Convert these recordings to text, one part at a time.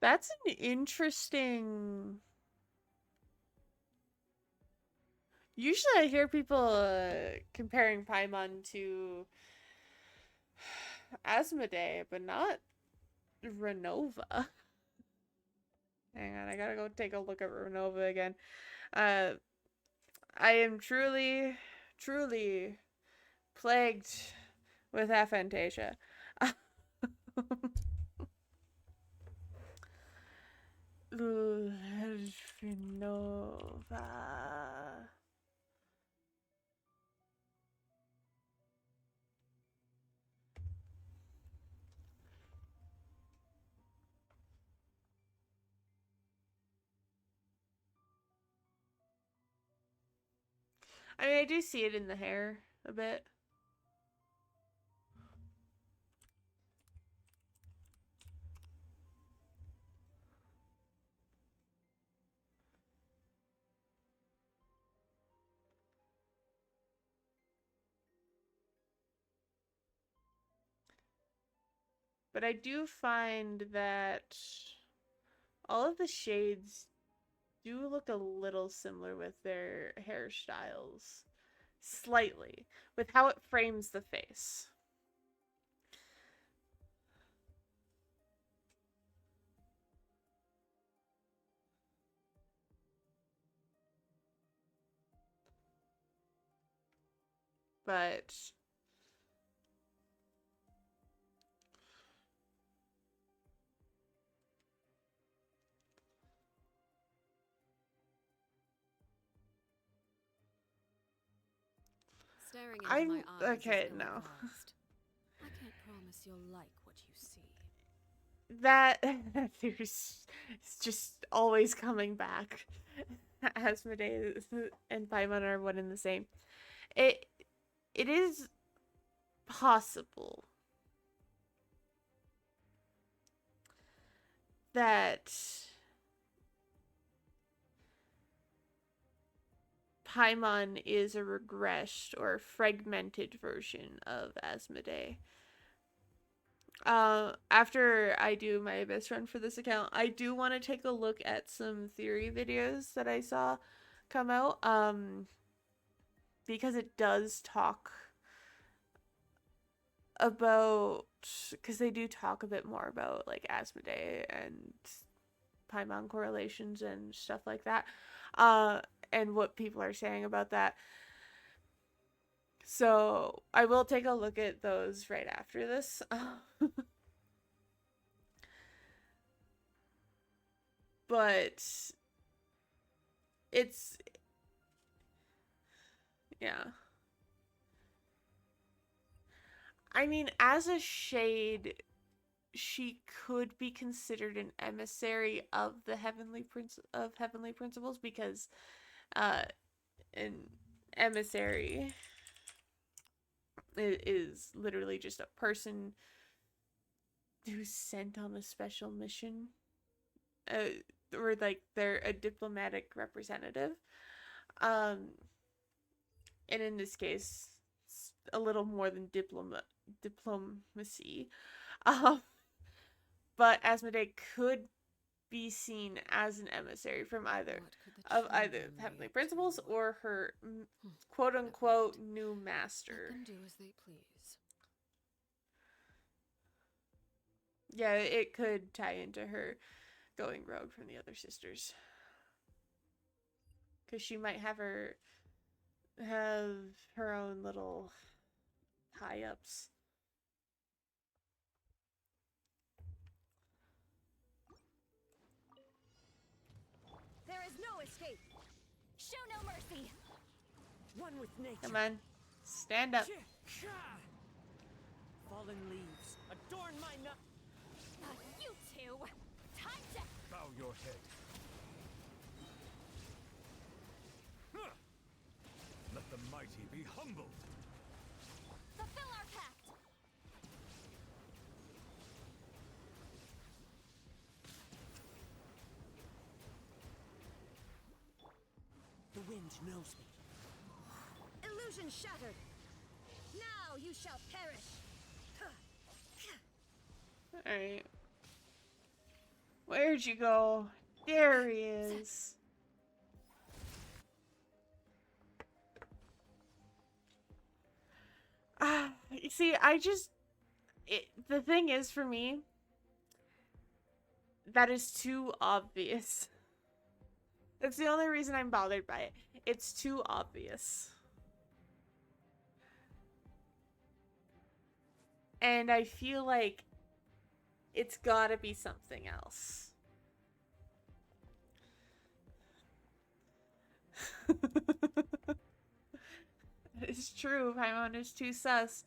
That's an interesting... Usually I hear people comparing Paimon to Asmodee, but not Renova. Hang on, I gotta go take a look at Renova again. Uh, I am truly, truly plagued with aphantasia. Renova. I mean, I do see it in the hair a bit. But I do find that all of the shades do look a little similar with their hairstyles. Slightly. With how it frames the face. But Staring into I'm my eyes okay, is no. ill-advised. I can't promise you'll like what you see. That there's it's just always coming back. Asmodeus and Paimon are one and the same. It it is possible that Paimon is a regressed or fragmented version of Asmodee. After I do my best run for this account, I do want to take a look at some theory videos that I saw come out. Because it does talk about, because they do talk a bit more about like Asmodee and Paimon correlations and stuff like that, and what people are saying about that. So I will take a look at those right after this. But it's, yeah. I mean, as a shade, she could be considered an emissary of the heavenly principles, because uh an emissary is literally just a person who's sent on a special mission, uh, or like they're a diplomatic representative. Um, and in this case, it's a little more than diplomacy. Um, but Asmodee could be seen as an emissary from either heavenly principles or her quote unquote new master. Let them do as they please. Yeah, it could tie into her going rogue from the other sisters, because she might have her own little high ups. There is no escape. Show no mercy. One with nature. Come on, stand up. Fallen leaves adorn my nut. You two. Time to Bow your head. Let the mighty be humbled. fulfill our pact. The wind knows me. Illusion shattered. Now you shall perish. Alright. Where'd you go? There he is. You see, the thing is for me, that is too obvious. That's the only reason I'm bothered by it. It's too obvious. And I feel like it's gotta be something else. It's true, Paimon is too sus.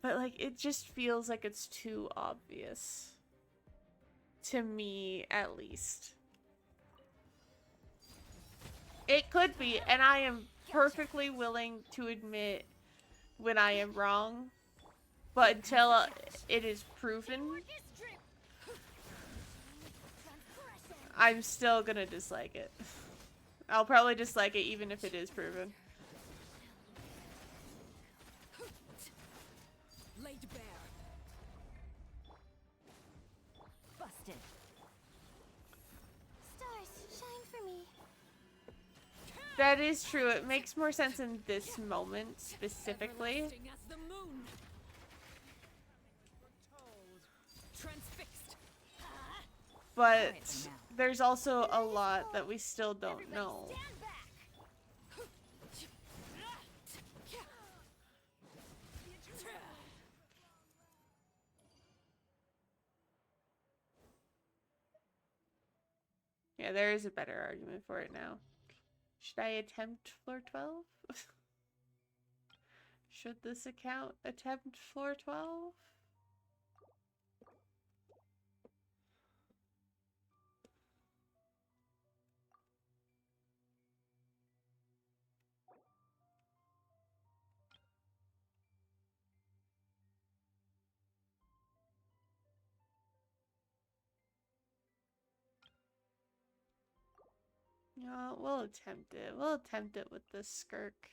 But, like, it just feels like it's too obvious. To me, at least. It could be, and I am perfectly willing to admit when I am wrong. But until it is proven, I'm still gonna dislike it. I'll probably dislike it even if it is proven. Laid bare. Busted. Stars, shine for me. That is true. It makes more sense in this moment specifically. Everlasting as the moon. Transfixed. But there's also a lot that we still don't know. Stand back. Yeah, there is a better argument for it now. Should I attempt floor 12? Should this account attempt floor 12? No, we'll attempt it. We'll attempt it with this skirk.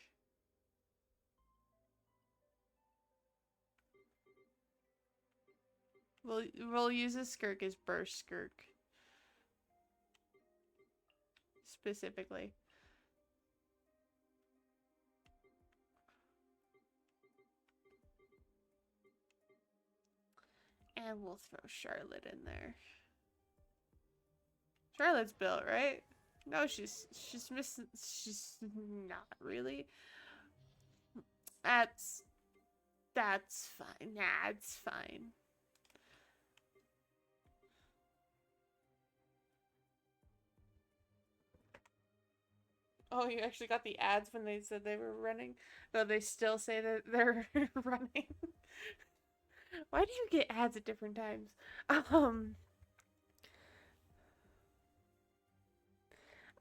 We'll use a skirk as burst skirk. Specifically. And we'll throw Charlotte in there. Charlotte's built, right? No, she's missing. She's not really. That's fine. Nah, it's fine. Oh, you actually got the ads when they said they were running? Though they still say that they're running. Why do you get ads at different times?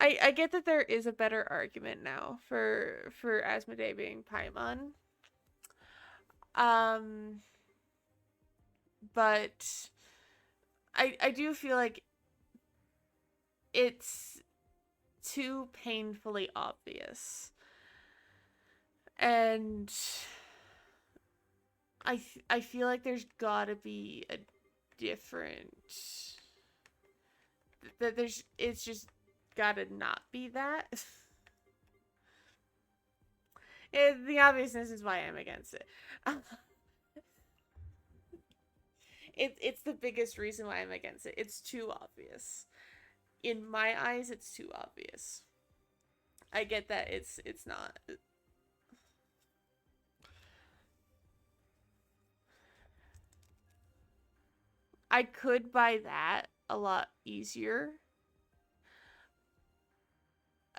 I get that there is a better argument now for Asmodee being Paimon. But I do feel like it's too painfully obvious. And I feel like there's gotta be a different it's just gotta not be that. The obviousness is why I'm against it. It's the biggest reason why I'm against it. It's too obvious. In my eyes, it's too obvious. I get that it's not. I could buy that a lot easier.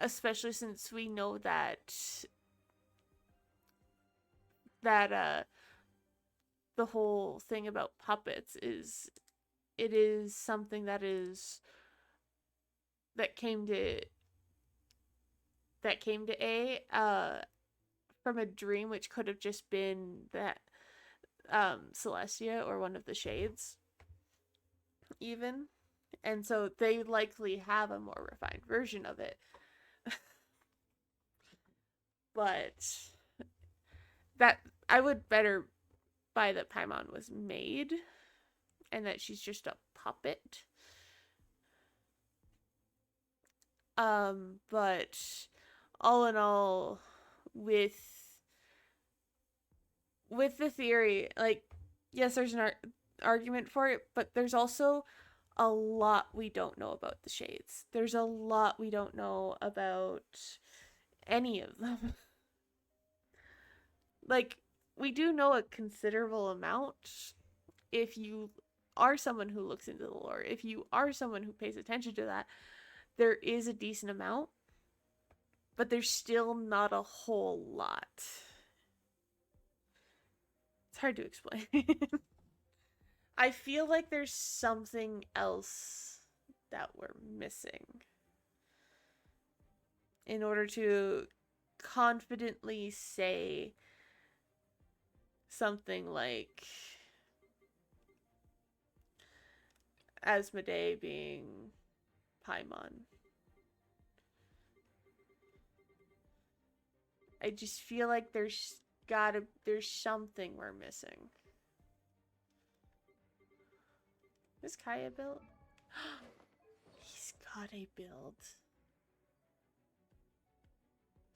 Especially since we know that the whole thing about puppets is it is something that came to A from a dream, which could have just been that Celestia or one of the shades even. And so they likely have a more refined version of it. But that I would better buy that Paimon was made and that she's just a puppet But all in all, with the theory, like, yes, there's an argument for it, but there's also a lot we don't know about the shades. There's a lot we don't know about any of them. Like, we do know a considerable amount if you are someone who looks into the lore. If you are someone who pays attention to that, there is a decent amount, but there's still not a whole lot. It's hard to explain. I feel like there's something else that we're missing in order to confidently say something like Asmodee being Paimon. I just feel like there's something we're missing. Is Kaya built? He's got a build. It's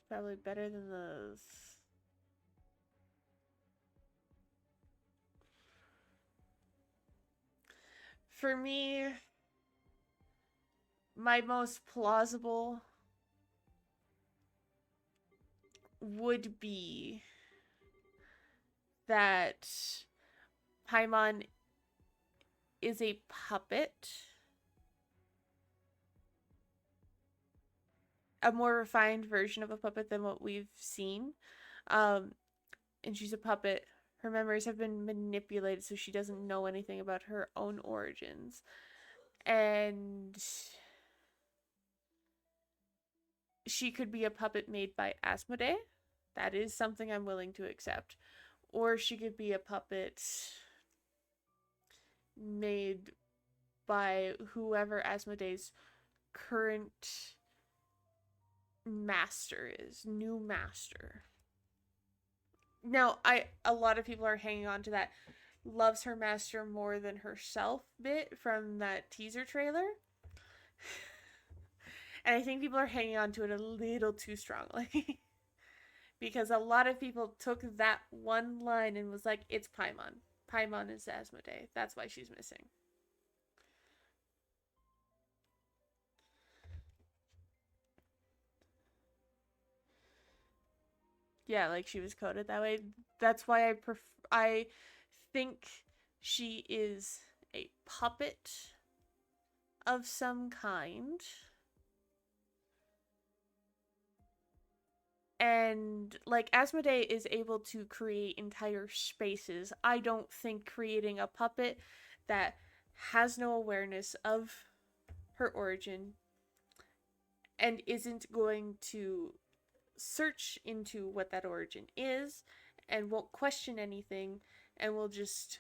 probably better than those. For me, my most plausible would be that Paimon is a puppet. A more refined version of a puppet than what we've seen. And she's a puppet. Her memories have been manipulated so she doesn't know anything about her own origins. And she could be a puppet made by Asmodee. That is something I'm willing to accept. Or she could be a puppet made by whoever Asmodee's current master is, new master. Now, a lot of people are hanging on to that loves her master more than herself bit from that teaser trailer. And I think people are hanging on to it a little too strongly. Because a lot of people took that one line and was like, it's Paimon. Paimon is Asmodee. That's why she's missing. Yeah, like she was coded that way. That's why I think she is a puppet of some kind. And like Asmodee is able to create entire spaces. I don't think creating a puppet that has no awareness of her origin and isn't going to search into what that origin is and won't question anything and will just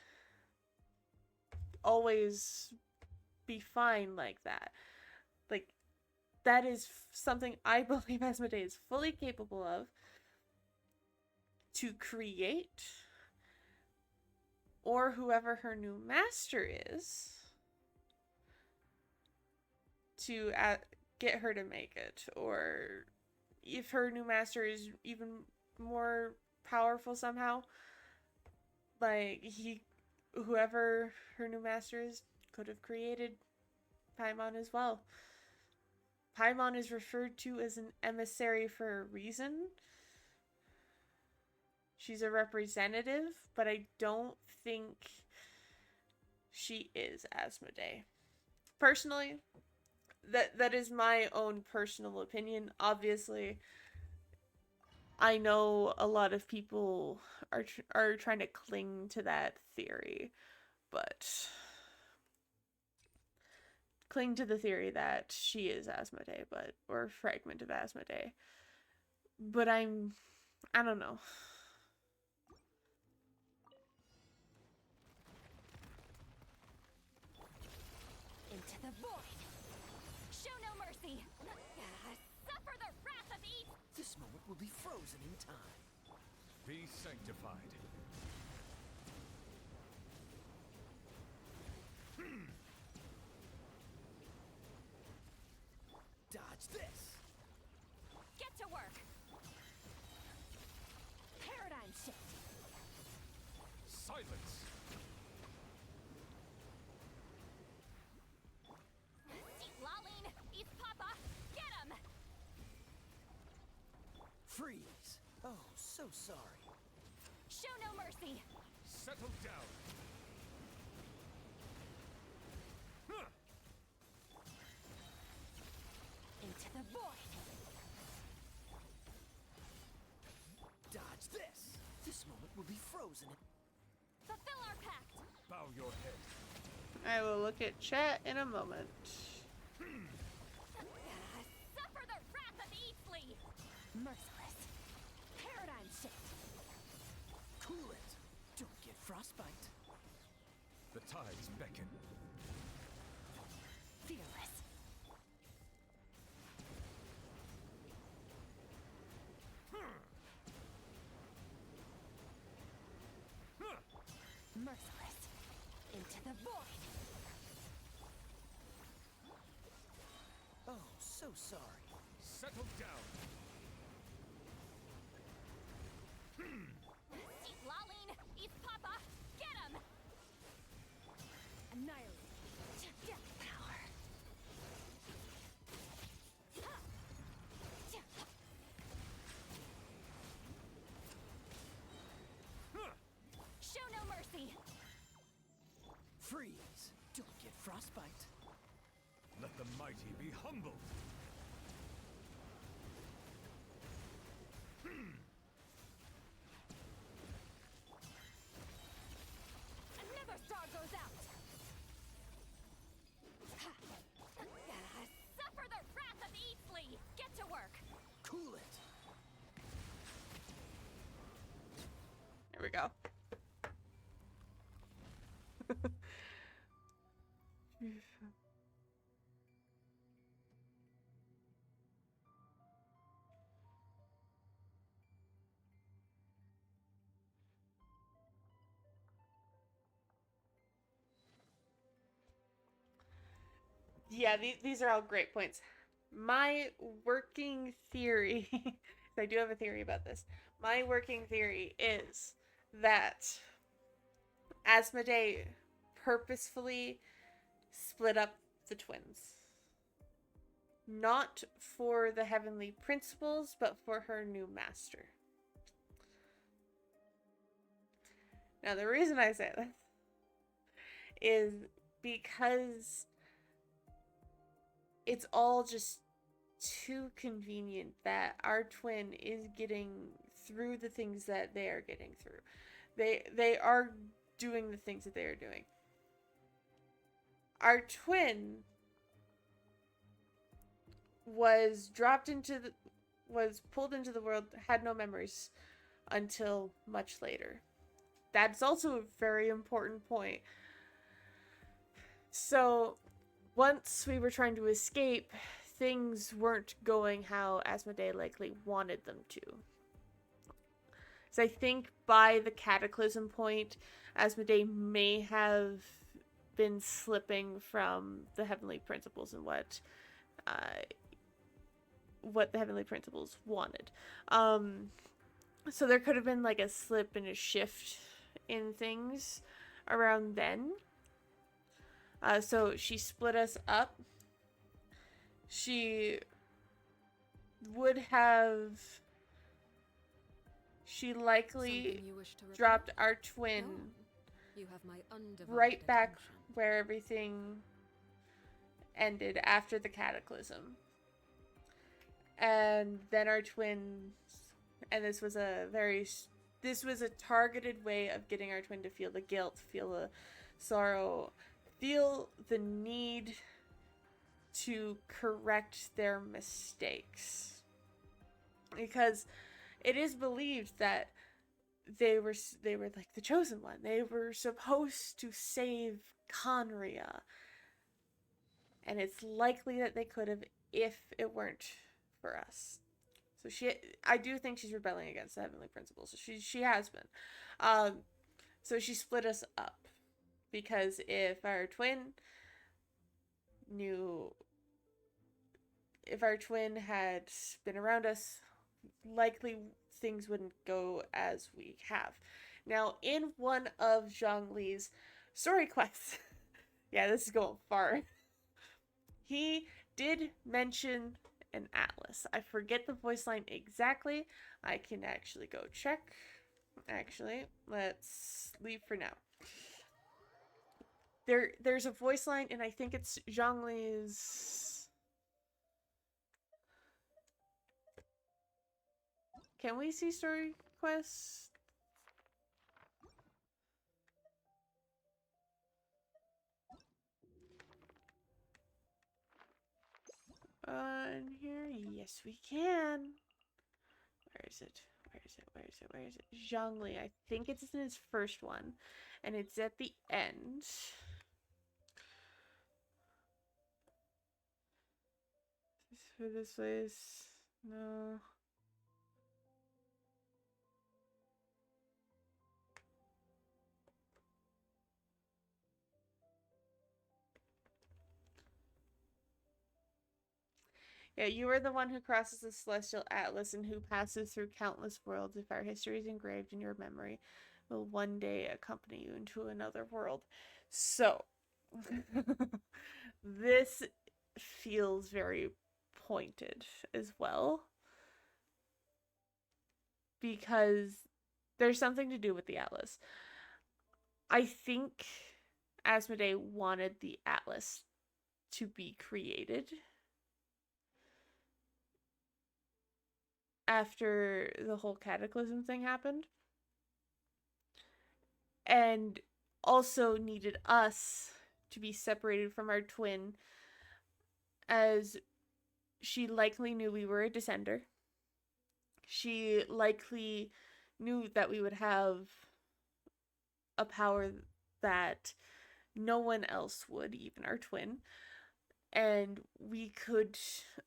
always be fine like that. Like, that is something I believe Asmodee is fully capable of to create, or whoever her new master is, to get her to make it, or if her new master is even more powerful somehow, like whoever her new master is could have created Paimon as well. Paimon is referred to as an emissary for a reason. She's a representative, but I don't think she is Asmodee. Personally, that is my own personal opinion. Obviously, I know a lot of people are trying to cling to that theory, but cling to the theory that she is Asmodee, or a fragment of Asmodee. But I don't know. Into the void. Show no mercy. Suffer the wrath of evil. This moment will be frozen in time. Be sanctified. Dodge this! Freeze! Oh, so sorry. Show no mercy. Settle down. Huh. Into the void. Dodge this! This moment will be frozen in... Fulfill our pact. Bow your head. I will look at chat in a moment. Suffer the wrath of Eatsley. Merciless. Paradigm shift. Cool it! Don't get frostbite. The tides beckon. Fearless. Merciless. Into the void. Oh, so sorry. Settle down. Eat Laline. Eat Papa. Get him. Annihilate. Death power. Show no mercy. Freeze! Don't get frostbite. Let the mighty be humbled. Another star goes out. Suffer the wrath of Eatsley. Get to work. Cool it! There we go. Yeah, these are all great points. My working theory, I do have a theory about this. My working theory is that Asmodee purposefully split up the twins. Not for the heavenly principles, but for her new master. Now, the reason I say this is because it's all just too convenient that our twin is getting through the things that they are getting through. They are doing the things that they are doing. Our twin was pulled into the world, had no memories until much later. That's also a very important point. So, once we were trying to escape, things weren't going how Asmodee likely wanted them to. So I think by the Cataclysm point, Asmodee may have been slipping from the heavenly principles and what the heavenly principles wanted. So there could have been like a slip and a shift in things around then. So she split us up. She likely Something you wish to report? dropped our twin Go on. You have my undivided right back attention. where everything ended after the Cataclysm. And then our twin, and this was a targeted way of getting our twin to feel the guilt, feel the sorrow, feel the need to correct their mistakes. Because it is believed that they were like the chosen one. They were supposed to save Conria. And it's likely that they could have if it weren't for us. So I do think she's rebelling against the heavenly principles. She has been. So she split us up. Because if our twin had been around us, likely things wouldn't go as we have. Now, in one of Zhongli's story quests, yeah, this is going far, he did mention an atlas. I forget the voice line exactly. I can actually go check. Actually, let's leave for now. There's a voice line, and I think it's Zhongli's. Can we see story quests? In here, yes, we can. Where is it? Where is it? Where is it? Where is it? Zhongli. I think it's in his first one, and it's at the end. For this place, no. Yeah, you are the one who crosses the celestial atlas and who passes through countless worlds. If our history is engraved in your memory, will one day accompany you into another world. So, this feels very pointed as well, because there's something to do with the atlas. I think Asmodee wanted the atlas to be created after the whole Cataclysm thing happened, and also needed us to be separated from our twin, as she likely knew we were a descender. She likely knew that we would have a power that no one else would, even our twin, and we could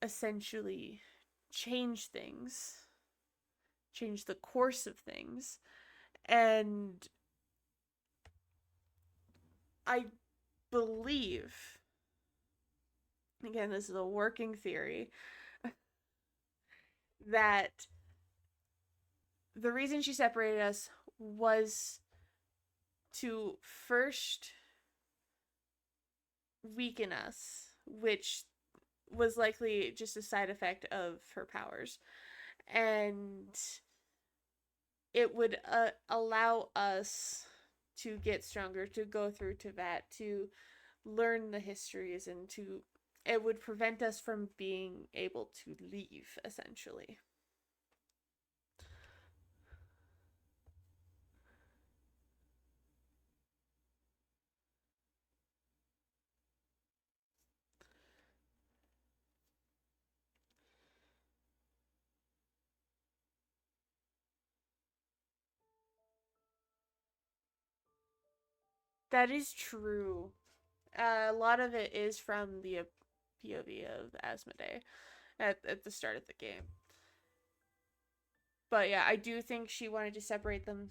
essentially change things, change the course of things. And I believe, again, this is a working theory, that the reason she separated us was to first weaken us, which was likely just a side effect of her powers, and it would allow us to get stronger, to go through Teyvat, to learn the histories, and it would prevent us from being able to leave, essentially. That is true. A lot of it is from the POV of Asmodee at the start of the game. But yeah, I do think she wanted to separate them.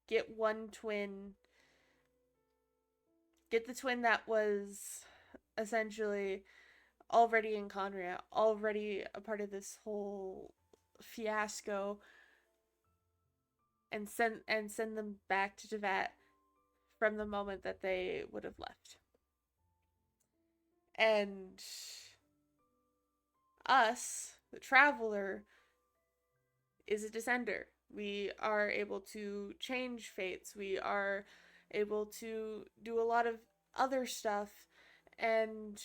Get one twin. Get the twin that was essentially already in Conria, already a part of this whole fiasco, and send them back to Teyvat from the moment that they would have left. And us, the Traveler, is a descender. We are able to change fates. We are able to do a lot of other stuff. And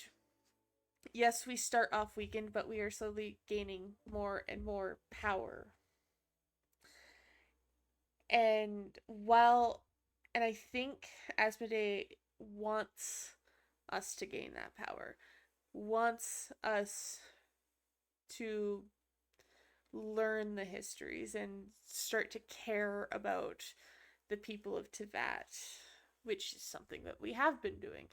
yes, we start off weakened, but we are slowly gaining more and more power. And I think Asmodee wants us to gain that power, wants us to learn the histories and start to care about the people of Teyvat, which is something that we have been doing.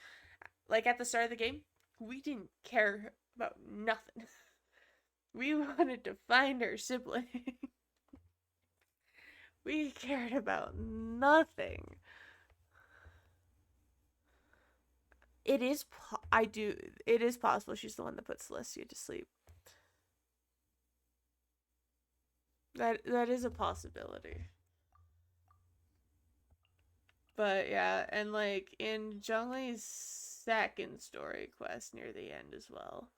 Like at the start of the game, we didn't care about nothing. We wanted to find our sibling. We cared about nothing. It is possible she's the one that puts Celestia to sleep. That is a possibility. But yeah, and like in Zhongli's second story quest near the end as well,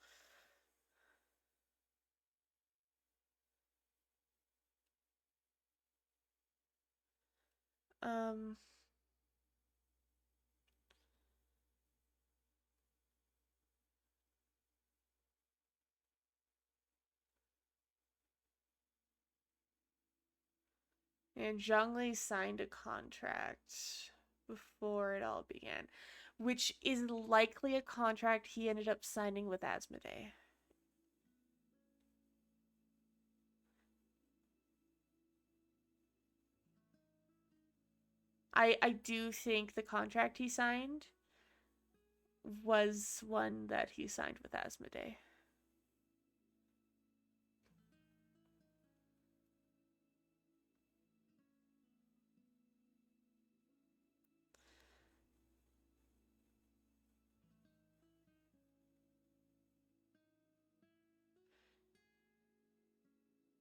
And Zhongli signed a contract before it all began, which is likely a contract he ended up signing with Asmodee. I do think the contract he signed was one that he signed with Asmodee.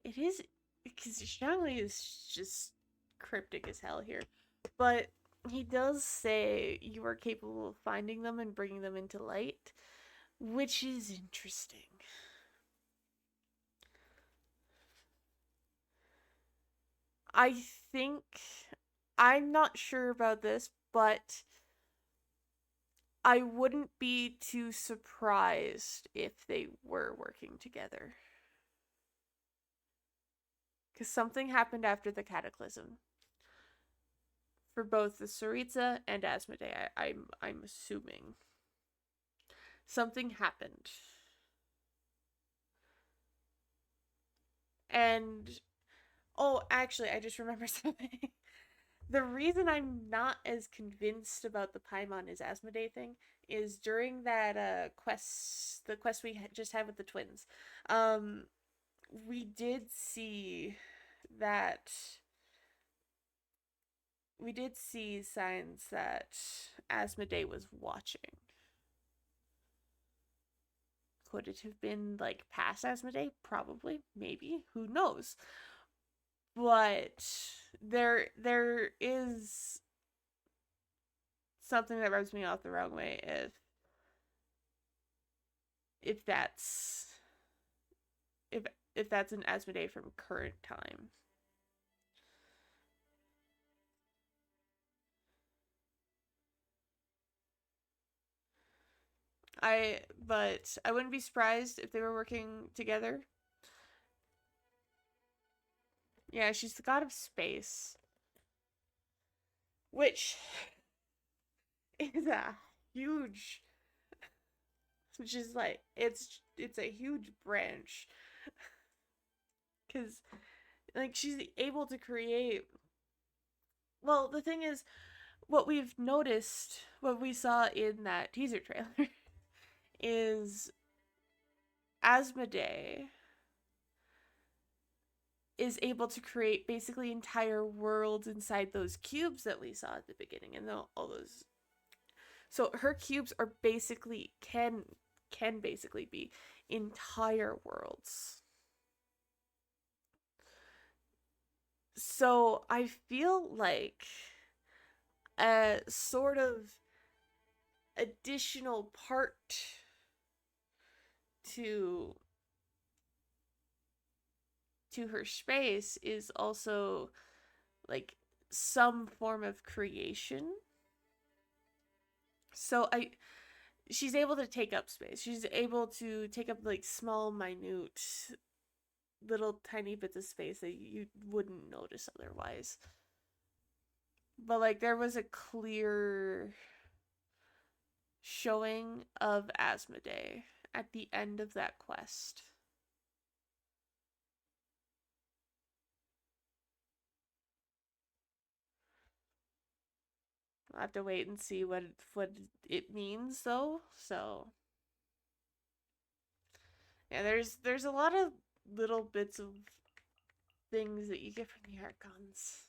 It is, because Zhongli is just cryptic as hell here, but he does say you are capable of finding them and bringing them into light, which is interesting. I think, I'm not sure about this, but I wouldn't be too surprised if they were working together. Because something happened after the Cataclysm. For both the Tsaritsa and Asmodee, I'm assuming. Something happened. And, oh, actually, I just remembered something. The reason I'm not as convinced about the Paimon is Asmodee thing is during that quest, the quest we just had with the twins, we did see that we did see signs that Asmodee was watching. Could it have been like past Asmodee? Probably, maybe, who knows? But there is something that rubs me off the wrong way if that's if that's an Asmodee from current time. But I wouldn't be surprised if they were working together. Yeah, she's the god of space, which is a huge, which is like it's a huge branch, because like she's able to create. Well, the thing is, what we've noticed, what we saw in that teaser trailer, is Asmodee is able to create basically entire worlds inside those cubes that we saw at the beginning, and all those. So her cubes are basically can basically be entire worlds. So I feel like a sort of additional part to her space is also like some form of creation. So she's able to take up space. She's able to take up like small, minute, little tiny bits of space that you wouldn't notice otherwise. But like there was a clear showing of Asmodee at the end of that quest. I'll have to wait and see what it means though. So yeah, there's a lot of little bits of things that you get from the Archons.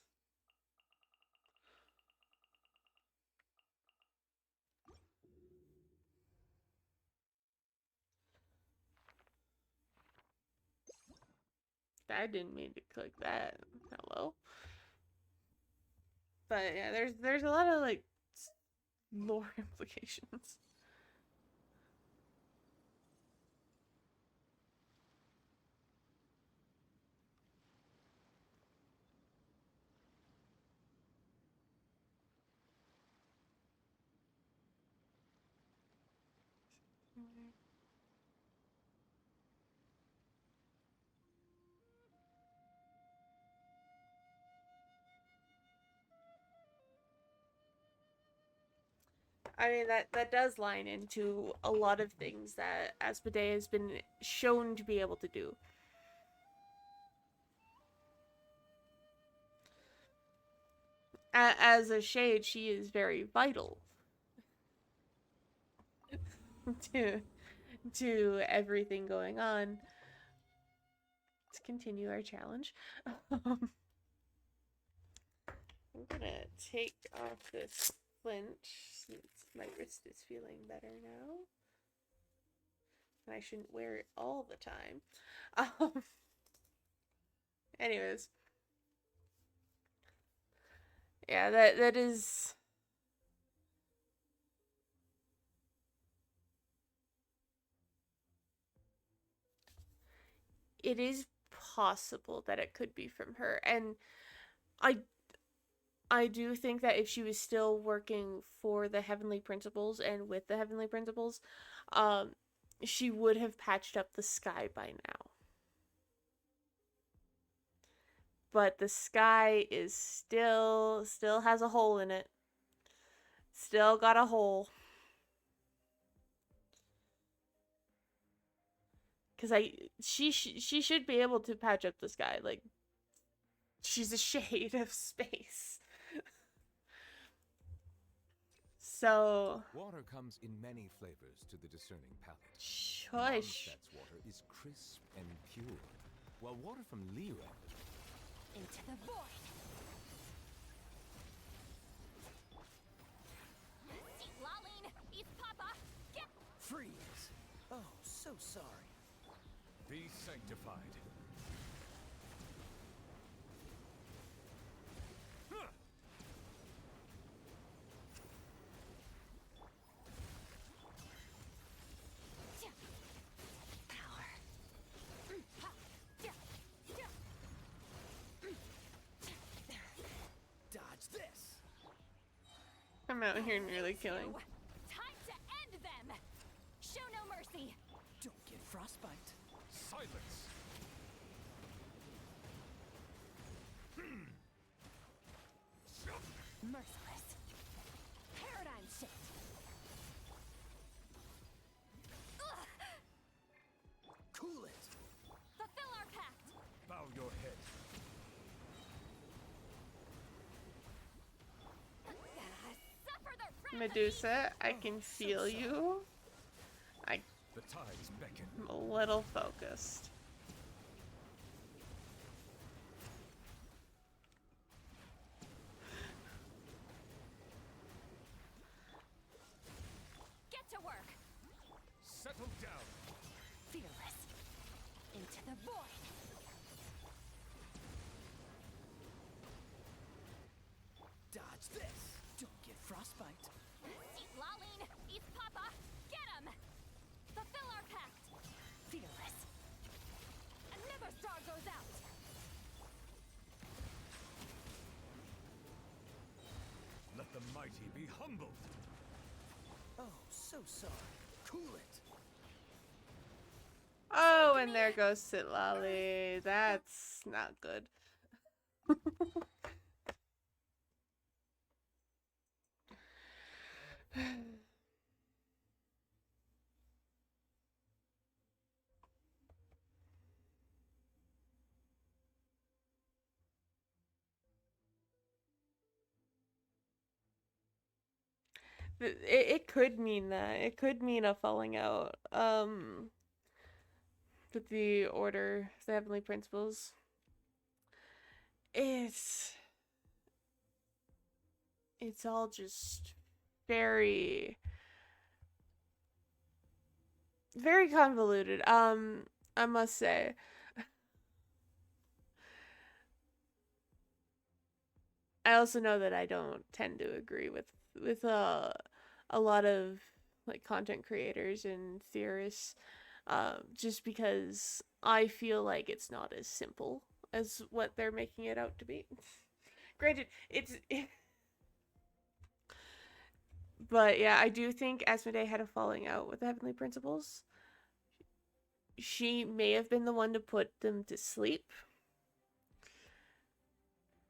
I didn't mean to click that. Hello. But yeah, there's a lot of like lore implications. I mean, that does line into a lot of things that Asmodee has been shown to be able to do. As a shade, she is very vital to everything going on. Let's continue our challenge. I'm gonna take off this flint since my wrist is feeling better now. And I shouldn't wear it all the time. Anyways. Yeah, that is... It is possible that it could be from her. And I do think that if she was still working for the Heavenly Principles and with the Heavenly Principles, she would have patched up the sky by now. But the sky is still has a hole in it. Still got a hole. Cause she should be able to patch up the sky. Like, she's a shade of space. So Water comes in many flavors to the discerning palate. shush. Mondstadt's water is crisp and pure, while water from Lira... Into the void. Laline, eat Papa. Get. Freeze. Oh, so sorry. Be sanctified. Huh. Dodge this. I'm out here nearly killing. Time to end them. Show no mercy. Don't get frostbite. Silence! Merciless. Paradigm shift. Cool it. Fulfill our pact. Bow your head. Suffer the wrath. Medusa, I can feel you. The tides beckon. I'm a little focused. Get to work. Settle down. Fearless. Into the void. Dodge this. Don't get frostbite. Eat Laline, eat Papa. Get him. Fulfill our pact. Fearless. Another star goes out. Let the mighty be humbled. Oh, so sorry. Cool it. Oh, and there goes Sitlali. That's not good. It could mean that. It could mean a falling out. With the Order, the Heavenly Principles. It's all just very convoluted. I must say. I also know that I don't tend to agree with a lot of like content creators and theorists, just because I feel like it's not as simple as what they're making it out to be. Granted, But yeah, I do think Asmodee had a falling out with the Heavenly Principles. She may have been the one to put them to sleep.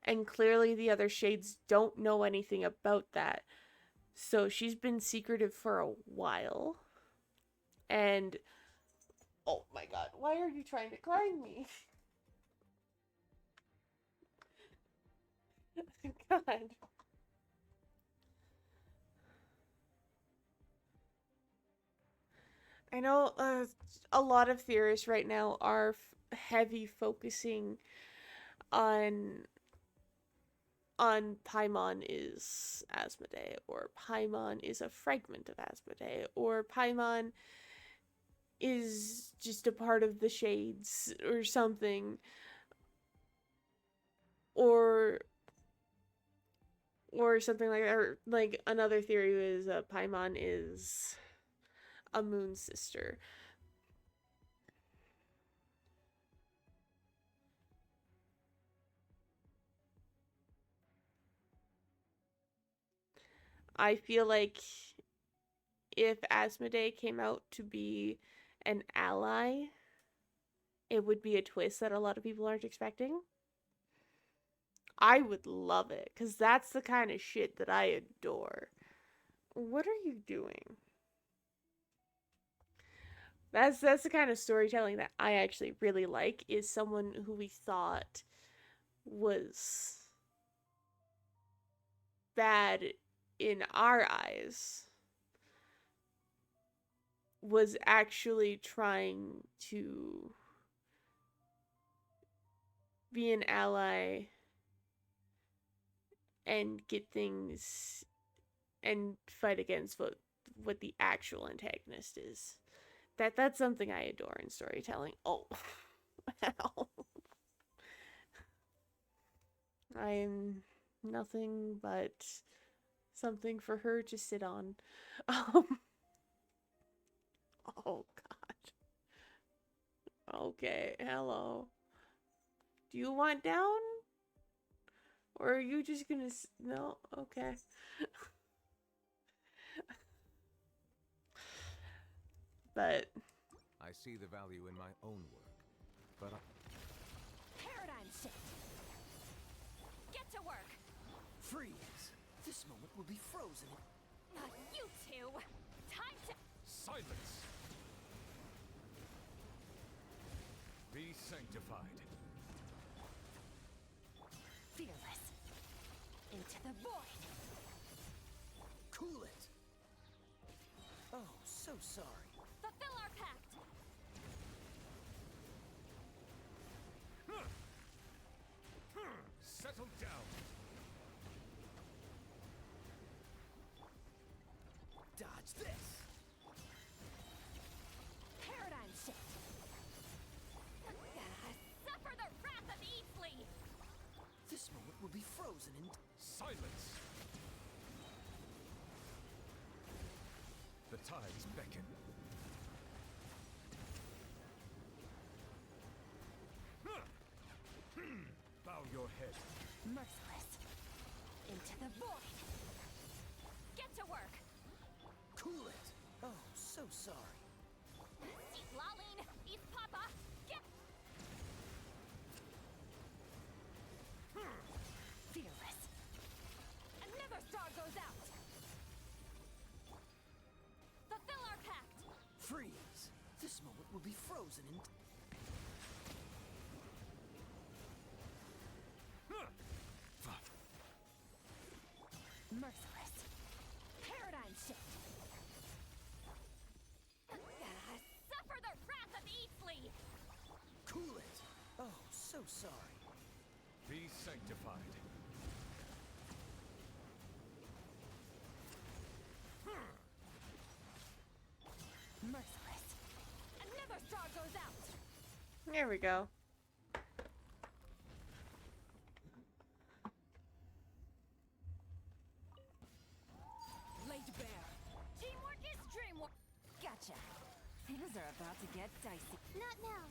And clearly the other shades don't know anything about that. So she's been secretive for a while. And oh my god, why are you trying to climb me? God. I know a lot of theorists right now are heavy focusing on Paimon is Asmodee, or Paimon is a fragment of Asmodee, or Paimon is just a part of the Shades, or something, or something like that. Or like another theory is Paimon is a moon sister. I feel like if Asmodee came out to be an ally, it would be a twist that a lot of people aren't expecting. I would love it, because that's the kind of shit that I adore. What are you doing? That's the kind of storytelling that I actually really like, is someone who we thought was bad in our eyes was actually trying to be an ally and get things and fight against what the actual antagonist is. That's something I adore in storytelling. Oh, wow. I am nothing but something for her to sit on. Oh god. Okay, hello. Do you want down? Or are you just gonna no? Okay. But I see the value in my own work, but Paradigm shift. Get to work. Freeze! This moment will be frozen. Not you two. Time to. silence! Be sanctified. Fearless. Into the void. Cool it! Oh, so sorry. Fulfill our pact. Settle down. Dodge this! Paradigm shift. Suffer the wrath of Easley. This moment will be frozen in... Silence! The tides beckon. Bow your head. Merciless. Into the void. Get to work. Cool it! Oh, so sorry. Seat Laline. East Papa. Get. Fearless. Another star goes out. Fulfill our pact. Freeze! This moment will be frozen in... Merciless. Paradigm shift. Suffer the wrath of Easley. Cool it! Oh, so sorry. Be sanctified. Merciless. Another star goes out. there we go. Laid bare. Teamwork is dreamwork. Gotcha. Things are about to get dicey. Not now.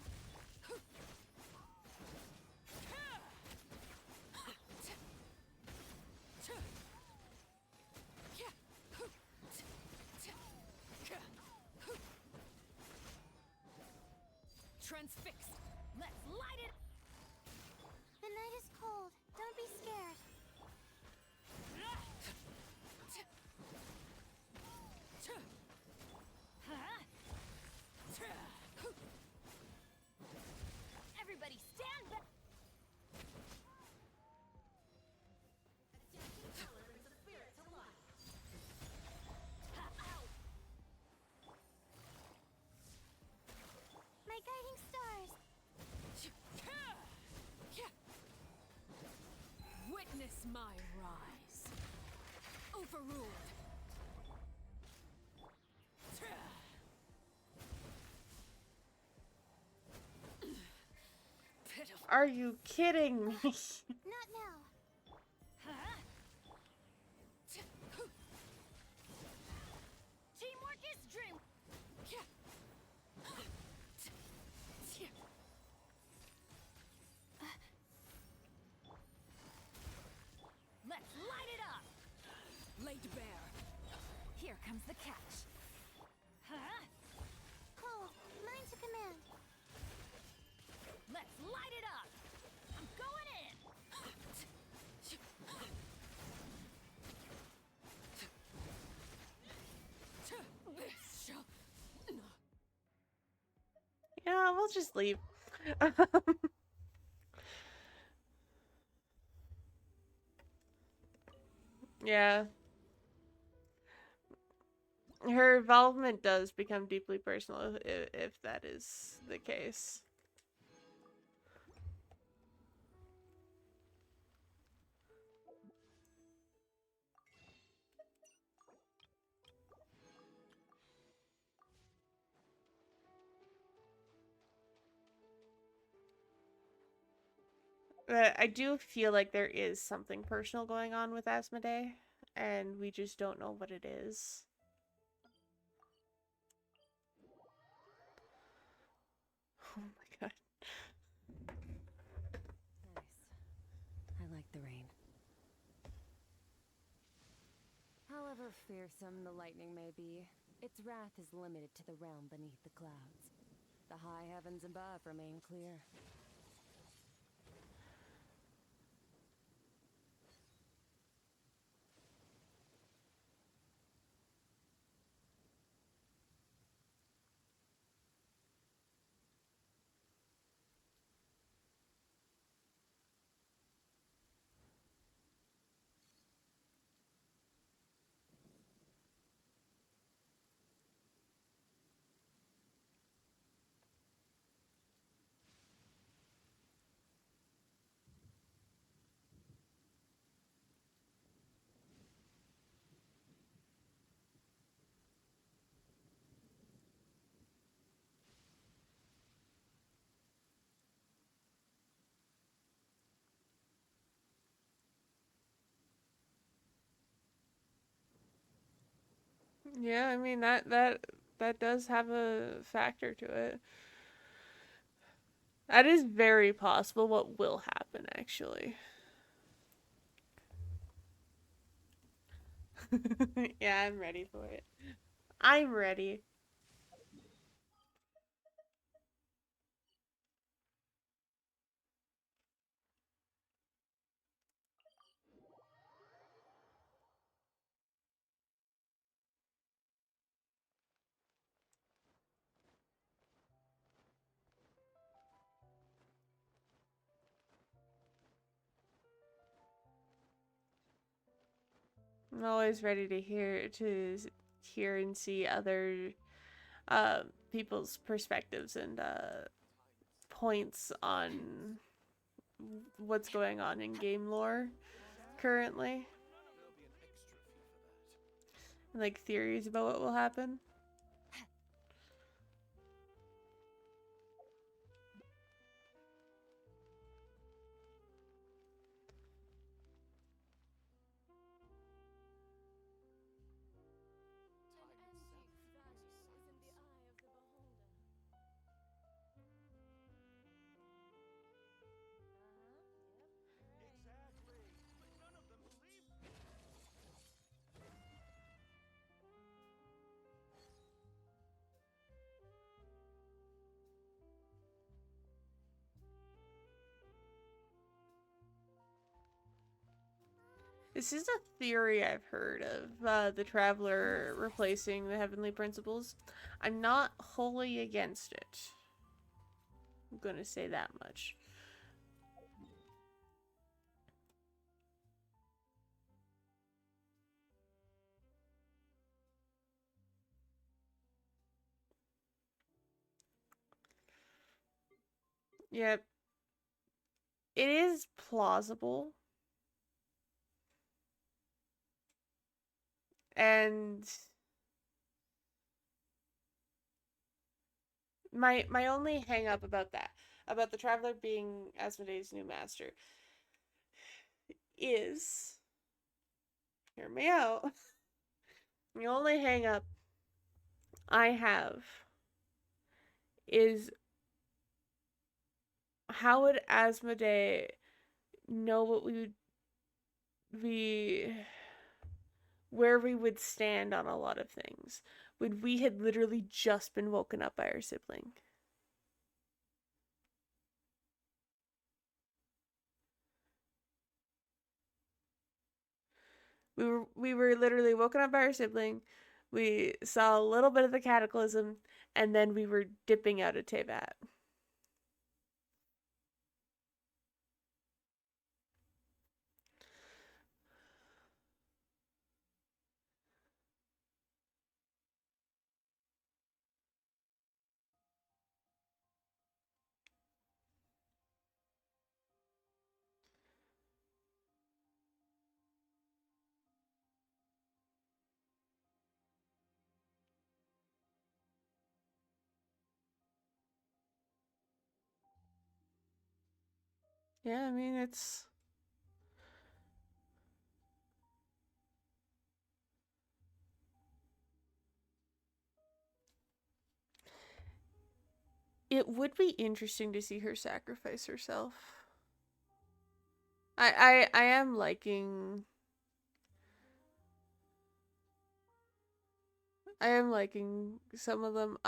Transfixed. Let's light it. The night is cold. Don't be scared. Everybody stand back. My guiding stars. Witness my rise. Overruled. Pitiful. Are you kidding me? Not now. Teamwork is dream. Let's light it up. Laid bare. Here comes the catch. Cold, mine to command. Let's light it up. I'm going in. This shall Yeah, we'll just leave. Yeah. Her involvement does become deeply personal if that is the case. I do feel like there is something personal going on with Asmodee, and we just don't know what it is. Oh my god. Nice. I like the rain. However fearsome the lightning may be, its wrath is limited to the realm beneath the clouds. The high heavens above remain clear. Yeah, I mean that does have a factor to it. That is very possible what will happen, actually. Yeah, I'm ready for it. I'm ready. I'm always ready to hear and see other people's perspectives and points on what's going on in game lore currently. And, like, theories about what will happen. This is a theory I've heard of, the Traveler replacing the Heavenly Principles. I'm not wholly against it. I'm gonna say that much. Yep. It is plausible. And my only hang up about that, about the Traveler being Asmodee's new master, is, hear me out, the only hang up I have is, how would Asmodee know what we would be, where we would stand on a lot of things when we had literally just been woken up by our sibling? We were literally woken up by our sibling. We saw a little bit of the Cataclysm, and then we were dipping out of Tevat. Yeah, I mean, it would be interesting to see her sacrifice herself. I am liking, some of them.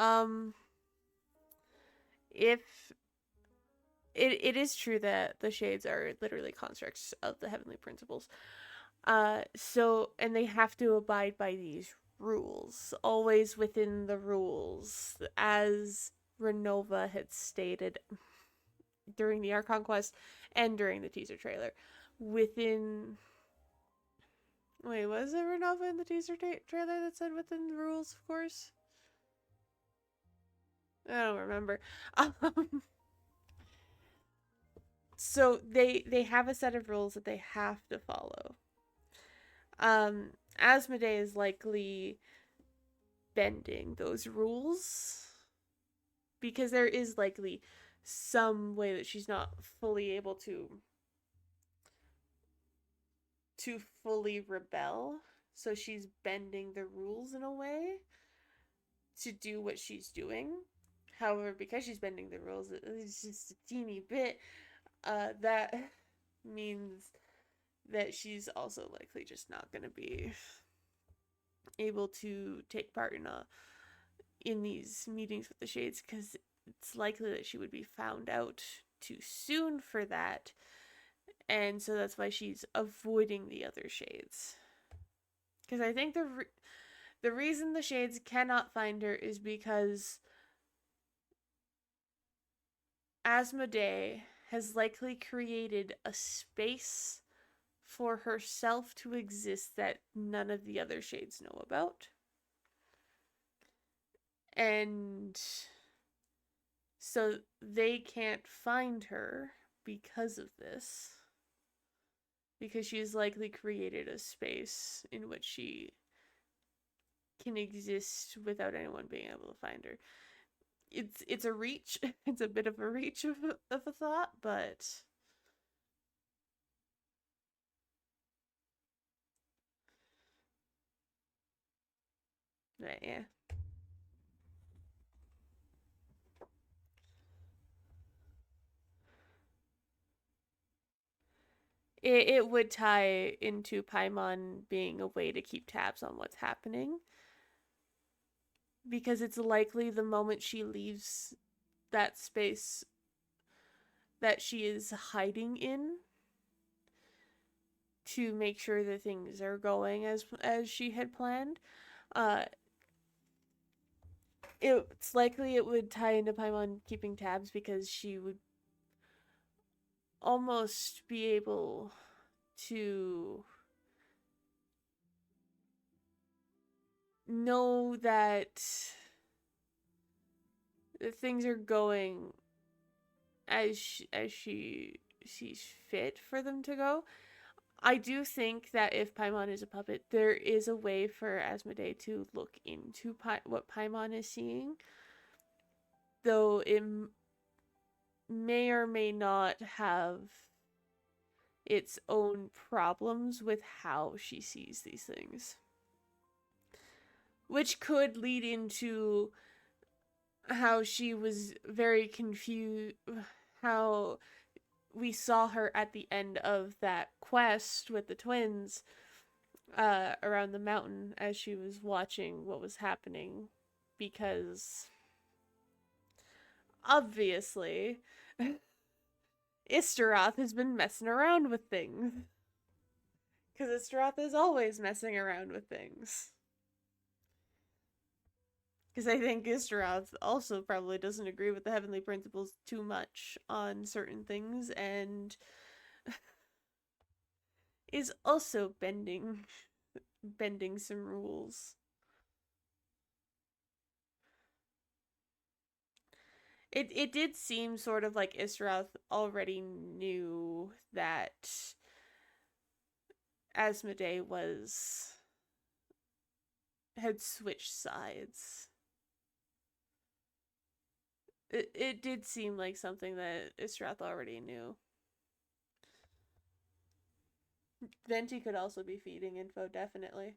If it is true that the shades are literally constructs of the Heavenly Principles. So, and they have to abide by these rules, always within the rules, as Renova had stated during the Archon Quest and during the teaser trailer. Within. Wait, was it Renova in the teaser trailer that said within the rules, of course? I don't remember. So they have a set of rules that they have to follow. Asmodee is likely bending those rules because there is likely some way that she's not fully able to fully rebel, so she's bending the rules in a way to do what she's doing. However, because she's bending the rules, it's just a teeny bit, that means that she's also likely just not going to be able to take part in these meetings with the Shades, because it's likely that she would be found out too soon for that, and so that's why she's avoiding the other Shades. Because I think the reason the Shades cannot find her is because Asmodee has likely created a space for herself to exist that none of the other Shades know about. And so they can't find her because of this. Because she's likely created a space in which she can exist without anyone being able to find her. It's a reach. It's a bit of a reach of a thought, but yeah. It would tie into Paimon being a way to keep tabs on what's happening. Because it's likely the moment she leaves that space that she is hiding in to make sure that things are going as she had planned. It's likely it would tie into Paimon keeping tabs because she would almost be able to know that things are going as she sees fit for them to go. I do think that if Paimon is a puppet, there is a way for Asmodee to look into what Paimon is seeing, though it may or may not have its own problems with how she sees these things, which could lead into how she was very confused, how we saw her at the end of that quest with the twins around the mountain as she was watching what was happening, because obviously Istaroth has been messing around with things, because Istaroth is always messing around with things. Because I think Istaroth also probably doesn't agree with the Heavenly Principles too much on certain things, and is also bending some rules. It did seem sort of like Istaroth already knew that Asmodee had switched sides. It did seem like something that Istrath already knew. Venti could also be feeding info, definitely.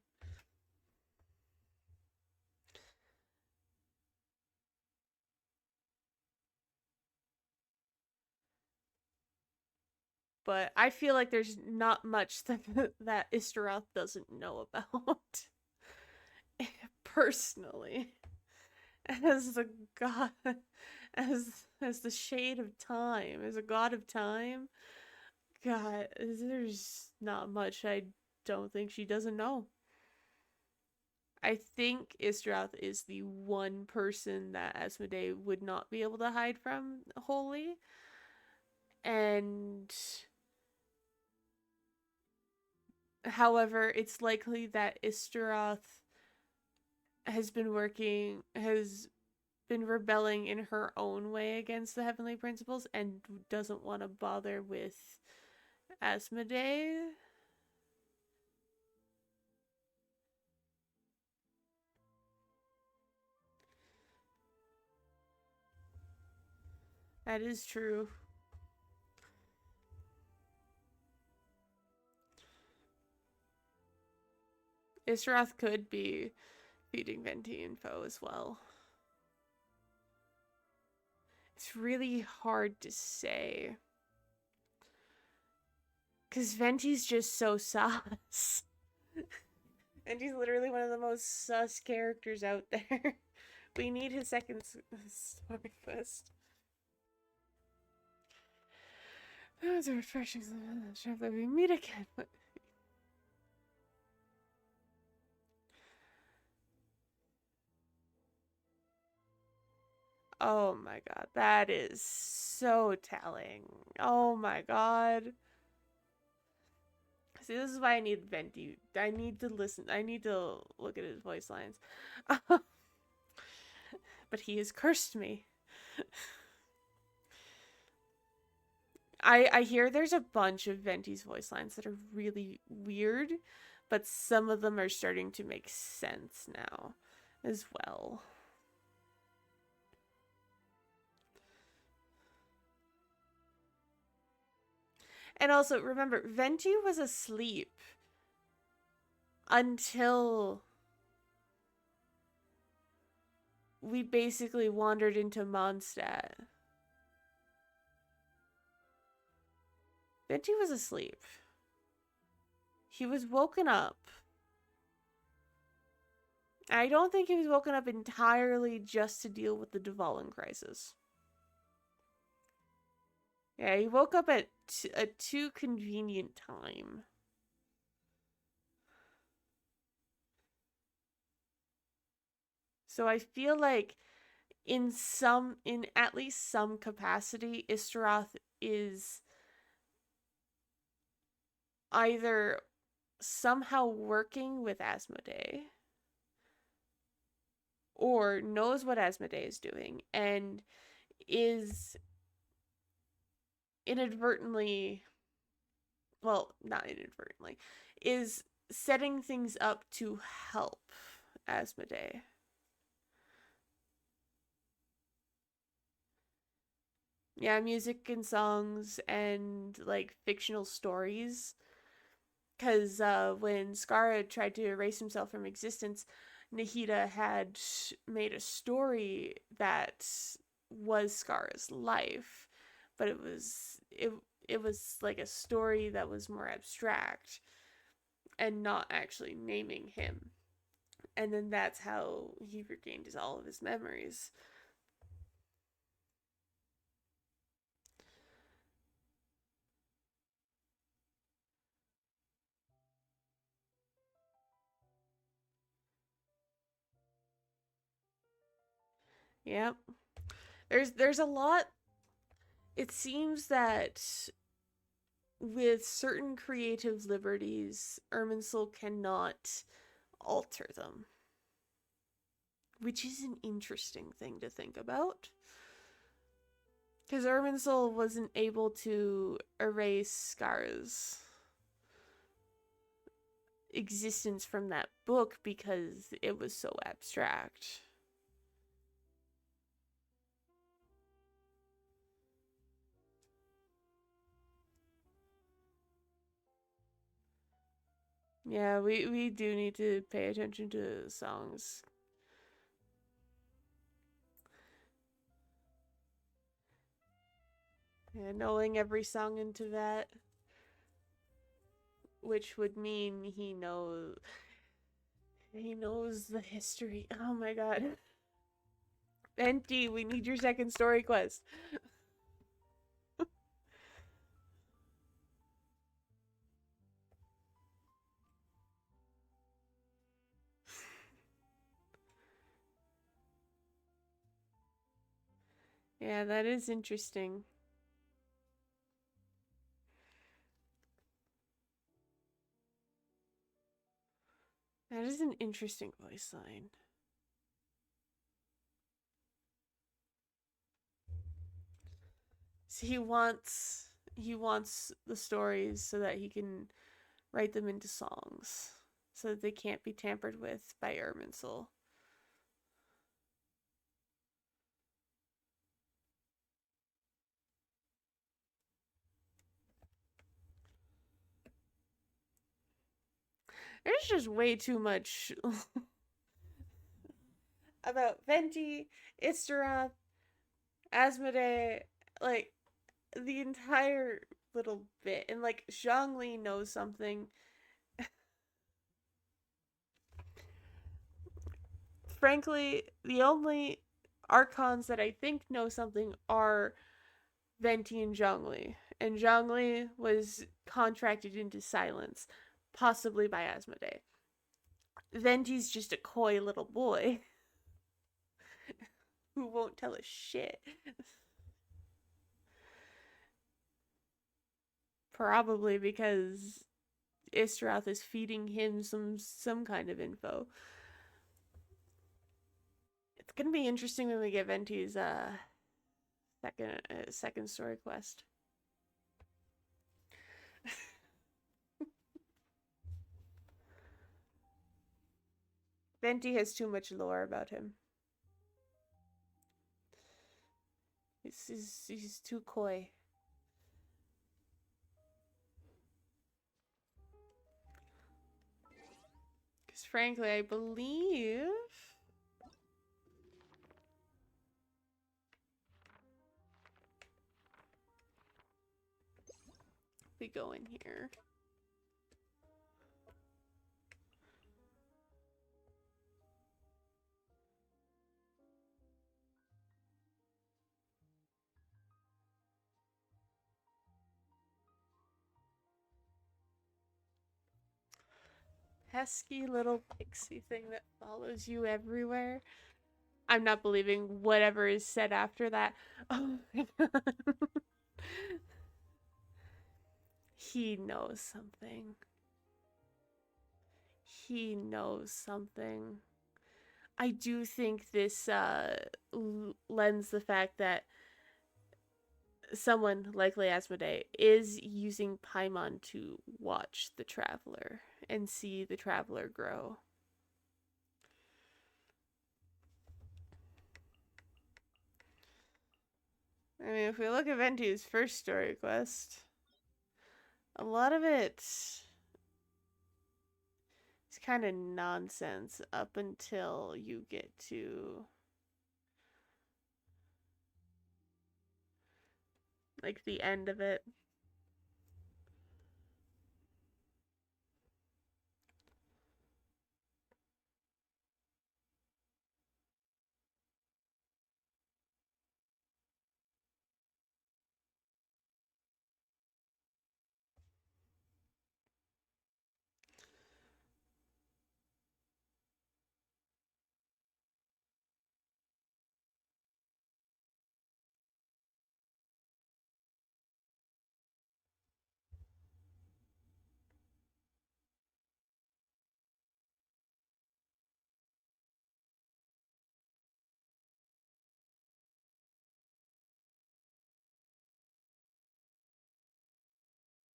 But I feel like there's not much that Istaroth doesn't know about. Personally. As the god, as the shade of time, as a god of time, God, there's not much I don't think she doesn't know. I think Istrath is the one person that Asmodee would not be able to hide from wholly. And however, it's likely that Istrath has been rebelling in her own way against the Heavenly Principles and doesn't want to bother with Asmodee. That is true. Israth could be feeding Venti info as well. It's really hard to say. Because Venti's just so sus. Venti's literally one of the most sus characters out there. We need his second story quest. That was a refreshing chef that we meet again. Oh my god, that is so telling. Oh my god. See, this is why I need Venti. I need to listen. I need to look at his voice lines. But he has cursed me. I hear there's a bunch of Venti's voice lines that are really weird, but some of them are starting to make sense now as well. And also, remember, Venti was asleep until we basically wandered into Mondstadt. Venti was asleep. He was woken up. I don't think he was woken up entirely just to deal with the Dvalin crisis. Yeah, he woke up at a too convenient time. So I feel like in at least some capacity, Istaroth is either somehow working with Asmodee or knows what Asmodee is doing and is inadvertently, well, not inadvertently, is setting things up to help Asmodee. Yeah, music and songs and like fictional stories. Because when Skara tried to erase himself from existence, Nahida had made a story that was Skara's life, but it was like a story that was more abstract and not actually naming him. And then that's how he regained all of his memories. Yep. There's a lot. It seems that with certain creative liberties, Irminsul cannot alter them, which is an interesting thing to think about. Because Irminsul wasn't able to erase Scar's existence from that book because it was so abstract. Yeah, we do need to pay attention to songs. Yeah, knowing every song into that, which would mean he knows the history. Oh my god. Venti, we need your second story quest. Yeah, that is interesting. That is an interesting voice line. So he wants the stories so that he can write them into songs so that they can't be tampered with by Irminsul. There's just way too much about Venti, Istaroth, Asmodee, like the entire little bit. And like Zhongli knows something. Frankly, the only archons that I think know something are Venti and Zhongli. And Zhongli was contracted into silence, possibly by Asmodee. Venti's just a coy little boy who won't tell us shit. Probably because Istrath is feeding him some kind of info. It's gonna be interesting when we get Venti's second story quest. Venti has too much lore about him. He's too coy. Because frankly, I believe we go in here. Pesky little pixie thing that follows you everywhere. I'm not believing whatever is said after that. Oh my god. He knows something. He knows something. I do think this lends the fact that someone, likely Asmodee, is using Paimon to watch the Traveler and see the Traveler grow. I mean, if we look at Venti's first story quest, a lot of it's kind of nonsense up until you get to like the end of it.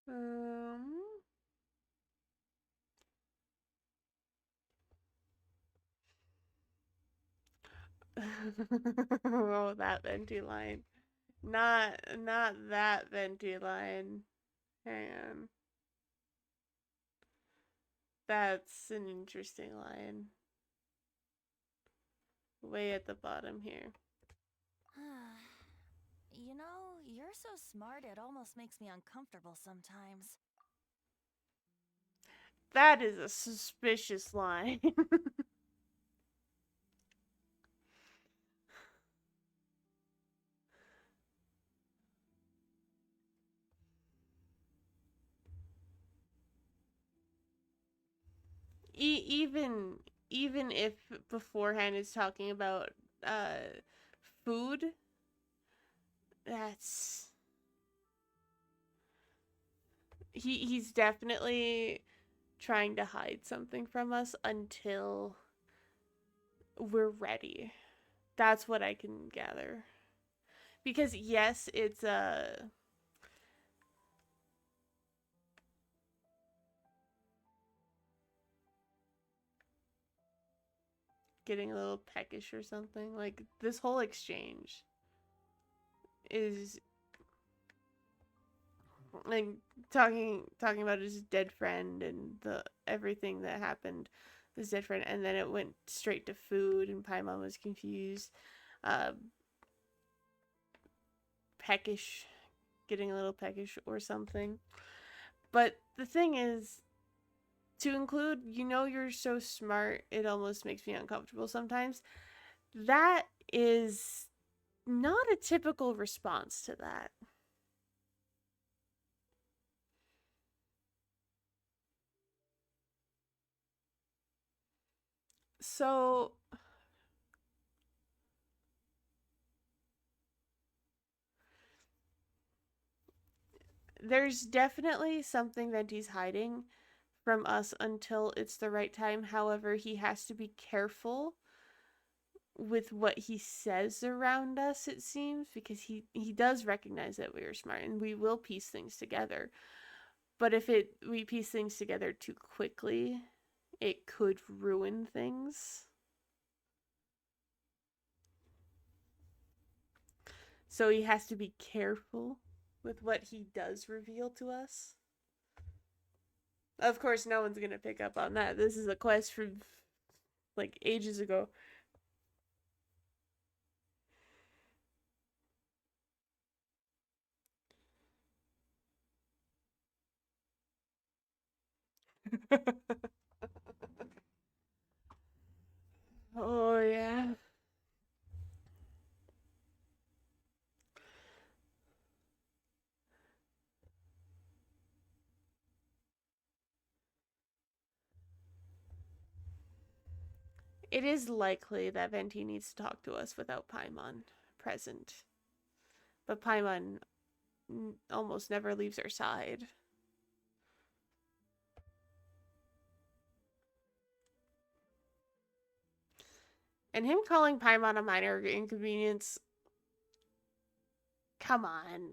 Um, oh, that Venti line. Not that Venti line. Hang on. That's an interesting line. Way at the bottom here. You know, you're so smart it almost makes me uncomfortable sometimes. That is a suspicious line. Even if beforehand is talking about food, that's he's definitely trying to hide something from us until we're ready. That's what I can gather. Because yes, it's getting a little peckish or something. Like this whole exchange is like talking about his dead friend and the everything that happened his dead friend, and then it went straight to food and Paimon was confused, uh peckish, getting a little peckish or something. But the thing is, to include, you know, you're so smart it almost makes me uncomfortable sometimes, that is not a typical response to that. So there's definitely something that he's hiding from us until it's the right time. However, he has to be careful with what he says around us, it seems, because he does recognize that we are smart and we will piece things together. But if we piece things together too quickly, it could ruin things. So he has to be careful with what he does reveal to us. Of course, no one's gonna pick up on that. This is a quest from like ages ago. Oh yeah. It is likely that Venti needs to talk to us without Paimon present. But Paimon almost never leaves our side. And him calling Paimon a minor inconvenience, come on.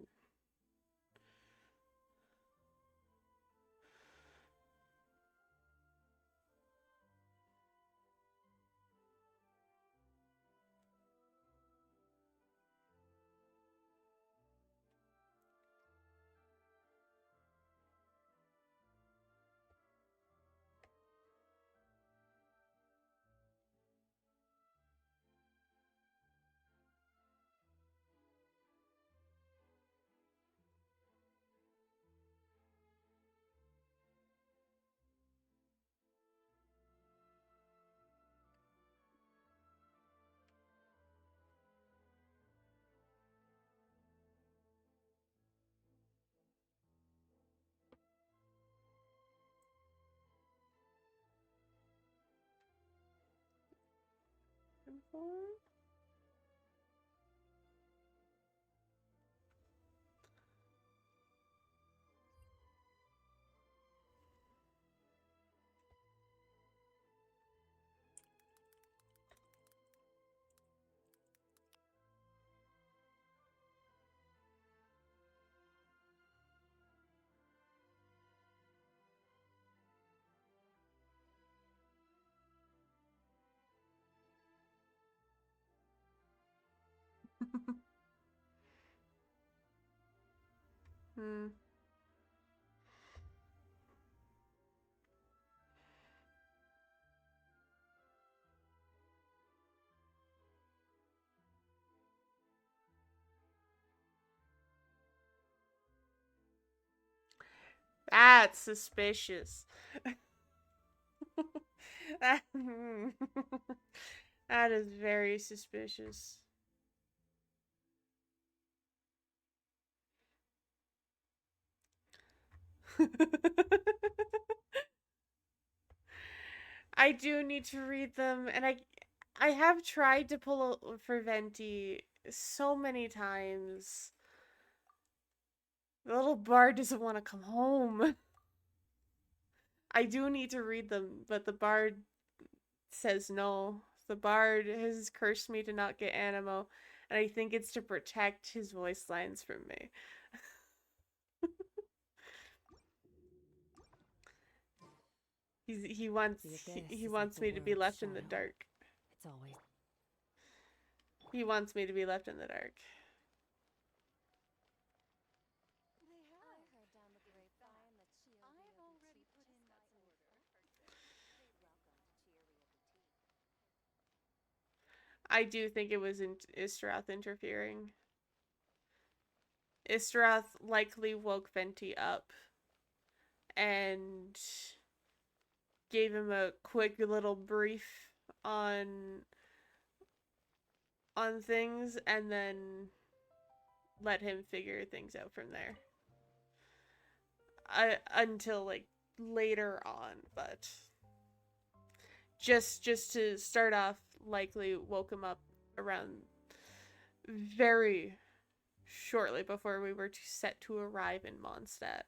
Hmm. That's suspicious. that, that is very suspicious. I do need to read them, and I have tried to pull for Venti so many times. The little bard doesn't want to come home. I do need to read them, but the bard says no. The bard has cursed me to not get Animo, and I think it's to protect his voice lines from me. he wants he wants me to be left in the dark. It's always He wants me to be left in the dark. I do think it was Istarath interfering. Istarath likely woke Venti up and gave him a quick little brief on things and then let him figure things out from there. Until like later on, but just to start off, likely woke him up around very shortly before we were set to arrive in Mondstadt.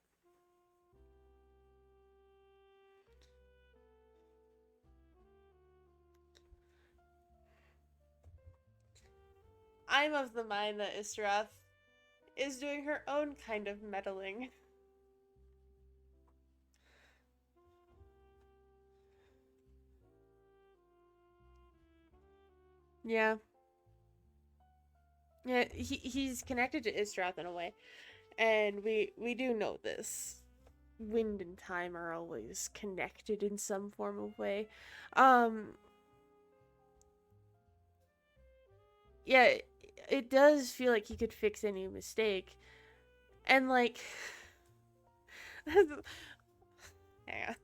I'm of the mind that Istarath is doing her own kind of meddling. Yeah. Yeah, he's connected to Istarath in a way. And we do know this. Wind and time are always connected in some form of way. Yeah, it does feel like he could fix any mistake. And like hang on.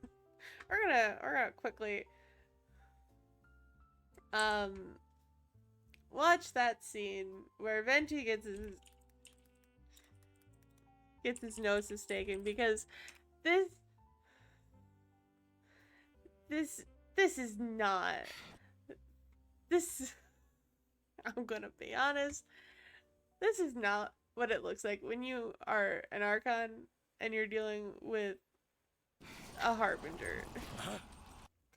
We're gonna quickly watch that scene where Venti gets his nose taken, because this is not this, I'm gonna be honest, this is not what it looks like when you are an Archon and you're dealing with a Harbinger.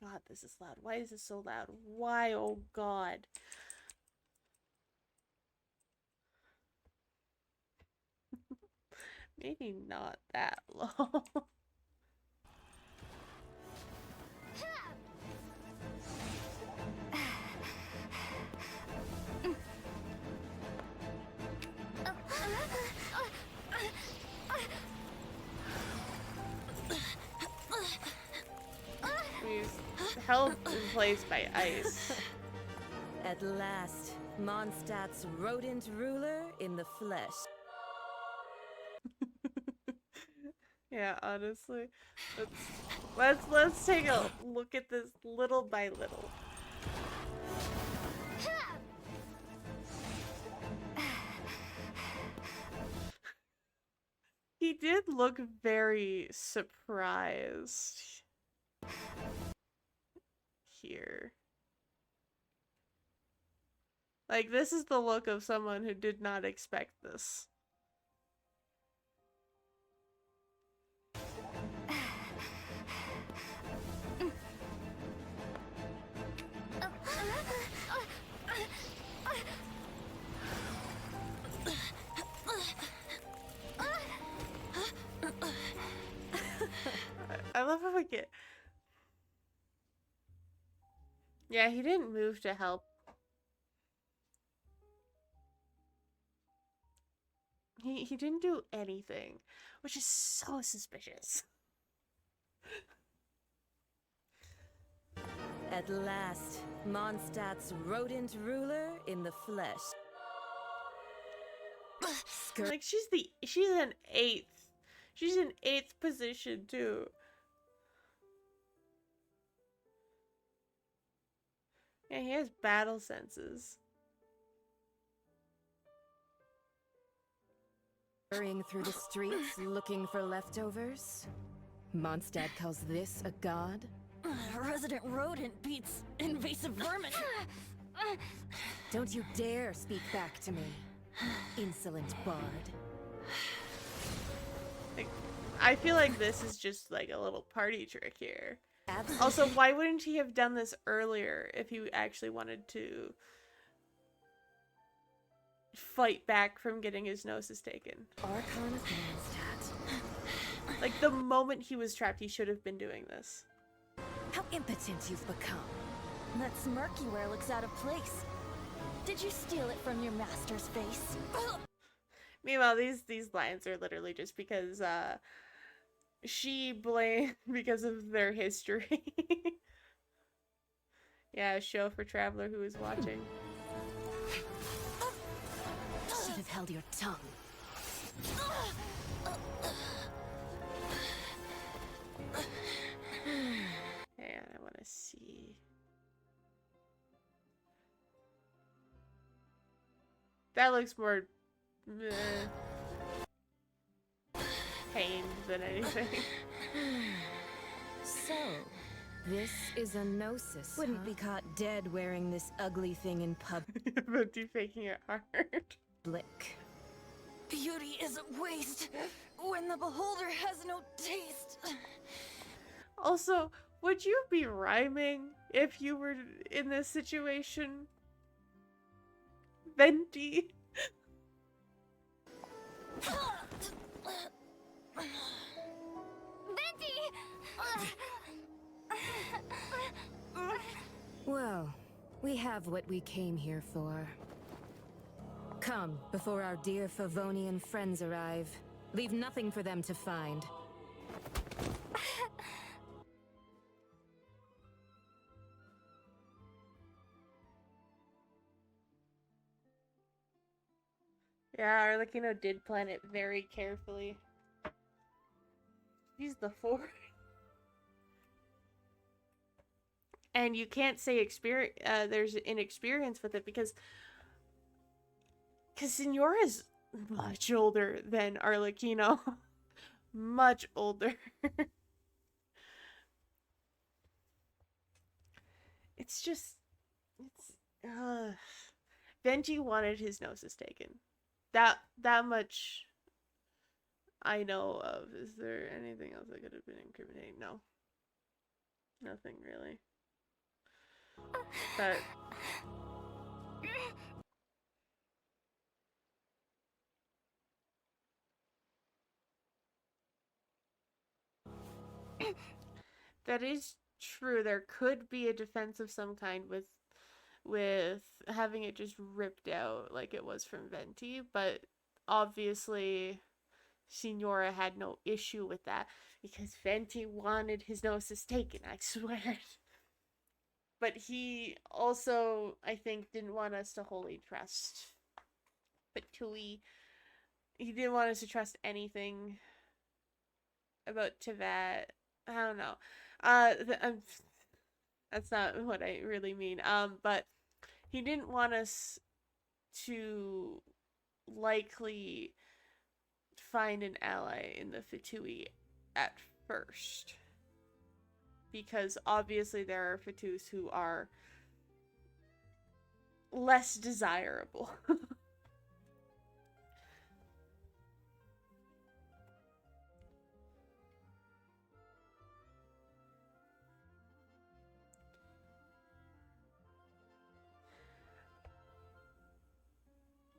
God, this is loud. Why is this so loud? Why, oh God. Maybe not that low. He's held in place by ice. At last, Mondstadt's rodent ruler in the flesh. Yeah, honestly. Let's take a look at this little by little. He did look very surprised here. Like, this is the look of someone who did not expect this. I love how we get... Yeah, he didn't move to help. He didn't do anything, which is so suspicious. At last, Mondstadt's rodent ruler in the flesh. Like, she's an 8th. She's in 8th position too. Yeah, he has battle senses. Hurrying through the streets looking for leftovers? Mondstadt calls this a god? Resident rodent beats invasive vermin. Don't you dare speak back to me, insolent bard. Like, I feel like this is just like a little party trick here. Absolutely. Also, why wouldn't he have done this earlier if he actually wanted to fight back from getting his gnosis taken? Archon of Mondstadt. Like, the moment he was trapped, he should have been doing this. How impotent you've become. That smirk you wear looks out of place. Did you steal it from your master's face? Meanwhile, these lines are literally just because she blamed because of their history. Yeah, a show for Traveler who is watching. Should have held your tongue. And I want to see. That looks more pained than anything. So, this is a gnosis. Wouldn't be caught dead wearing this ugly thing in Venti faking it hard. public. Beauty is a waste when the beholder has no taste. Also, would you be rhyming if you were in this situation? Venti? Venti! Well, we have what we came here for. Come, before our dear Favonian friends arrive. Leave nothing for them to find. Yeah, Arlecchino did plan it very carefully. He's the fourth. And you can't say there's inexperience with it because Signora is much older than Arlecchino. Much older. It's just, Venti wanted his gnosis taken. That much I know of. Is there anything else that could have been incriminating? No. Nothing really. But that is true. There could be a defense of some kind with having it just ripped out like it was from Venti, but obviously Signora had no issue with that because Venti wanted his gnosis taken, I swear. But he also, I think, didn't want us to wholly trust Patui. He didn't want us to trust anything about Tevat. I don't know. That's not what I really mean. But he didn't want us to likely find an ally in the Fatui at first. Because obviously there are Fatus who are less desirable.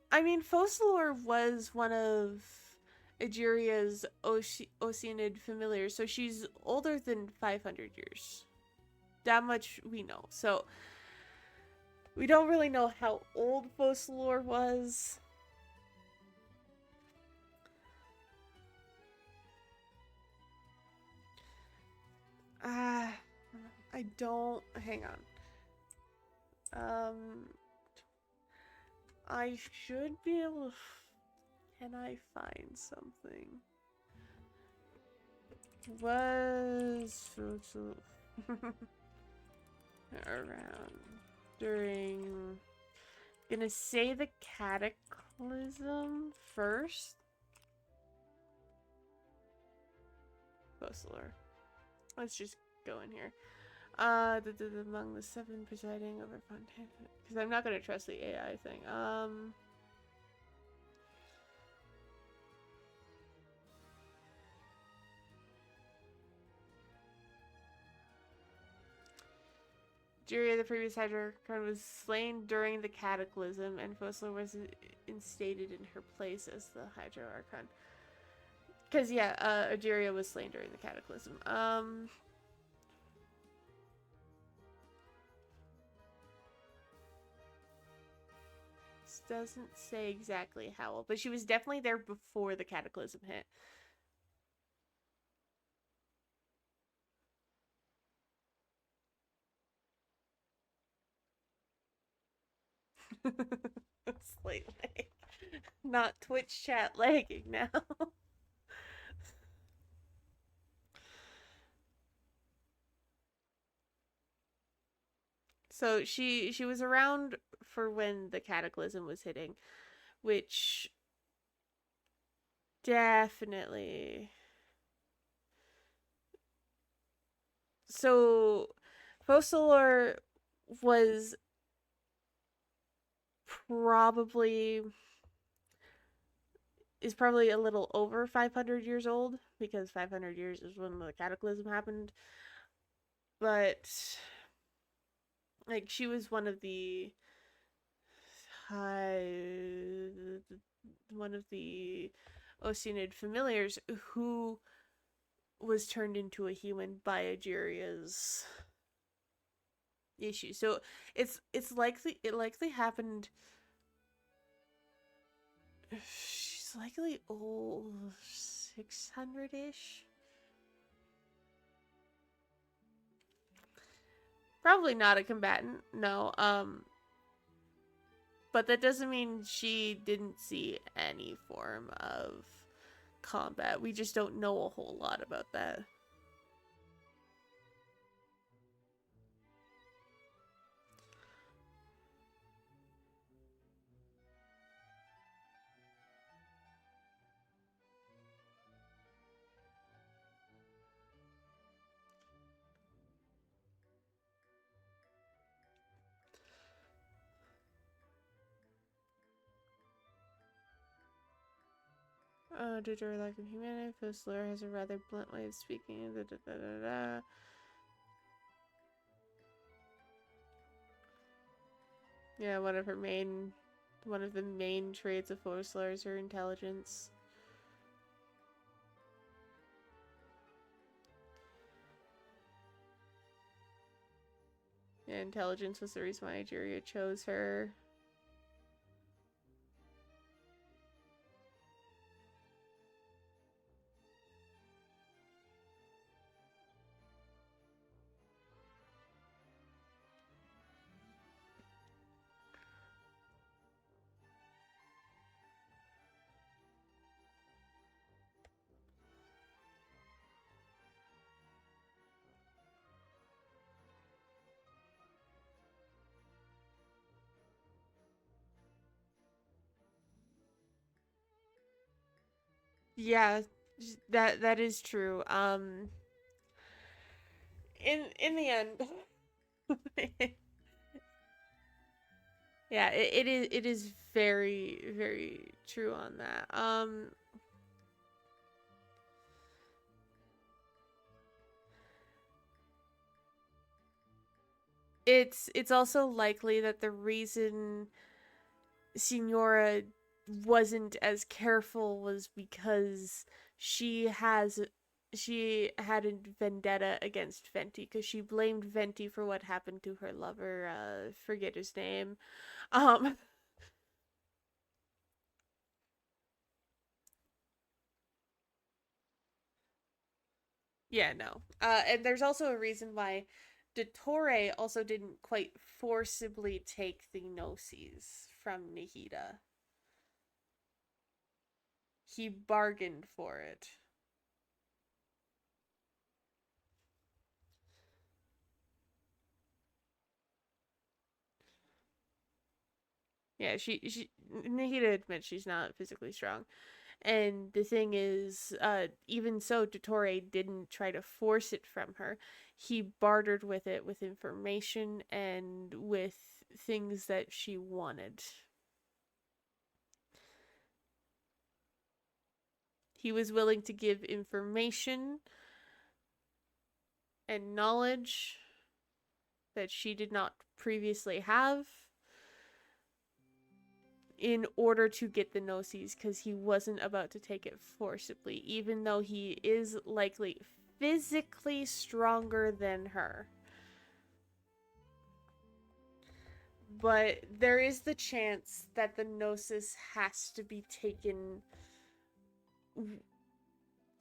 I mean, Focalor was one of Egeria's Oceanid familiars, so she's older than 500 years. That much we know. So, we don't really know how old Focalor was. I don't... Hang on. I should be able to... Can I find something? Was around during... Gonna say the Cataclysm first. Focalor. Let's just go in here. Among the 7 presiding over Fontaine, because I'm not gonna trust the AI thing. Jiria, the previous Hydra-Archon, was slain during the Cataclysm, and Focalor was instated in her place as the Hydra-Archon. Because, yeah, Egeria was slain during the Cataclysm. This doesn't say exactly how old, but she was definitely there before the Cataclysm hit. Slight lag. Not Twitch chat lagging now. So she was around for when the Cataclysm was hitting, which definitely. So Focalor was probably a little over 500 years old, because 500 years is when the Cataclysm happened. But like, she was one of the Oceanid familiars who was turned into a human by Egeria's issue. So it likely happened. She's likely old 600-ish. Probably not a combatant, no. But that doesn't mean she didn't see any form of combat. We just don't know a whole lot about that. Due to her lack of humanity, Fosler has a rather blunt way of speaking. Da, da, da, da, da. Yeah, one of the main traits of Fosler is her intelligence. Yeah, intelligence was the reason why Nigeria chose her. Yeah, that is true. In the end, yeah, it is very very true on that. It's also likely that the reason Signora wasn't as careful was because she had a vendetta against Venti because she blamed Venti for what happened to her lover. Forget his name. Um, yeah, no. And there's also a reason why Dottore also didn't quite forcibly take the Gnosis from Nihida. He bargained for it. Yeah, she Nihida admits she's not physically strong. And the thing is, even so, Dottore didn't try to force it from her. He bartered with it with information and with things that she wanted. He was willing to give information and knowledge that she did not previously have in order to get the Gnosis, because he wasn't about to take it forcibly, even though he is likely physically stronger than her. But there is the chance that the Gnosis has to be taken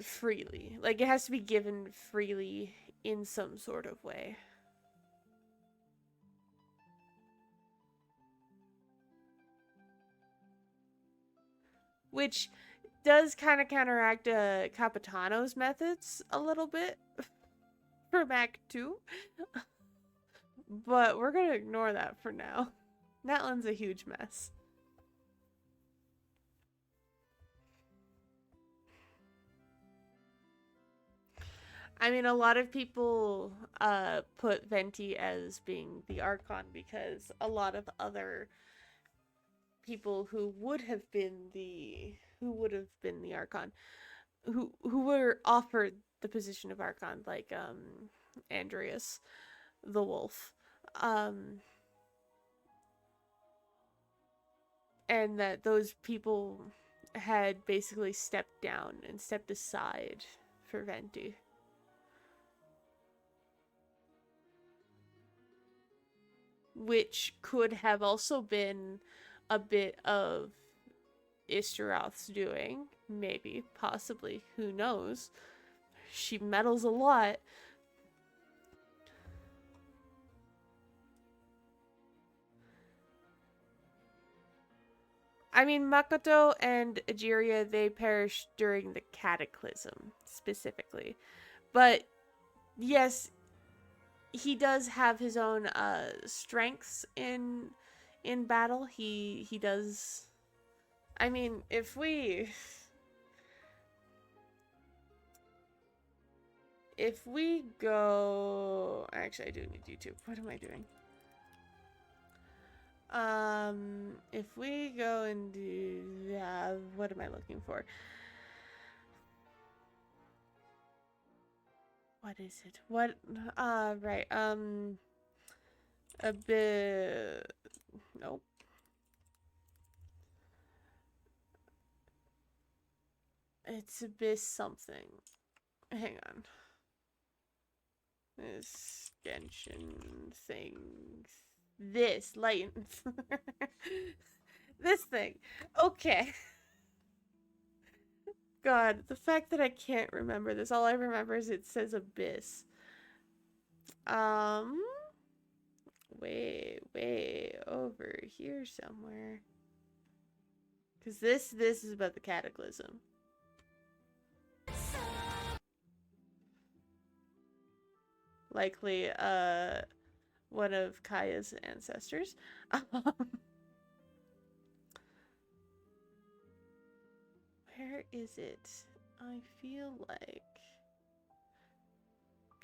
freely. Like, it has to be given freely in some sort of way. Which does kind of counteract Capitano's methods a little bit for Mac 2. But we're going to ignore that for now. That one's a huge mess. I mean, a lot of people put Venti as being the Archon because a lot of other people who would have been the Archon, who were offered the position of Archon, like Andreas the Wolf, and that those people had basically stepped down and stepped aside for Venti. Which could have also been a bit of Isteroth's doing. Maybe, possibly, who knows. She meddles a lot. I mean, Makoto and Egeria, they perished during the Cataclysm, specifically. But, yes, he does have his own strengths in battle. He does. I mean, if we go, actually, I do need YouTube. What am I doing? If we go and do that, what am I looking for? What is it? What? Right. A bit. Nope. It's abyss something. Hang on. This genshin thing. This light. This thing. Okay. God, the fact that I can't remember this. All I remember is it says abyss. Way over here somewhere. Cause this is about the Cataclysm. Likely, one of Kaya's ancestors. Where is it? I feel like...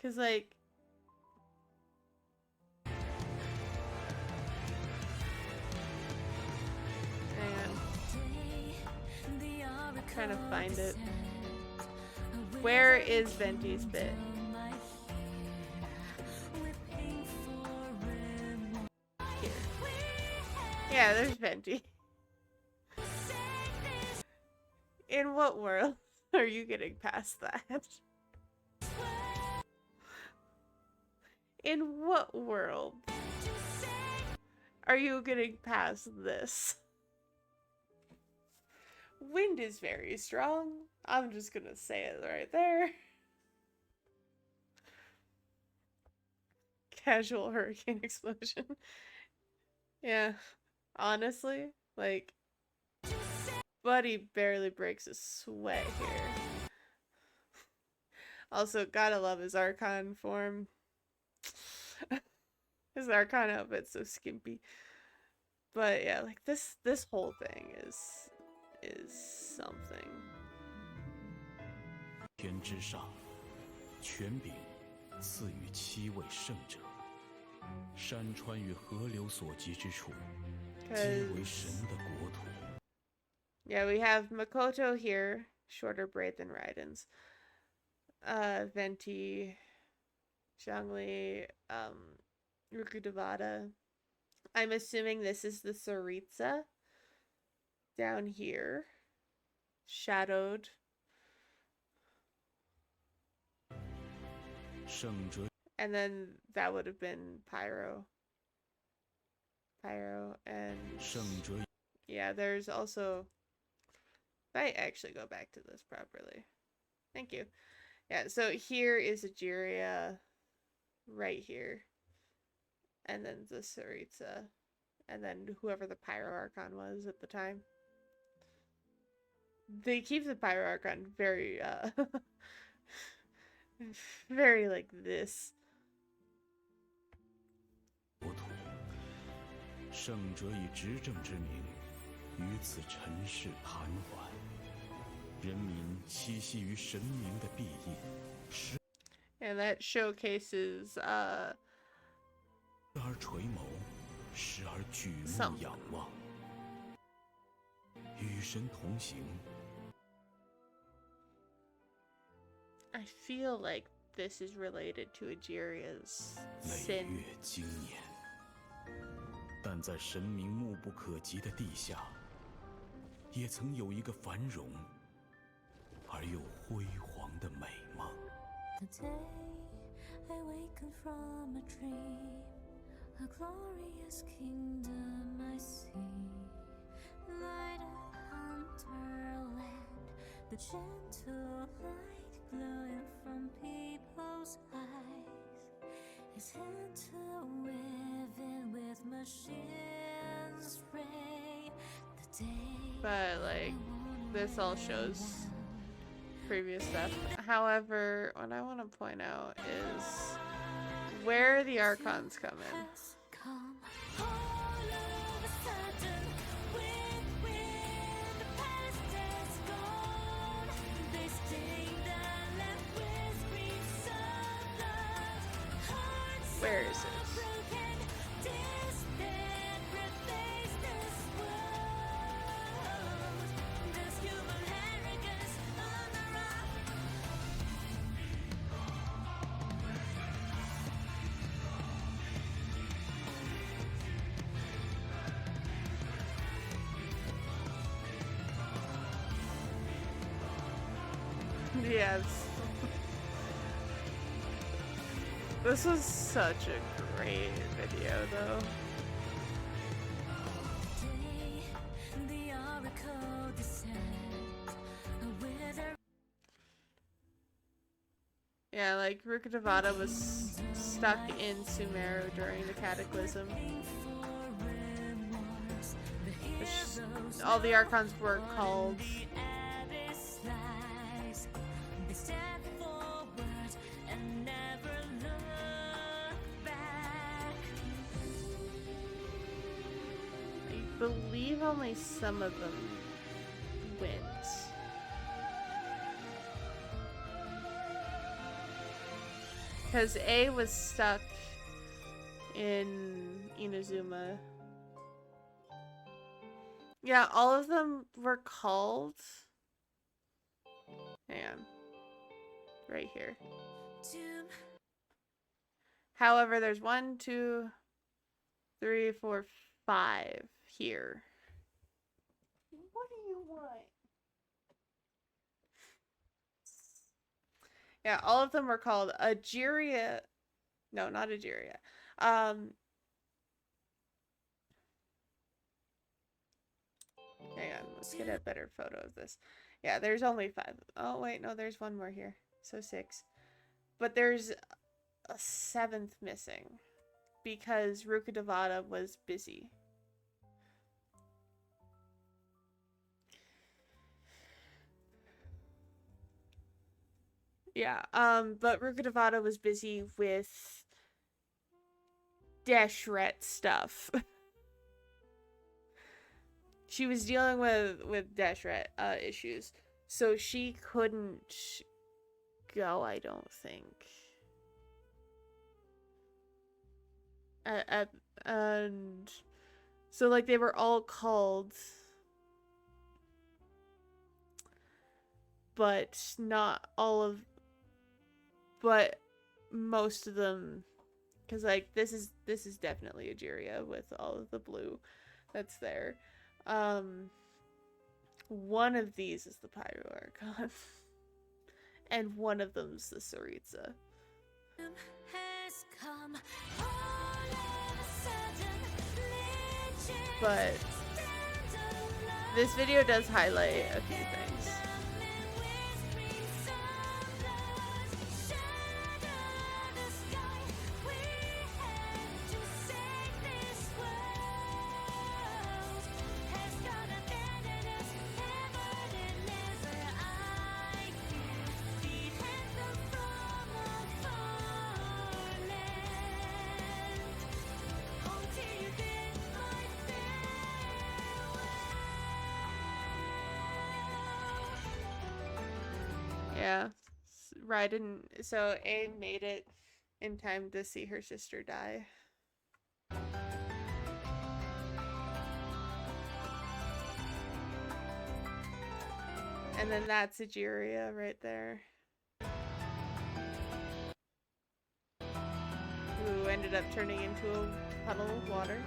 Cause like... Hang on. I'm trying to find it. Where is Venti's bit? Here. Yeah, there's Venti. In what world are you getting past that? In what world are you getting past this? Wind is very strong. I'm just gonna say it right there. Casual hurricane explosion. Yeah, honestly, like, Buddy barely breaks a sweat here. Also, gotta love his Archon form. His Archon outfit's so skimpy. But yeah, like this whole thing is something. 天之上，权柄赐予7位圣者。山川与河流所及之处，皆为神的国土。 Yeah, we have Makoto here, shorter braid than Raiden's. Venti, Zhongli, Rukudevada. I'm assuming this is the Tsaritsa down here, shadowed. And then that would have been Pyro. And yeah, there's also... If I actually go back to this properly. Thank you. Yeah, so here is Egeria right here. And then the Tsaritsa. And then whoever the Pyro Archon was at the time. They keep the Pyro Archon very, very like this. 圣者以执政之名，于此尘世盘桓，人民栖息于神明的庇荫。And that showcases 时而垂眸，时而举目仰望，与神同行。 I feel like this is related to Egeria's 累 sin. 月经年，但在神明目不可及的地下，也曾有一个繁荣而又辉煌的美梦。 The day I waken from a dream, a glorious kingdom I see. Light of Hunterland, the gentle light glowing from people's eyes is interwoven with machines' ray. The day But like, this all shows previous stuff. However, what I want to point out is where the Archons come in. has come all of a sudden. When the past is gone, they stain the land with green sunlight. Hearts Where is it? broken, distant, replace this world. Does human arrogance on the run? Yes. This was such a great video, though. The oracle descends, a wither. Yeah, like Rukkhadevata was stuck in Sumeru during the Cataclysm. Which all the Archons were called. They step forward and never look back. I believe only some of them went. Because A was stuck in Inazuma. Yeah, all of them were called. Hang on. Right here. However, there's 1, 2, 3, 4, 5 here. What do you want? Yeah, all of them were called Agiria. No, not Agiria. Hang on, let's get a better photo of this. Yeah, there's only 5. Oh, wait, no, there's one more here. So 6. But there's a 7th missing because Rukkhadevata was busy. Yeah, but Rukkhadevata was busy with Deshret stuff. She was dealing with Deshret issues, so she couldn't go, I don't think. And so like they were all called, but not all of, but most of them, because like this is definitely Agiria with all of the blue that's there. One of these is the Pyro Archon, and one of them's the Saritsa. Has come all of a sudden, But this video does highlight a few things. Yeah, Raiden. So A made it in time to see her sister die. And then that's Agiria right there, who ended up turning into a puddle of water.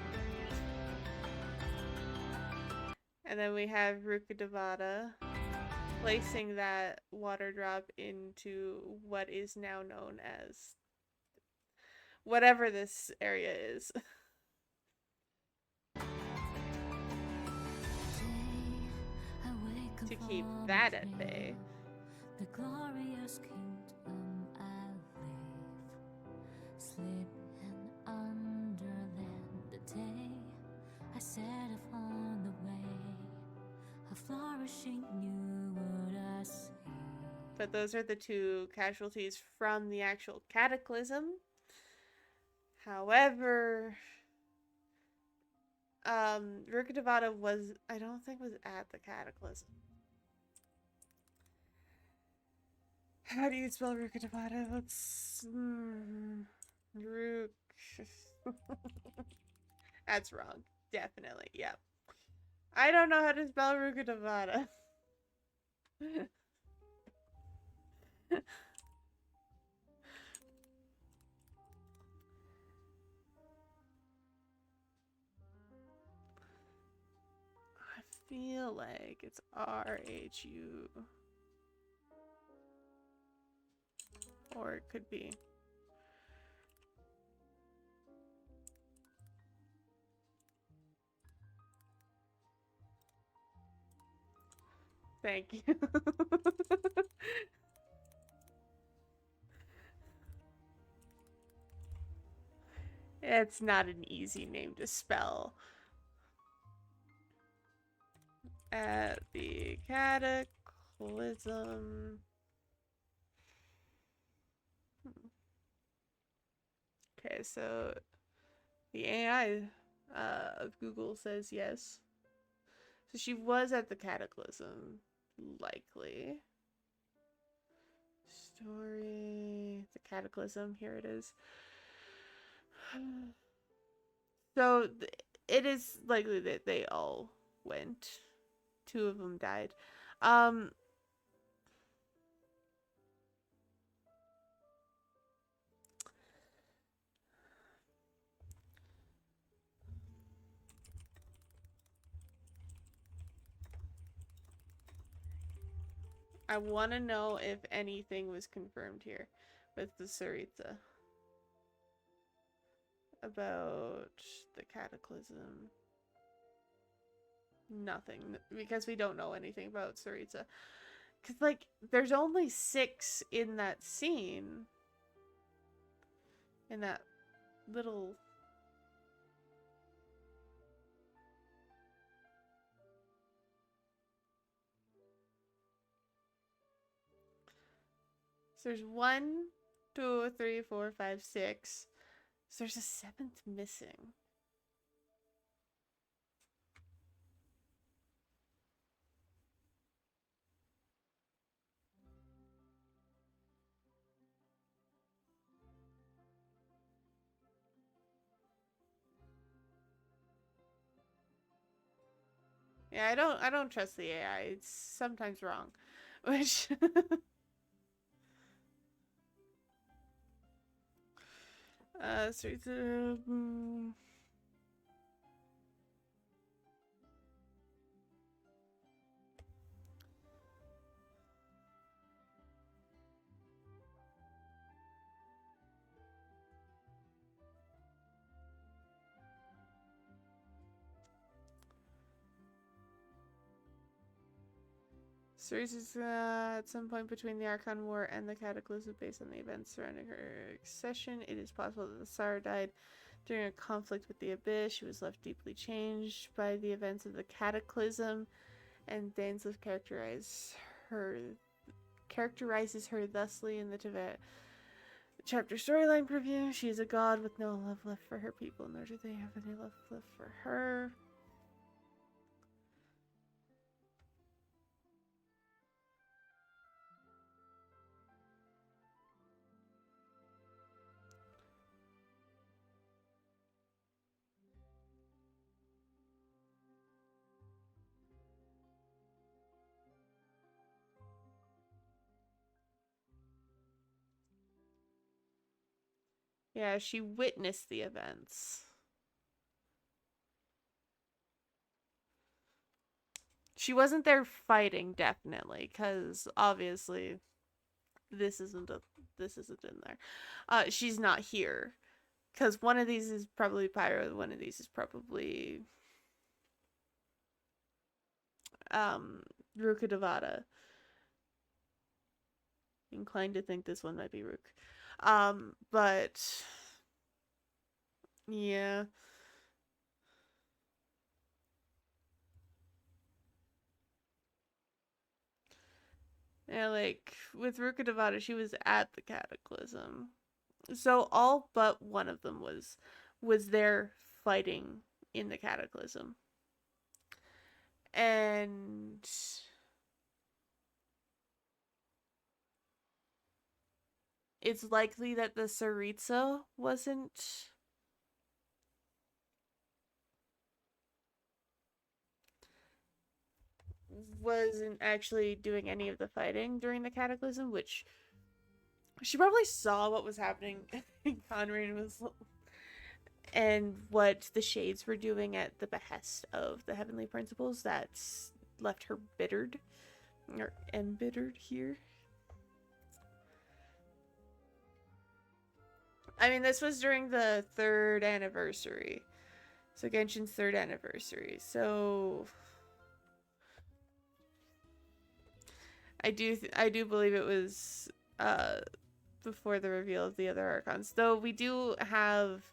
And then we have Rukkhadevata placing that water drop into what is now known as whatever this area is. To keep that at bay. The glorious kingdom I live, sleep in underland. The day I set off on the way, a flourishing new world I see. But those are the 2 casualties from the actual Cataclysm. However, Rukkhadevata was, I don't think was at the Cataclysm. How do you spell Rukkhadevata? Let's Rook. That's wrong. Definitely. Yep. I don't know how to spell Rukkhadevata. I feel like it's RHU. Or it could be. Thank you. It's not an easy name to spell. At the Cataclysm. Okay, so the AI of Google says yes. So she was at the Cataclysm, likely. Story, the Cataclysm, here it is. So it is likely that they all went. 2 of them died. I want to know if anything was confirmed here with the Saritsa about the Cataclysm. Nothing, because we don't know anything about Saritsa. Because, like, there's only 6 in that scene. In that little... So there's 1, 2, 3, 4, 5, 6. So there's a 7th missing. Yeah, I don't trust the AI. It's sometimes wrong. Which so it's Ceres is at some point between the Archon War and the Cataclysm based on the events surrounding her accession. It is possible that the Tsar died during a conflict with the Abyss. She was left deeply changed by the events of the Cataclysm, and Dainsleif characterizes her thusly in the Tibet chapter storyline preview. She is a god with no love left for her people, nor do they have any love left for her. Yeah, she witnessed the events. She wasn't there fighting, definitely, because obviously this isn't in there. She's not here, because one of these is probably Pyro, one of these is probably Ruka Devada. Inclined to think this one might be Rook. But yeah. Yeah, like with Ruka Devada, she was at the Cataclysm. So all but one of them was there fighting in the Cataclysm. And it's likely that the Saritsa wasn't actually doing any of the fighting during the Cataclysm, which she probably saw what was happening in Conrad and what the Shades were doing at the behest of the Heavenly Principles. That's left her bittered or embittered here. I mean, this was during the 3rd anniversary. So Genshin's 3rd anniversary. So I do believe it was before the reveal of the other archons. Though we do have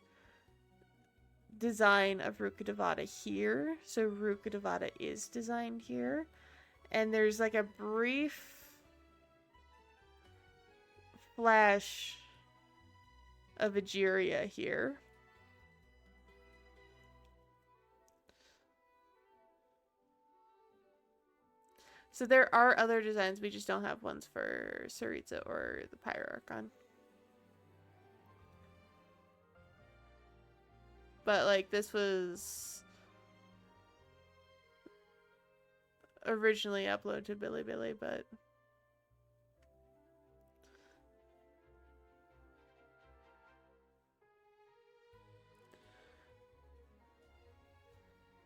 design of Rukkhadevata here. So Rukkhadevata is designed here. And there's like a brief flash of Egeria here. So there are other designs, we just don't have ones for Saritsa or the Pyroarchon. But like this was originally uploaded to Bilibili, but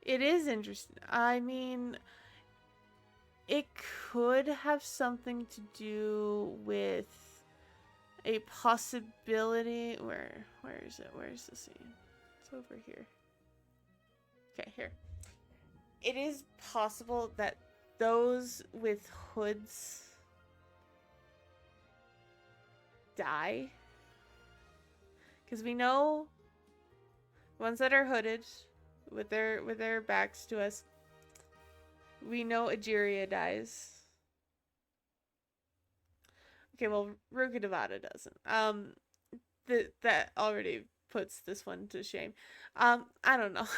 it is interesting. I mean, it could have something to do with a possibility. Where is it? Where's the scene? It's over here. Okay, here. It is possible that those with hoods die. Because we know ones that are hooded with their backs to us, we know Egeria dies. Okay, well, Rukkhadevata doesn't. That already puts this one to shame. I don't know.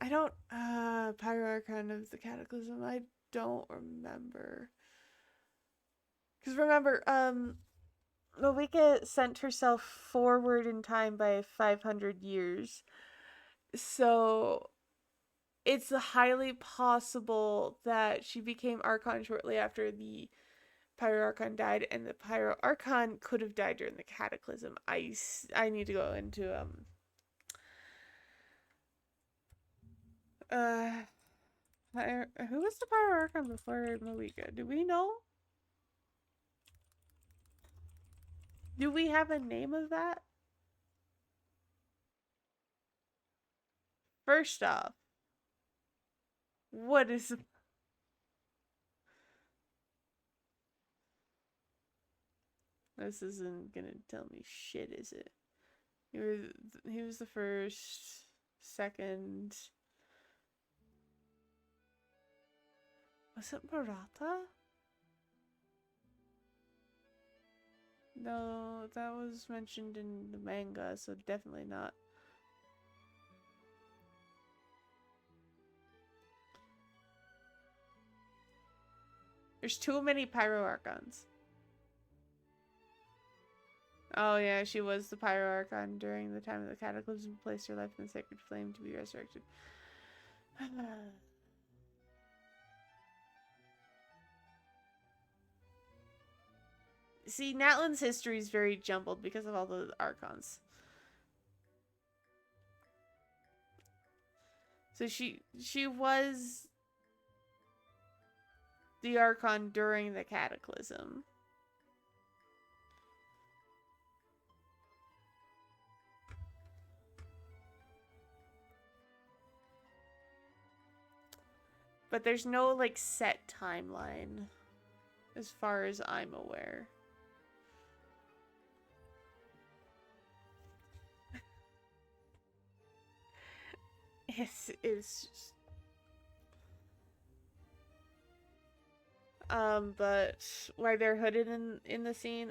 I don't, Pyroarchon of the Cataclysm, I don't remember. Because remember, Malika sent herself forward in time by 500 years. So it's highly possible that she became Archon shortly after the Pyroarchon died, and the Pyroarchon could have died during the Cataclysm. I need to go into who was the Pyroarchon before Malika? Do we know? Do we have a name of that? First off, what is... This isn't gonna tell me shit, is it? He was the first, second... Was it Maratha? No, that was mentioned in the manga, so definitely not. There's too many Pyroarchons. Oh yeah, she was the Pyroarchon during the time of the Cataclysm, placed her life in the sacred flame to be resurrected. See, Natlan's history is very jumbled because of all the Archons. So she was the Archon during the Cataclysm. But there's no, like, set timeline, as far as I'm aware. It's just... but why they're hooded in the scene,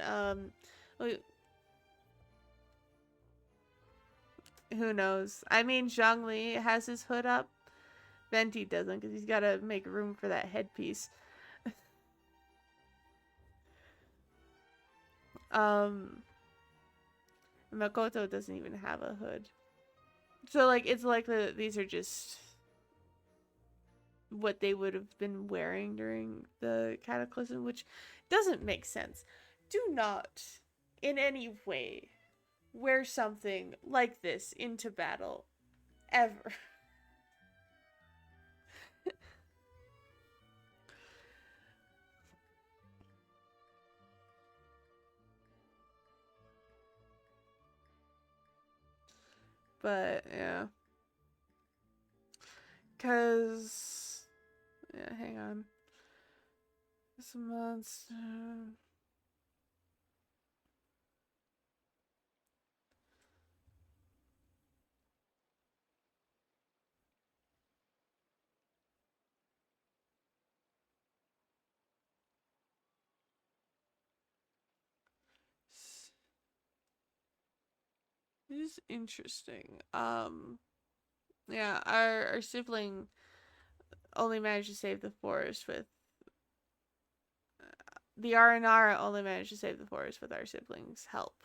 who knows? I mean, Zhongli has his hood up. Venti doesn't, because he's got to make room for that headpiece. Makoto doesn't even have a hood. So, like, it's likely that these are just what they would have been wearing during the Cataclysm, which doesn't make sense. Do not, in any way, wear something like this into battle. Ever. But yeah. Cause yeah, hang on. This monster. This is interesting. Yeah, our sibling only managed to save the forest with the Aranara only managed to save the forest with our siblings' help.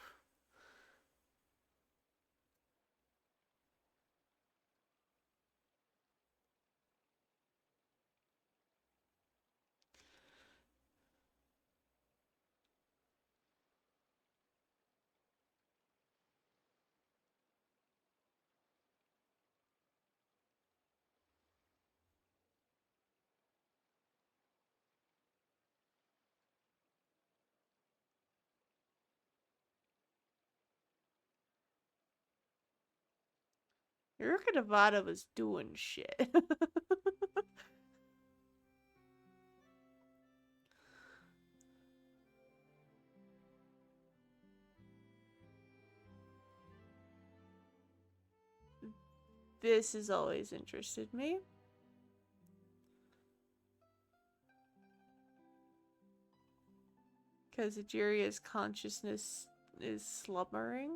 Yuruka Nevada was doing shit. This has always interested me. Because Ejiria's consciousness is slumbering.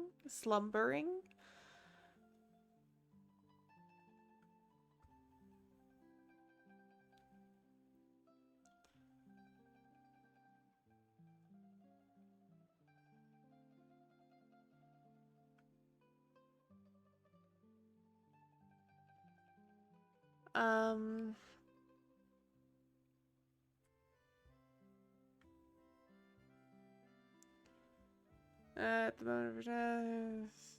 Um, at the moment of death.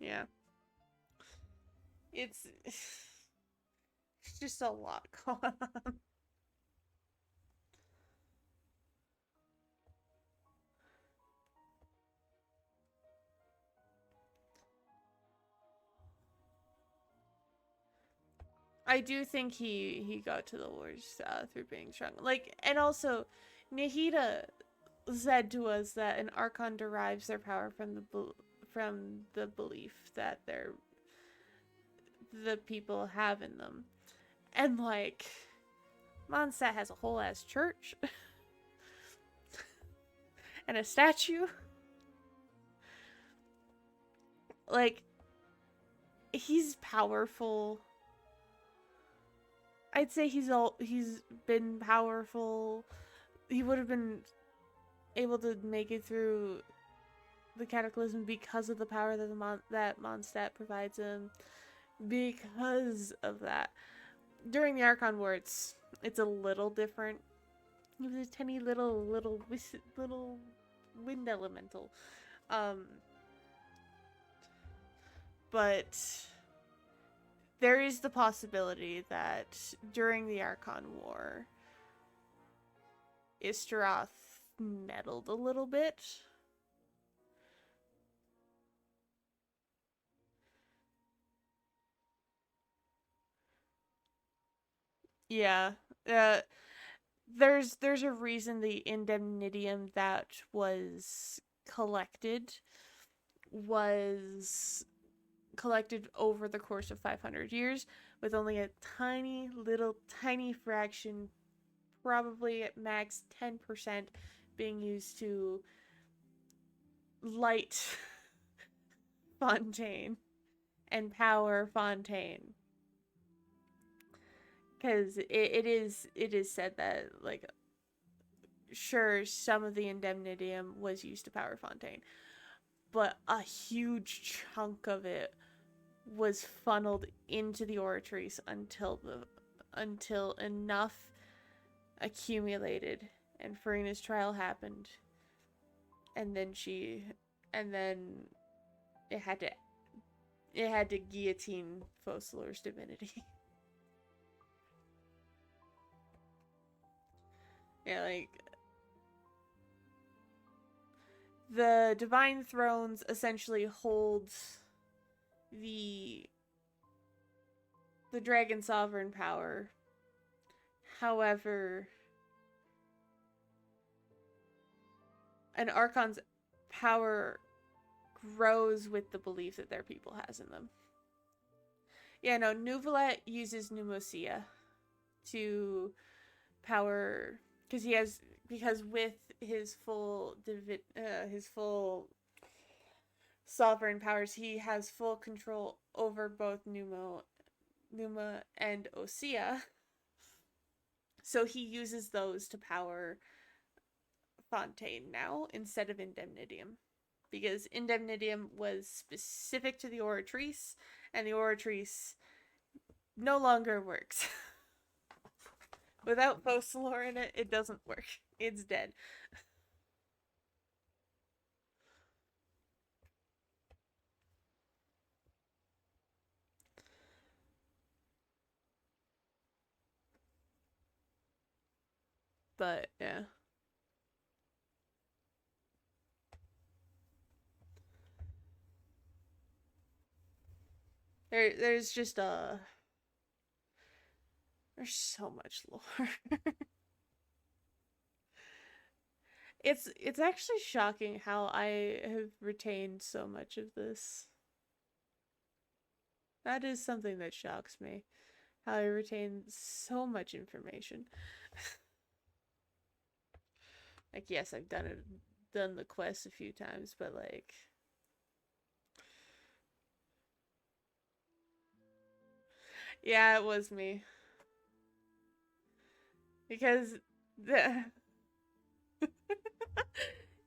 Yeah. It's just a lot going on. I do think he got to the wars through being strong. Like, and also, Nahida said to us that an Archon derives their power from the belief that the people have in them, and like, Mondstadt has a whole ass church and a statue. Like, he's powerful. I'd say he's been powerful. He would have been able to make it through the Cataclysm because of the power that Mondstadt provides him. Because of that, during the Archon War, it's a little different. He was a tiny little wind elemental, but there is the possibility that during the Archon War, Istaroth meddled a little bit. Yeah. There's a reason the indemnitium that was collected over the course of 500 years, with only a tiny fraction, probably at max 10%, being used to light Fontaine and power Fontaine. Because it is said that, like, sure, some of the indemnitium was used to power Fontaine, but a huge chunk of it was funneled into the oratories until enough accumulated and Farina's trial happened, and then it had to guillotine Fossilor's divinity. Yeah, like, the Divine Thrones essentially hold the dragon sovereign power. However, an Archon's power grows with the belief that their people has in them. Yeah, no, Nuvalet uses Pneumosia to power, because with his full sovereign powers, he has full control over both Pneuma and Osea. So he uses those to power Fontaine now instead of Indemnitium. Because Indemnitium was specific to the Oratrice, and the Oratrice no longer works. Without Focalor in it, it doesn't work. It's dead. But, yeah. There's just there's so much lore. It's actually shocking how I have retained so much of this. That is something that shocks me. How I retain so much information. Like, yes, I've done the quest a few times, but like, yeah, it was me. Because the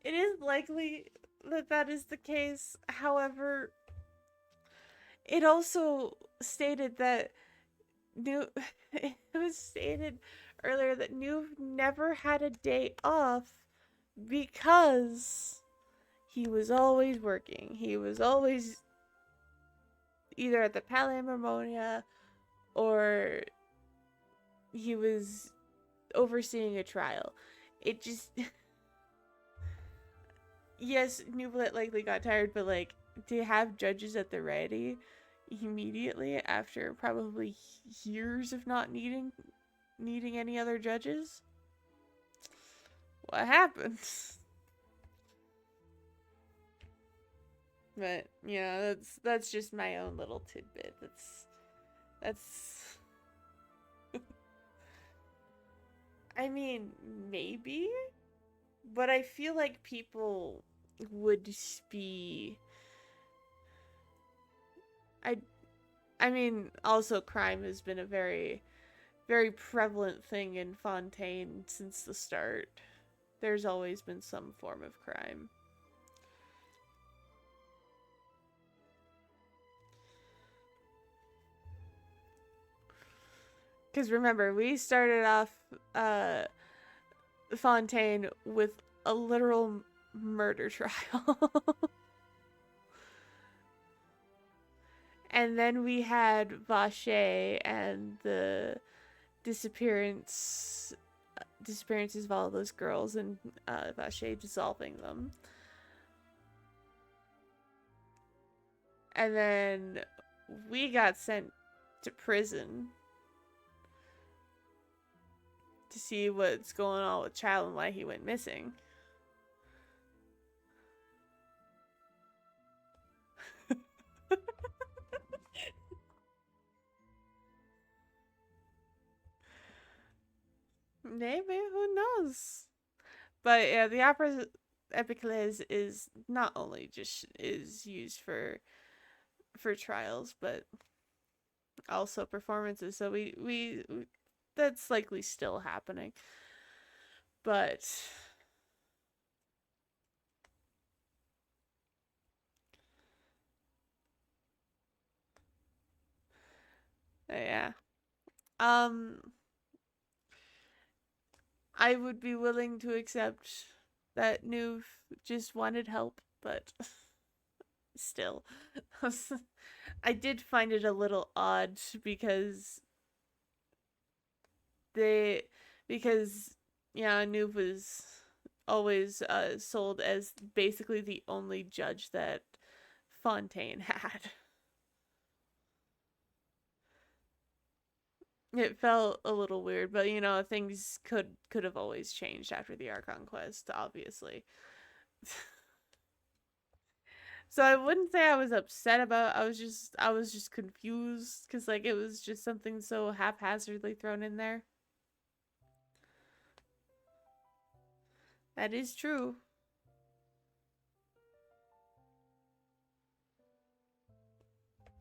it is likely that that is the case. However, it also stated that it was stated earlier that Nuve never had a day off because he was always working. He was always either at the Palais Harmonia or he was overseeing a trial. It just yes, Nuvalet likely got tired, but like to have judges at the ready immediately after probably years of not needing any other judges. What happened? But you know, that's just my own little tidbit. That's I mean, maybe, but I feel like people would be I mean, also crime has been a very, very prevalent thing in Fontaine since the start. There's always been some form of crime. Because remember, we started off Fontaine with a literal murder trial. And then we had Vache and the disappearances of all those girls, and Vache dissolving them. And then we got sent to prison to see what's going on with Child and why he went missing. Maybe, who knows? But yeah, the opera Epiclese is not only just is used for trials, but also performances. So we that's likely still happening. But yeah. I would be willing to accept that Nuve just wanted help, but still. I did find it a little odd because yeah, Nuve was always sold as basically the only judge that Fontaine had. It felt a little weird, but you know, things could have always changed after the Archon quest, obviously. So I wouldn't say I was upset about. I was just confused because like it was just something so haphazardly thrown in there. That is true.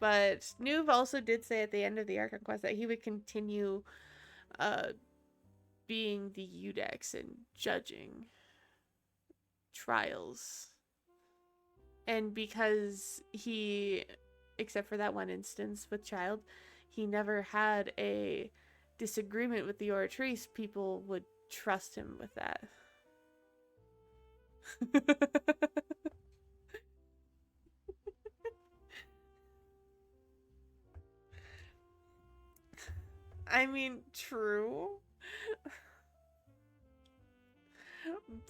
But Nuve also did say at the end of the Archon quest that he would continue being the Udex and judging trials. And because he, except for that one instance with Child, he never had a disagreement with the Oratrice, people would trust him with that. I mean, true.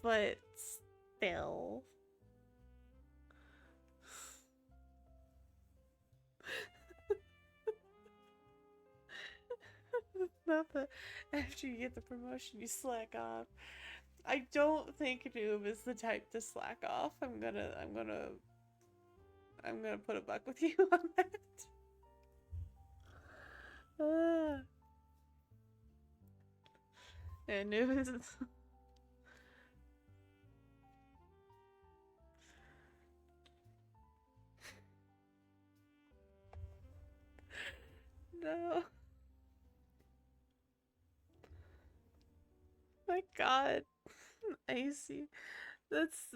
But still. Not the after you get the promotion you slack off. I don't think Noob is the type to slack off. I'm gonna put a buck with you on that. And Noob is no. My God. Icy. That's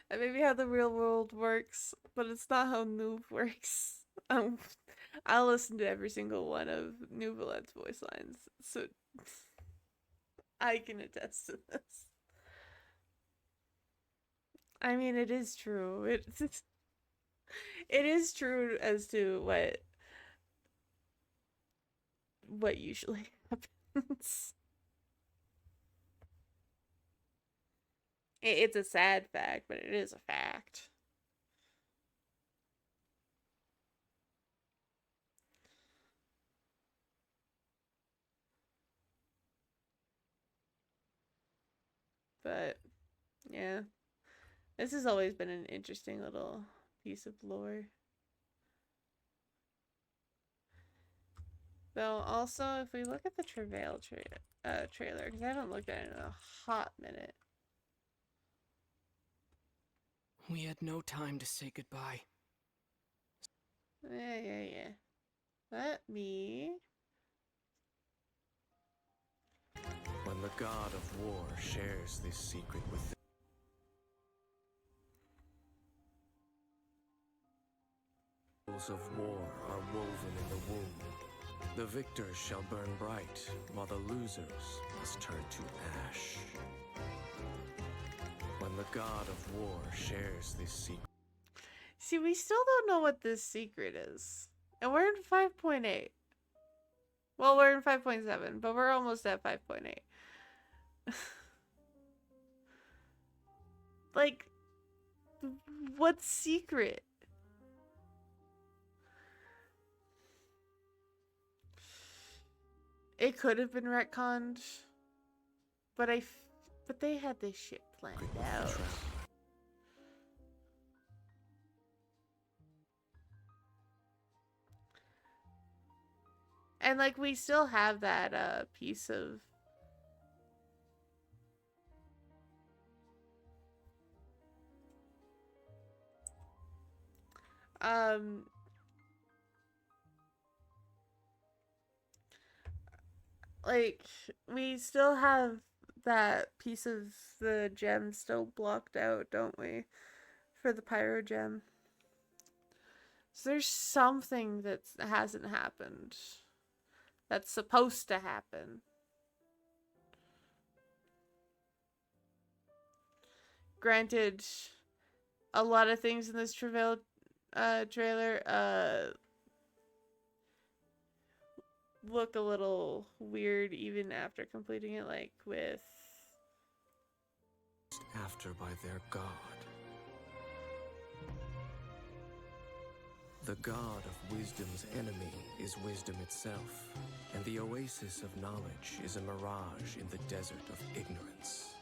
that may be how the real world works, but it's not how Noob works. I'll listen to every single one of Noob voice lines, so I can attest to this. I mean, it is true. It is true as to what usually happens. It's a sad fact, but it is a fact. But yeah, this has always been an interesting little piece of lore. Though also, if we look at the Travail trailer, because I haven't looked at it in a hot minute. We had no time to say goodbye. Yeah. Let me. When the god of war shares this secret with the rules of war are woven in the womb. The victors shall burn bright, while the losers must turn to ash. When the god of war shares this secret. See, we still don't know what this secret is. And we're in 5.8. Well, we're in 5.7, but we're almost at 5.8. Like, what secret? It could have been retconned, but but they had this shit planned out. And like we still have that piece of like we still have that piece of the gem still blocked out, don't we? For the pyro gem. So there's something that hasn't happened. That's supposed to happen. Granted, a lot of things in this Travail trailer look a little weird even after completing it, like with after by their god. The god of wisdom's enemy is wisdom itself, and the oasis of knowledge is a mirage in the desert of ignorance.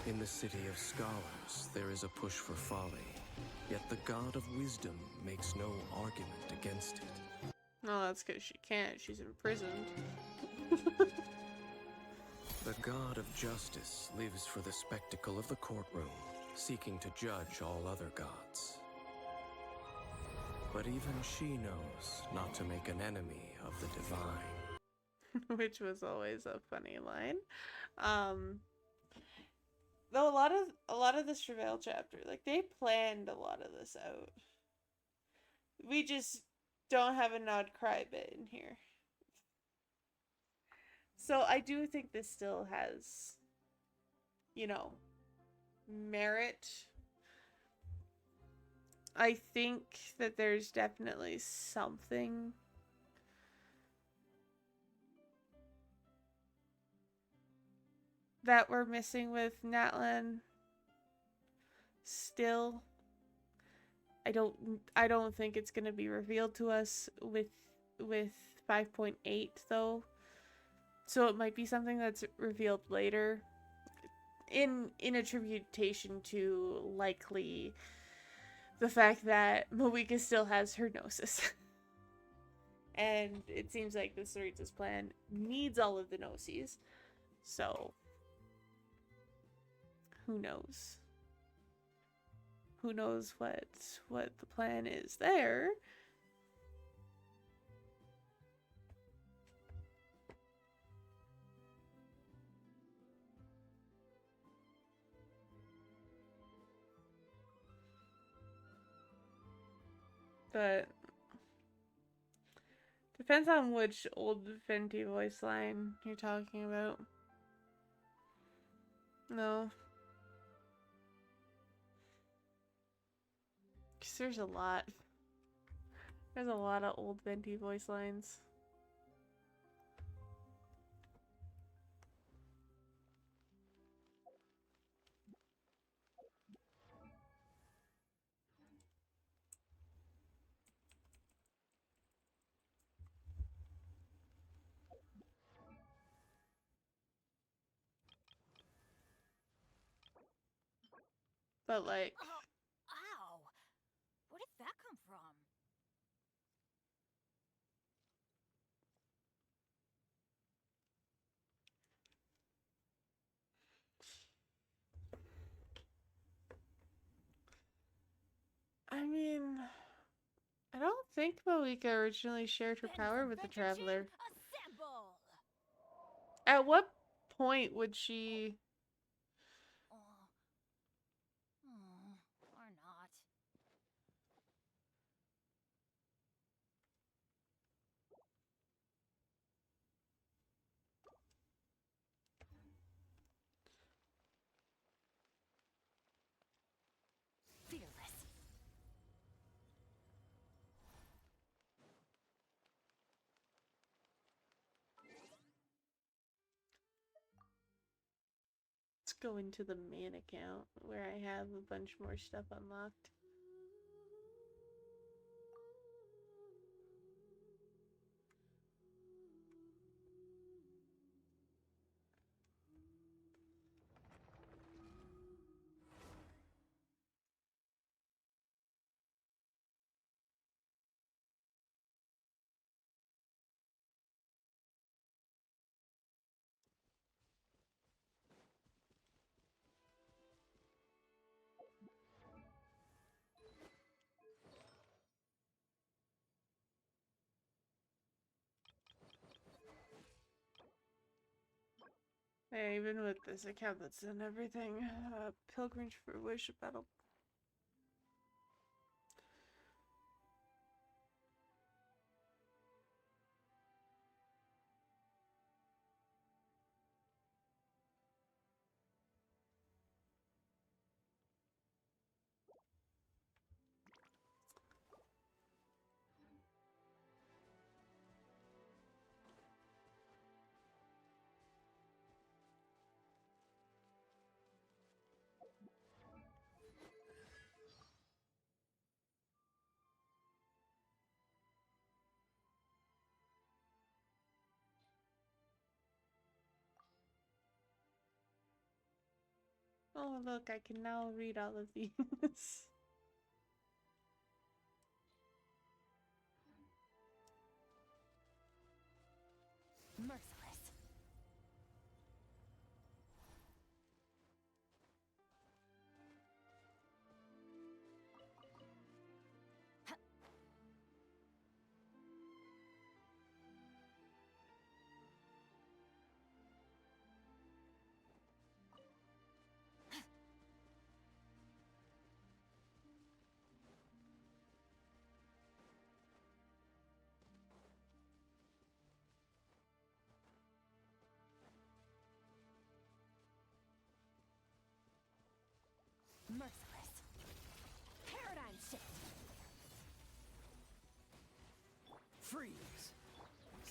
In the city of scholars, there is a push for folly, yet the god of wisdom makes no argument against it. No, that's because she can't. She's imprisoned. The god of justice lives for the spectacle of the courtroom, seeking to judge all other gods. But even she knows not to make an enemy of the divine. Which was always a funny line. Though a lot of this Travail chapter, like, they planned a lot of this out. We just don't have a Nod Cry bit in here. So I do think this still has, you know, merit. I think that there's definitely something that we're missing with Natlan still. I don't think it's going to be revealed to us with 5.8 though. So it might be something that's revealed later in attribution to likely the fact that Moeka still has her gnosis. And it seems like the Sarita's plan needs all of the gnoses. So who knows? Who knows what the plan is there? But depends on which old Venti voice line you're talking about. No. Because there's a lot. There's a lot of old Venti voice lines. But like, Ow! Where did that come from? I mean, I don't think Moeka originally shared her power with the Traveler. Assemble! At what point would she... Or not. Fearless. Let's go into the main account where I have a bunch more stuff unlocked. Yeah, even with this account that's done everything, Pilgrimage for Wish Battle. Oh, look, I can now read all of these. Merciless. Merciless. Paradigm shift. Freeze!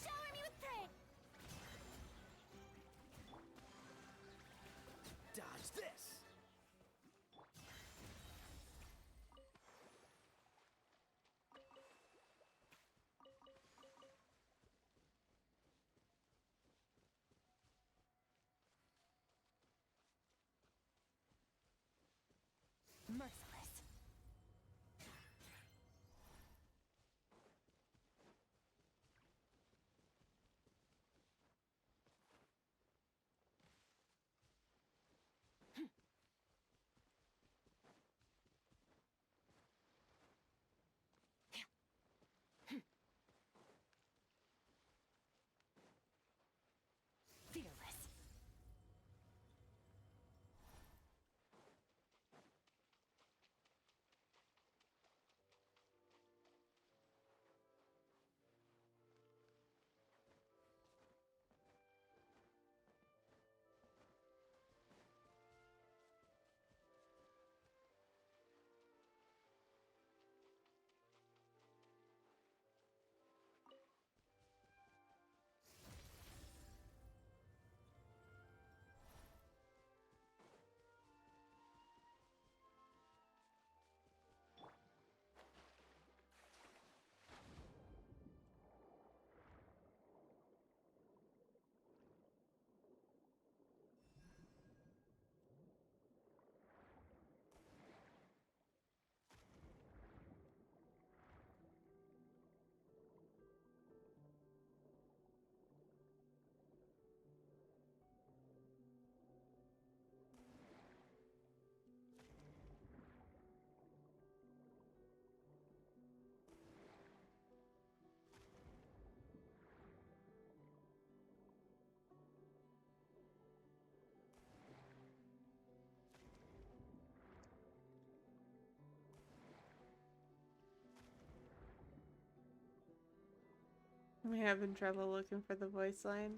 Shower me with praise! Dodge this! Merciless. Fearless. I'm having trouble looking for the voice line.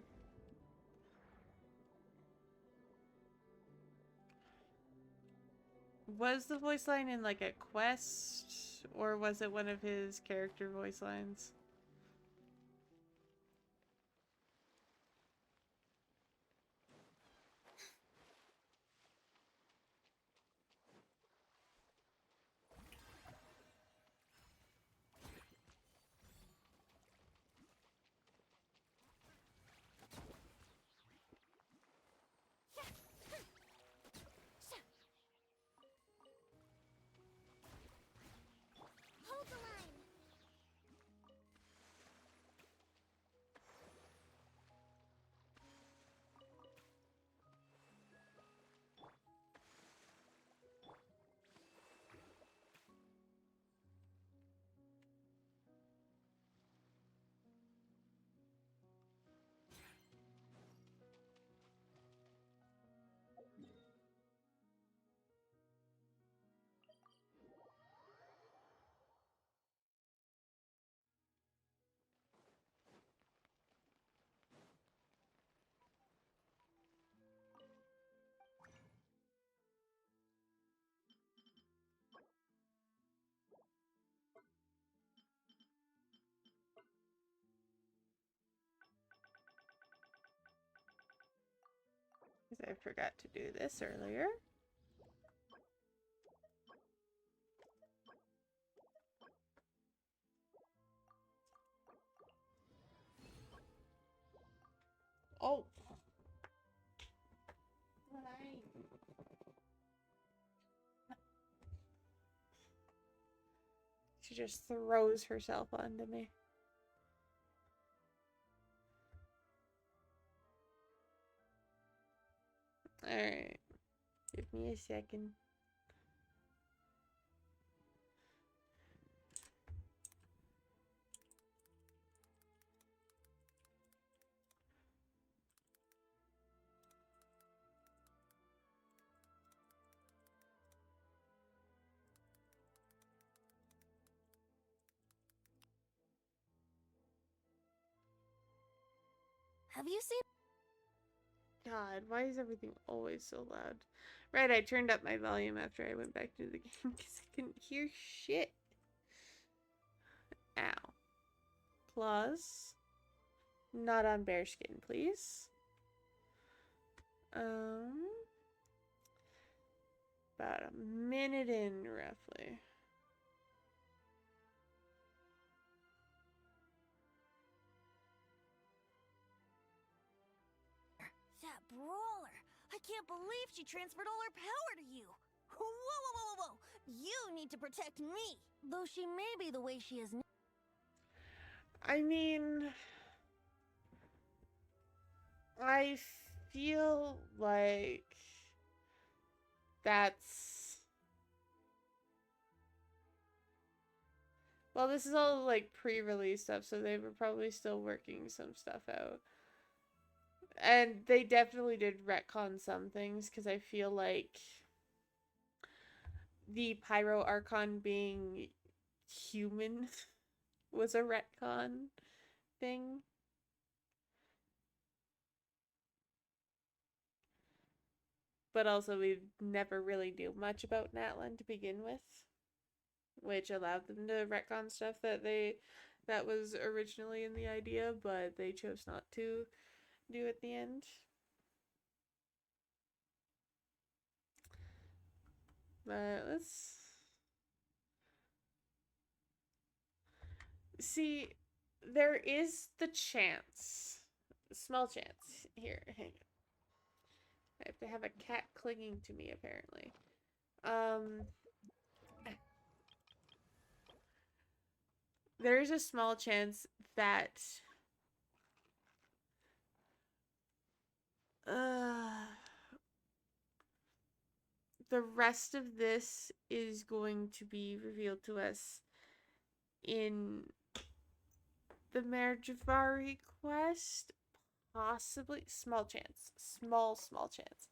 Was the voice line in like a quest, or was it one of his character voice lines? Hold the line! Because I forgot to do this earlier. Oh! Fine. She just throws herself onto me. Alright. Give me a second. Have you seen? God, why is everything always so loud? Right, I turned up my volume after I went back to the game because I couldn't hear shit. Ow. Claws. Not on bearskin, please. About a minute in, roughly. That brawler! I can't believe she transferred all her power to you! Whoa, whoa, whoa, whoa, whoa! You need to protect me! Though she may be the way she is now. I mean, I feel like that's... Well, this is all like pre-release stuff, so they were probably still working some stuff out. And they definitely did retcon some things, because I feel like the Pyro Archon being human was a retcon thing. But also we never really knew much about Natlan to begin with, which allowed them to retcon stuff that was originally in the idea, but they chose not to do at the end. But let's see. There is the chance, small chance here. Hang on. I have to have a cat clinging to me, apparently. There's a small chance that the rest of this is going to be revealed to us in the Merjavari quest. Possibly. Small chance. Small chance.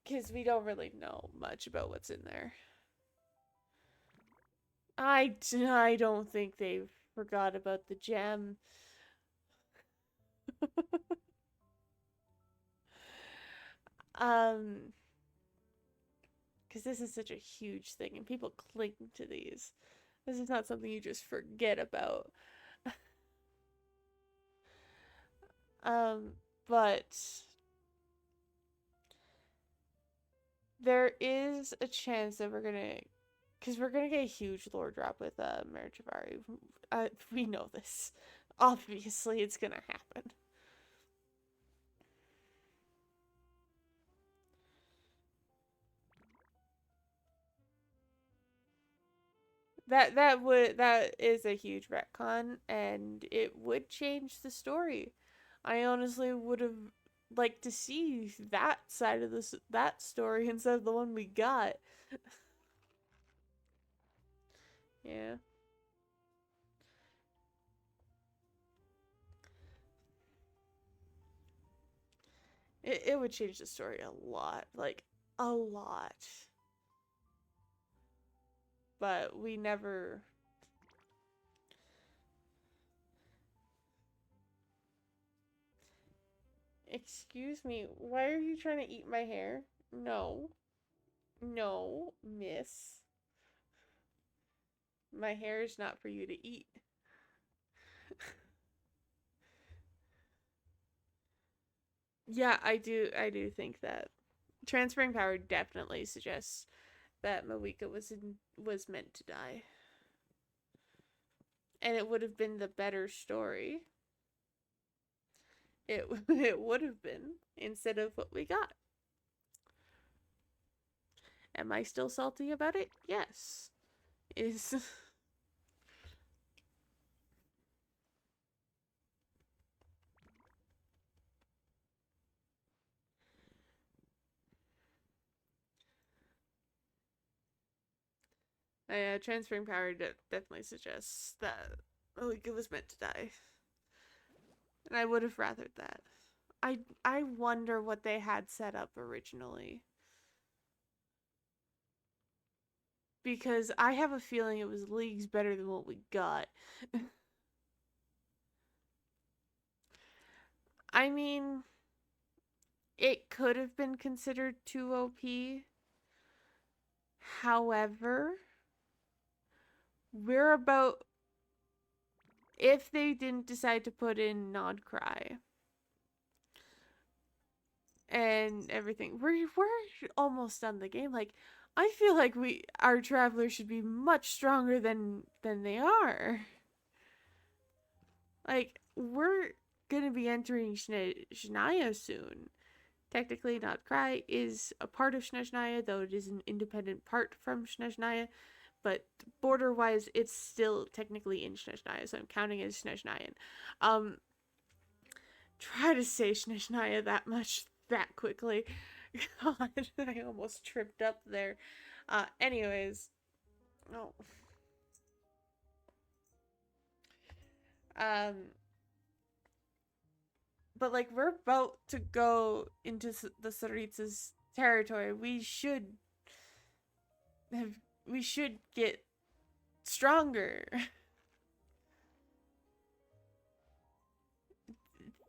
Because we don't really know much about what's in there. I don't think they forgot about the gem. Because this is such a huge thing and people cling to these. This is not something you just forget about. But there is a chance that we're gonna get a huge lore drop with Merjavari. We know this. Obviously, it's gonna happen. That is a huge retcon, and it would change the story. I honestly would have liked to see that side of that story instead of the one we got. Yeah. It would change the story a lot. Like, a lot. But we never... Excuse me, why are you trying to eat my hair? No. No, miss. My hair is not for you to eat. Yeah, I do think that transferring power definitely suggests that Mawika was meant to die. And it would have been the better story. It would have been instead of what we got. Am I still salty about it? Yes. is transferring power definitely suggests that Malika was meant to die. And I would have rathered that. I wonder what they had set up originally. Because I have a feeling it was leagues better than what we got. I mean, it could have been considered too OP. However, we're about, if they didn't decide to put in Nod Cry and everything, we're almost done the game. Like, I feel like our travelers should be much stronger than they are. Like, we're gonna be entering Shania soon. Technically, Not Cry is a part of Snezhnaya, though it is an independent part from Snezhnaya. But border-wise, it's still technically in Snezhnaya, so I'm counting it as Snezhnayan. Try to say Snezhnaya that much that quickly. God, I almost tripped up there. Anyways. Oh. But like, we're about to go into the Tsaritsa's territory. We should get stronger.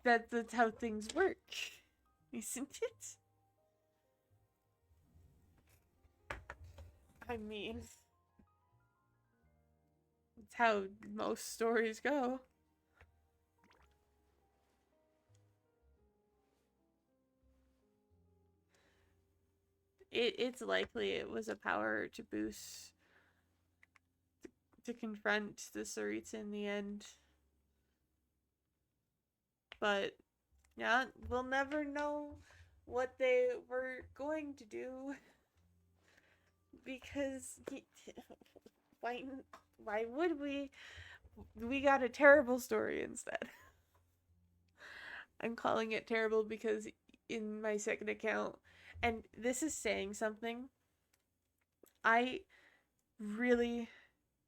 That's how things work, isn't it? I mean, it's how most stories go. It's likely it was a power to boost to confront the Tsaritsa in the end. But yeah, we'll never know what they were going to do, because why would we? We got a terrible story instead. I'm calling it terrible because in my second account, and this is saying something, I really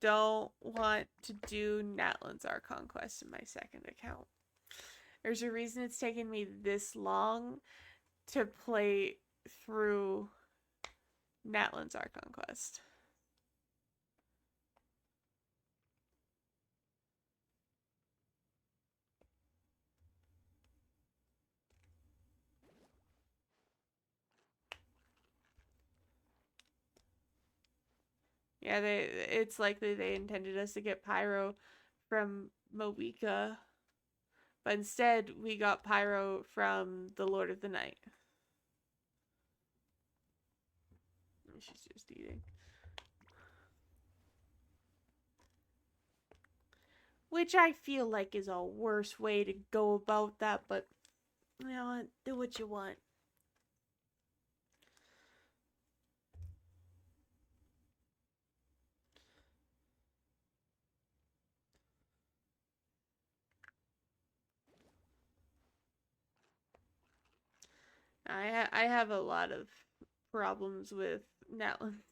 don't want to do Natlan's Archon quest in my second account. There's a reason it's taken me this long to play through Natlan's Archon quest. Yeah, it's likely they intended us to get Pyro from Moeka, but instead we got Pyro from the Lord of the Night. She's just eating. Which I feel like is a worse way to go about that, but you know what? Do what you want. I have a lot of problems with Natlan's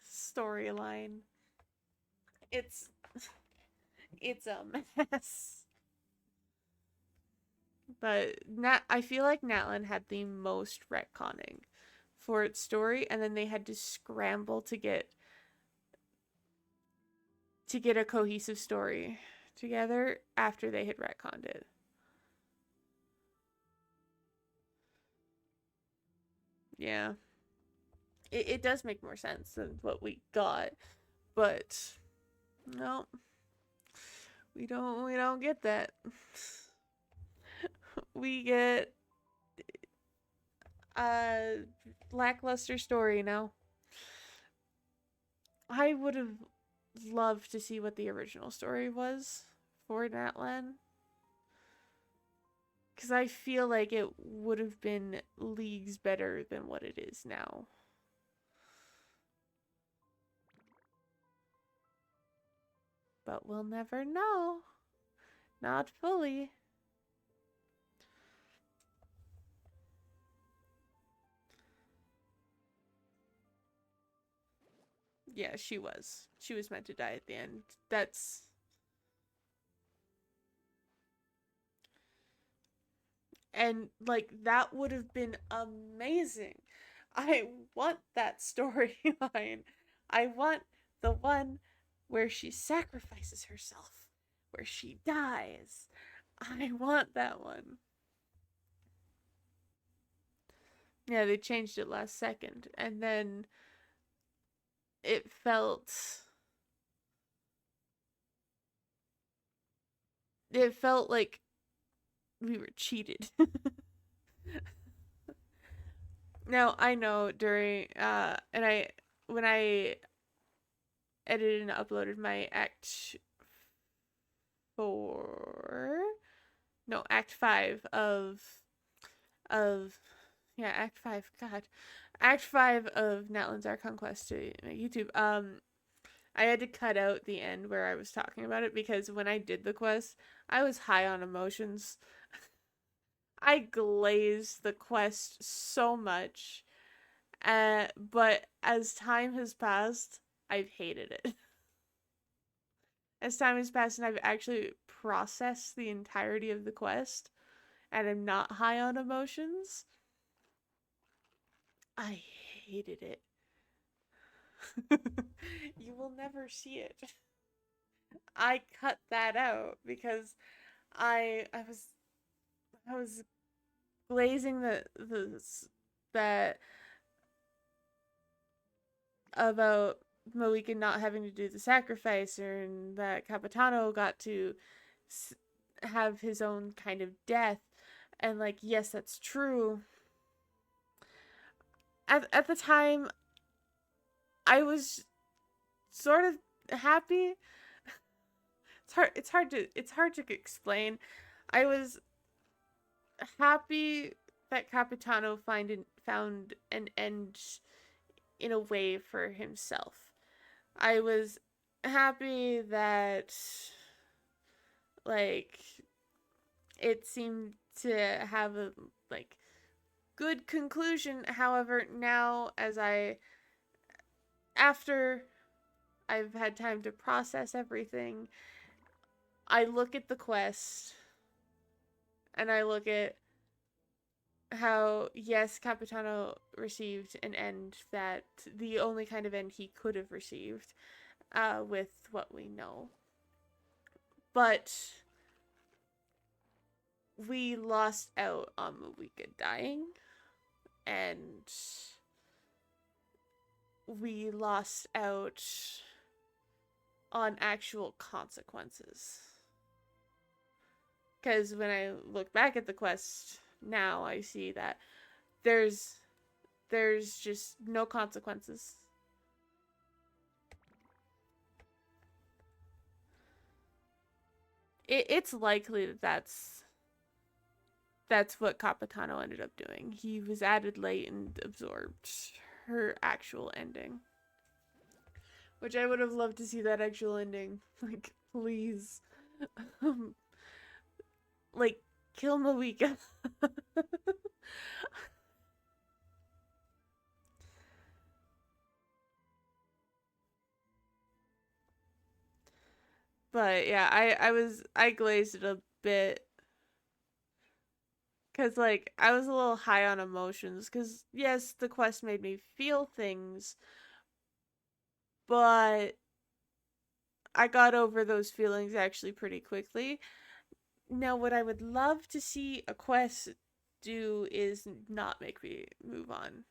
storyline. It's a mess. But I feel like Natlan had the most retconning for its story, and then they had to scramble to get a cohesive story together after they had retconned it. Yeah. It does make more sense than what we got, but no, we don't get that. We get a lackluster story now. I would have loved to see what the original story was for Natlan, because I feel like it would have been leagues better than what it is now. but we'll never know. Not fully. Yeah, she was. She was meant to die at the end. That's... And, like, that would have been amazing. I want that storyline. I want the one where she sacrifices herself, where she dies. I want that one. Yeah, they changed it last second. And then it felt... It felt like we were cheated. Now, I know during, when I edited and uploaded my Act 5 Act 5, God. Act 5 of Natlan's Archon Quest to my YouTube, I had to cut out the end where I was talking about it because when I did the quest, I was high on emotions. I glazed the quest so much, but as time has passed, I've hated it. As time has passed and I've actually processed the entirety of the quest, and I'm not high on emotions, I hated it. You will never see it. I cut that out because I was glazing that about Moika not having to do the sacrifice, and that Capitano got to have his own kind of death. And, like, yes, that's true. At the time, I was sort of happy. It's hard to explain. I was happy that Capitano found an end in a way for himself. I was happy that, like, it seemed to have a, like, good conclusion. However, now after I've had time to process everything, I look at the quest and I look at how, yes, Capitano received an end, that the only kind of end he could have received, with what we know. But we lost out on Moika dying, and we lost out on actual consequences. Because when I look back at the quest now, I see that there's just no consequences. It's likely that that's what Capitano ended up doing. He was added late and absorbed her actual ending. Which I would have loved to see that actual ending. Like, please. Like, kill Moika. But yeah, I glazed it a bit. Cause, like, I was a little high on emotions. Cause, yes, the quest made me feel things. But I got over those feelings actually pretty quickly. Now, what I would love to see a quest do is not make me move on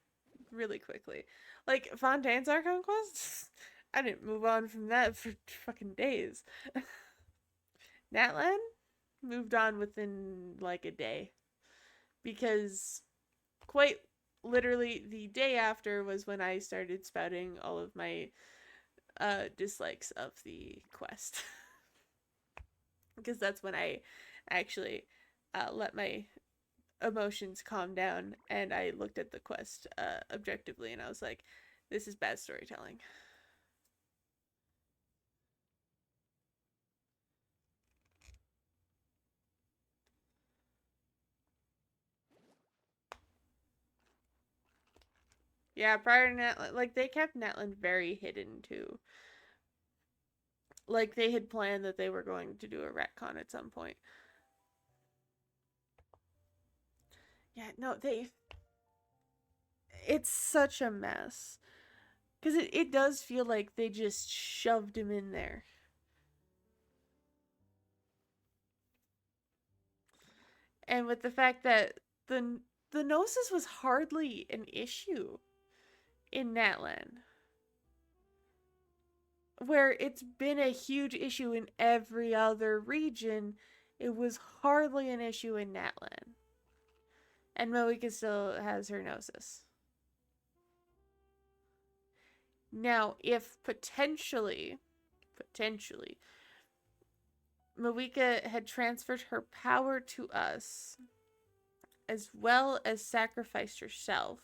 really quickly. Like, Fontaine's Archon Quest? I didn't move on from that for fucking days. Natlan moved on within, like, a day. Because quite literally the day after was when I started spouting all of my dislikes of the quest. Because that's when I actually let my emotions calm down and I looked at the quest objectively and I was like, this is bad storytelling. Yeah, prior to Natland, like, they kept Natland very hidden, too. Like, they had planned that they were going to do a retcon at some point. Yeah, no, it's such a mess. Because it does feel like they just shoved him in there. And with the fact that the Gnosis was hardly an issue in Natlan, where it's been a huge issue in every other region, it was hardly an issue in Natlan. And Moeka still has her Gnosis. Now, if potentially, Moeka had transferred her power to us, as well as sacrificed herself,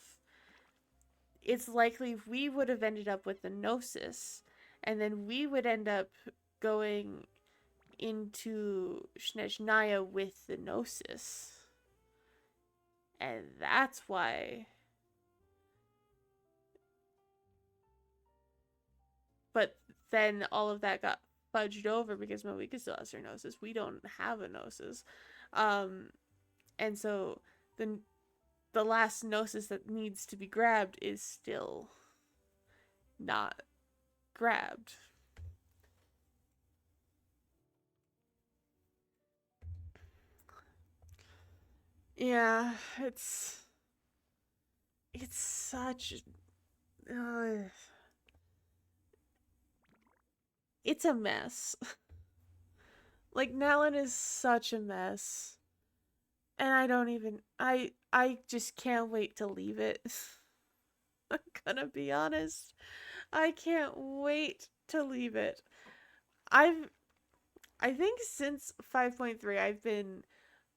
it's likely we would have ended up with the Gnosis, and then we would end up going into Snezhnaya with the Gnosis. And that's why. But then all of that got fudged over because Moeka still has her Gnosis. We don't have a Gnosis. And so the last Gnosis that needs to be grabbed is still not grabbed. Yeah, it's such it's a mess. Like, Nalin is such a mess. And I just can't wait to leave it. I'm gonna be honest. I can't wait to leave it. I think since 5.3 I've been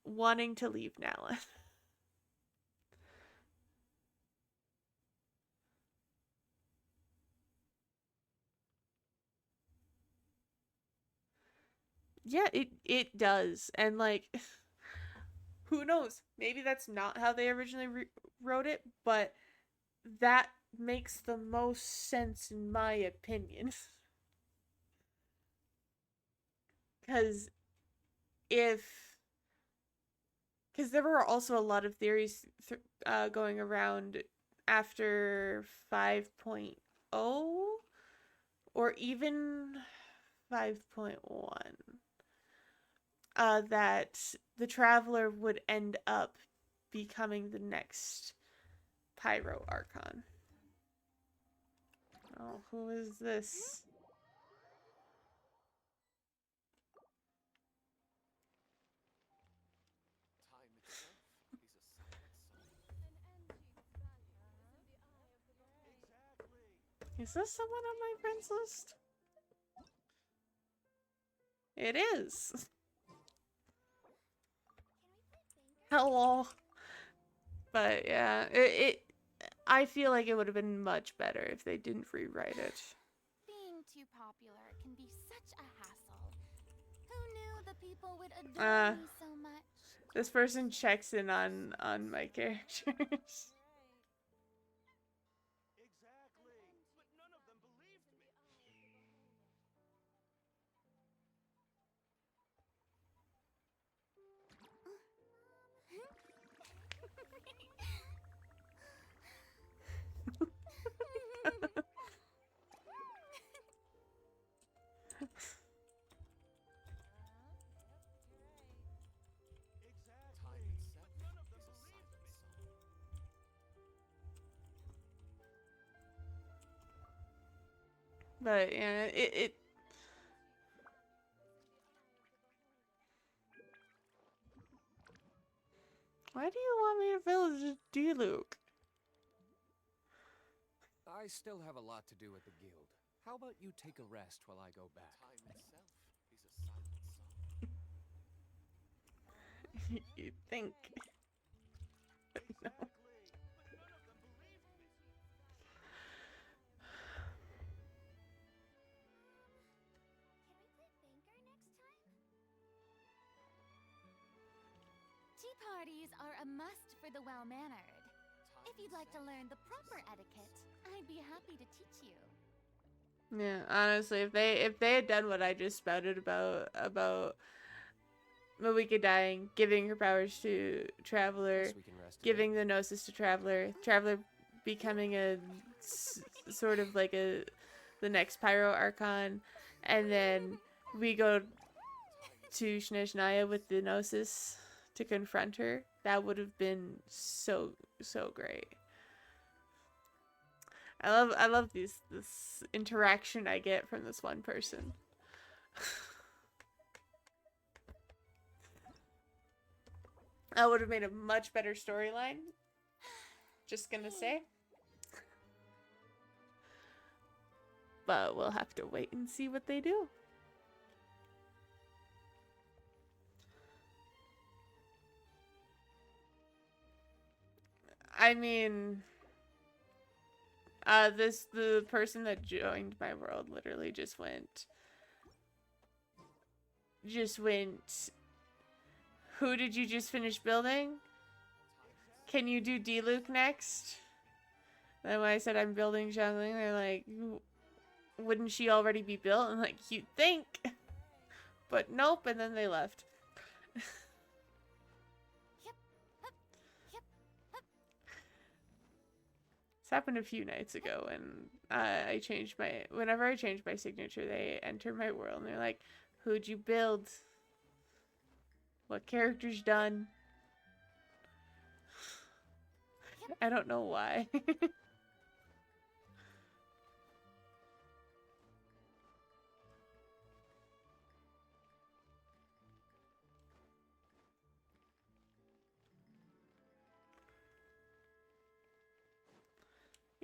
wanting to leave Nalin. Yeah, it does. And like, who knows? Maybe that's not how they originally wrote it, but that makes the most sense in my opinion. Because there were also a lot of theories going around after 5.0 or even 5.1 that the Traveler would end up becoming the next Pyro Archon. Oh, who is this? Is this someone on my friends list? It is. Hello. But yeah, I feel like it would have been much better if they didn't rewrite it. Being too popular can be such a hassle. Who knew the people would adore me so much? This person checks in on my characters. But yeah, it why do you want me to village D-Luke? I still have a lot to do at the guild. How about you take a rest while I go back? You think? No. Tea parties are a must for the well-mannered. If you'd like to learn the proper etiquette, I'd be happy to teach you. Yeah, honestly, if they had done what I just spouted about Moika dying, giving her powers to Traveler, Guess we can rest a bit. giving the Gnosis to Traveler, Traveler becoming a sort of like the next Pyro Archon, and then we go to Snezhnaya with the Gnosis to confront her. That would have been so great. I love this interaction I get from this one person. That would have made a much better storyline. Just gonna say. But we'll have to wait and see what they do. I mean, the person that joined my world literally just went, who did you just finish building? Can you do D-Luke next? Then when I said I'm building Xiangling, they're like, wouldn't she already be built? I'm like, you'd think. But nope, and then they left. This happened a few nights ago, and whenever I changed my signature, they enter my world, and they're like, who'd you build? What character's done? I don't know why.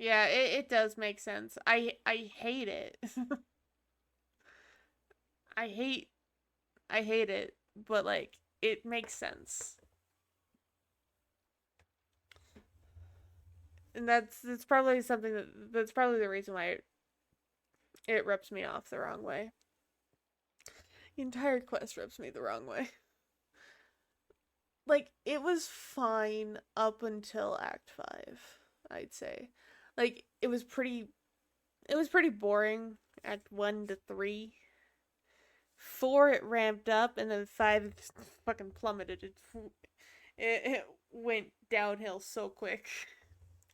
Yeah, it does make sense. I hate it. I hate it, but like it makes sense. And that's probably something that's probably the reason why it rubs me off the wrong way. The entire quest rubs me the wrong way. Like, it was fine up until Act 5, I'd say. Like, it was pretty boring, Act 1 to 3. 4, it ramped up, and then 5, it fucking plummeted. It went downhill so quick.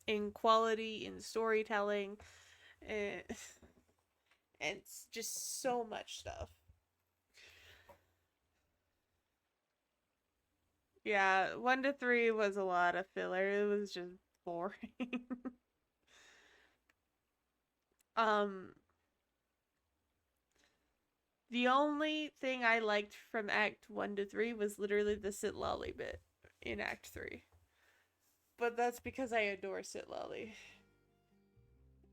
In quality, in storytelling, and it's just so much stuff. Yeah, 1 to 3 was a lot of filler. It was just boring. The only thing I liked from Act 1 to 3 was literally the Sitlali bit in Act 3. But that's because I adore Sitlali.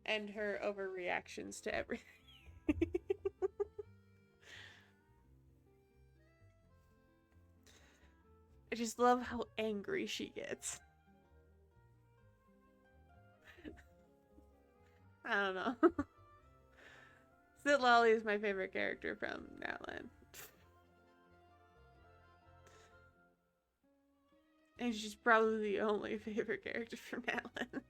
And her overreactions to everything. I just love how angry she gets. I don't know. Sitlali is my favorite character from Outland. And she's probably the only favorite character from Outland.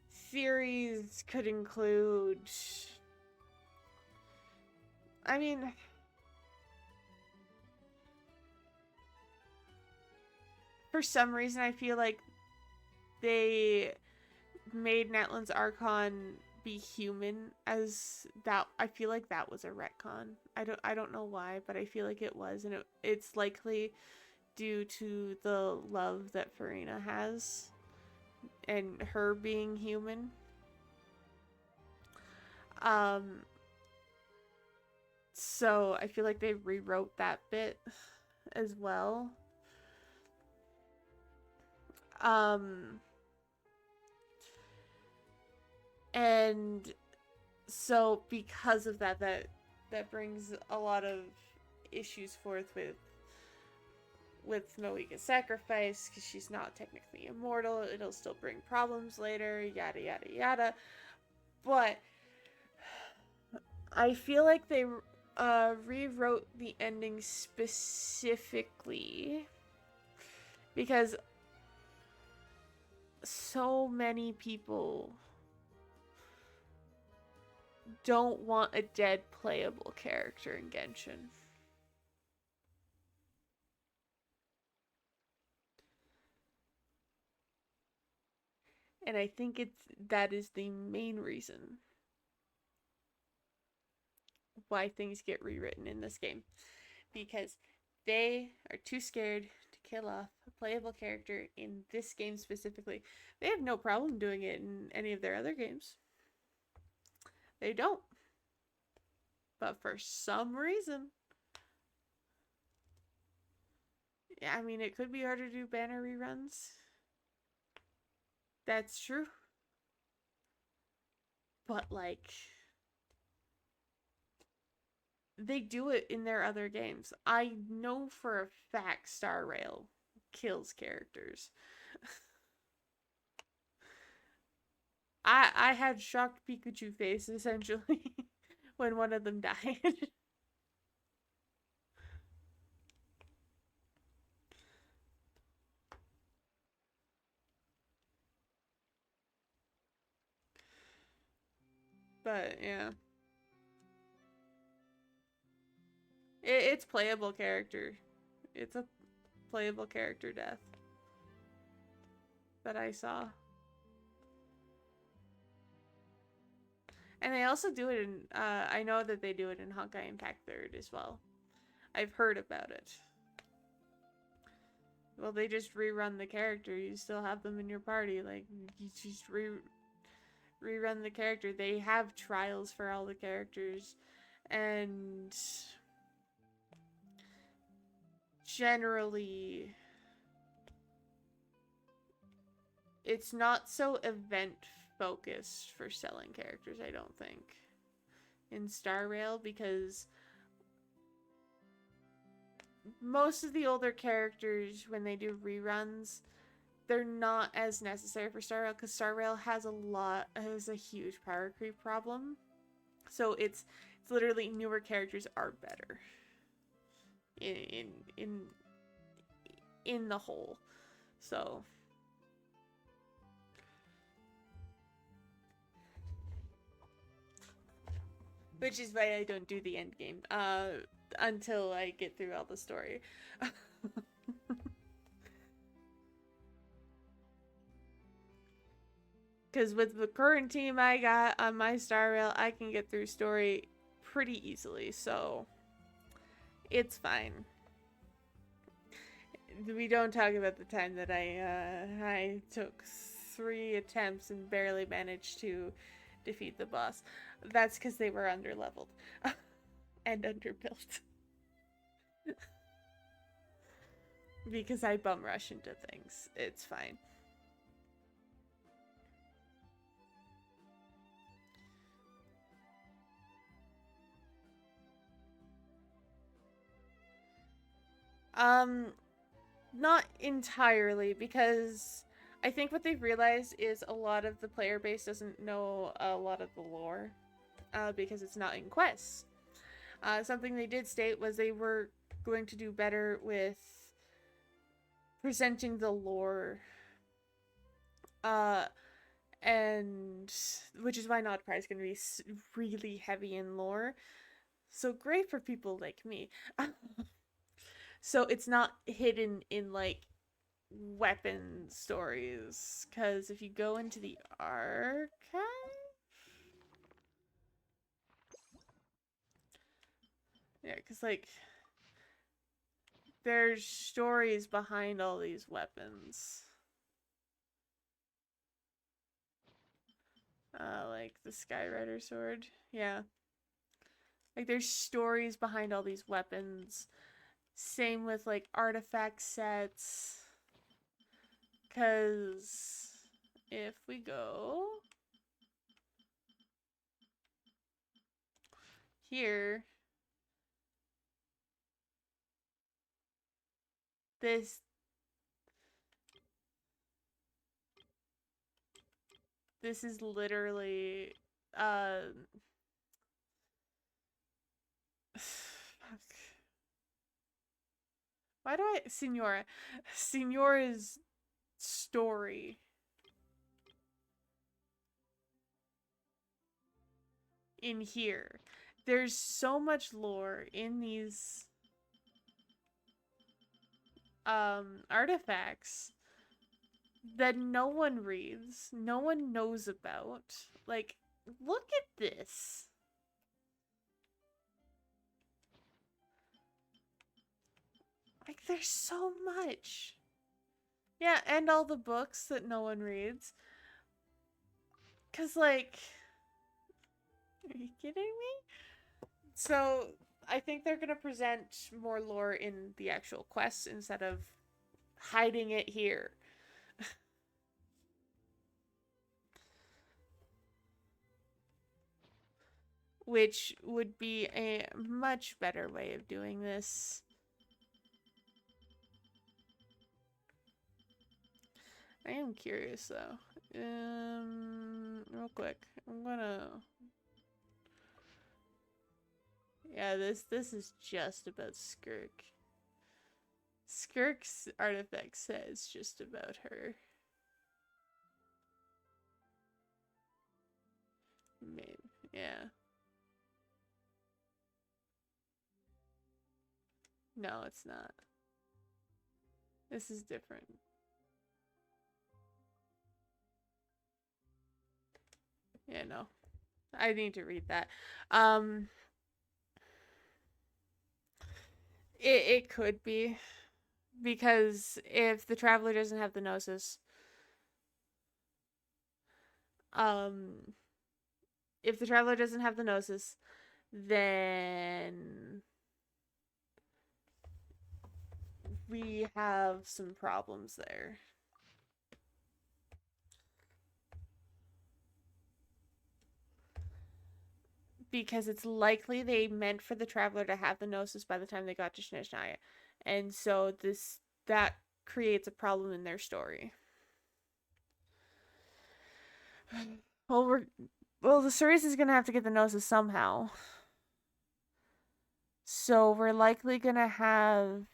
Theories could include... I mean... For some reason, I feel like they made Natlan's Archon be human as that. I feel like that was a retcon. I don't know why, but I feel like it was, and it's likely due to the love that Farina has and her being human. So I feel like they rewrote that bit as well. And so because of that brings a lot of issues forth with Moika's sacrifice, because she's not technically immortal. It'll still bring problems later, yada yada yada. But I feel like rewrote the ending specifically because so many people don't want a dead playable character in Genshin. And I think that is the main reason why things get rewritten in this game. Because they are too scared to kill off a playable character in this game specifically. They have no problem doing it in any of their other games. They don't. But for some reason, yeah, I mean, it could be harder to do banner reruns. That's true. But, like, they do it in their other games. I know for a fact Star Rail kills characters. I had shocked Pikachu face, essentially, when one of them died. But, yeah. It's playable character. It's a playable character death that I saw. And they also do it in, I know that they do it in Honkai Impact 3rd as well. I've heard about it. Well, they just rerun the character. You still have them in your party. Like, you just rerun the character. They have trials for all the characters. And generally, it's not so event focused for selling characters, I don't think, in Star Rail, because most of the older characters, when they do reruns, they're not as necessary for Star Rail, because Star Rail has a huge power creep problem. So it's literally newer characters are better in the whole. So which is why I don't do the end game until I get through all the story. Because with the current team I got on my Star Rail, I can get through story pretty easily, so it's fine. We don't talk about the time that I took 3 attempts and barely managed to defeat the boss. That's because they were underleveled and underbuilt. Because I bum rush into things. It's fine. Not entirely, because I think what they've realized is a lot of the player base doesn't know a lot of the lore, because it's not in quests. Something they did state was they were going to do better with presenting the lore, and which is why Nodcry is going to be really heavy in lore. So great for people like me. So it's not hidden in, like, weapon stories. Because if you go into the archive... Yeah, because, like, there's stories behind all these weapons. Like the Skyrider sword. Yeah. Like, there's stories behind all these weapons. Same with, like, artifact sets. Because if we go here, this is literally Why do I... Signora. Signora's story in here. There's so much lore in these artifacts that no one reads, no one knows about. Like, look at this. Like, there's so much. Yeah, and all the books that no one reads. 'Cause, like, are you kidding me? So, I think they're gonna present more lore in the actual quests instead of hiding it here. Which would be a much better way of doing this. I am curious though. Real quick. I'm gonna... Yeah, this is just about Skirk. Skirk's artifact says just about her. Maybe, yeah. No, it's not. This is different. Yeah, no. I need to read that. It could be. Because if the Traveler doesn't have the Gnosis, if the Traveler doesn't have the Gnosis, then we have some problems there. Because it's likely they meant for the Traveler to have the Gnosis by the time they got to Shishnaya. And so that creates a problem in their story. Well, the Cerise is gonna have to get the Gnosis somehow. So we're likely gonna have...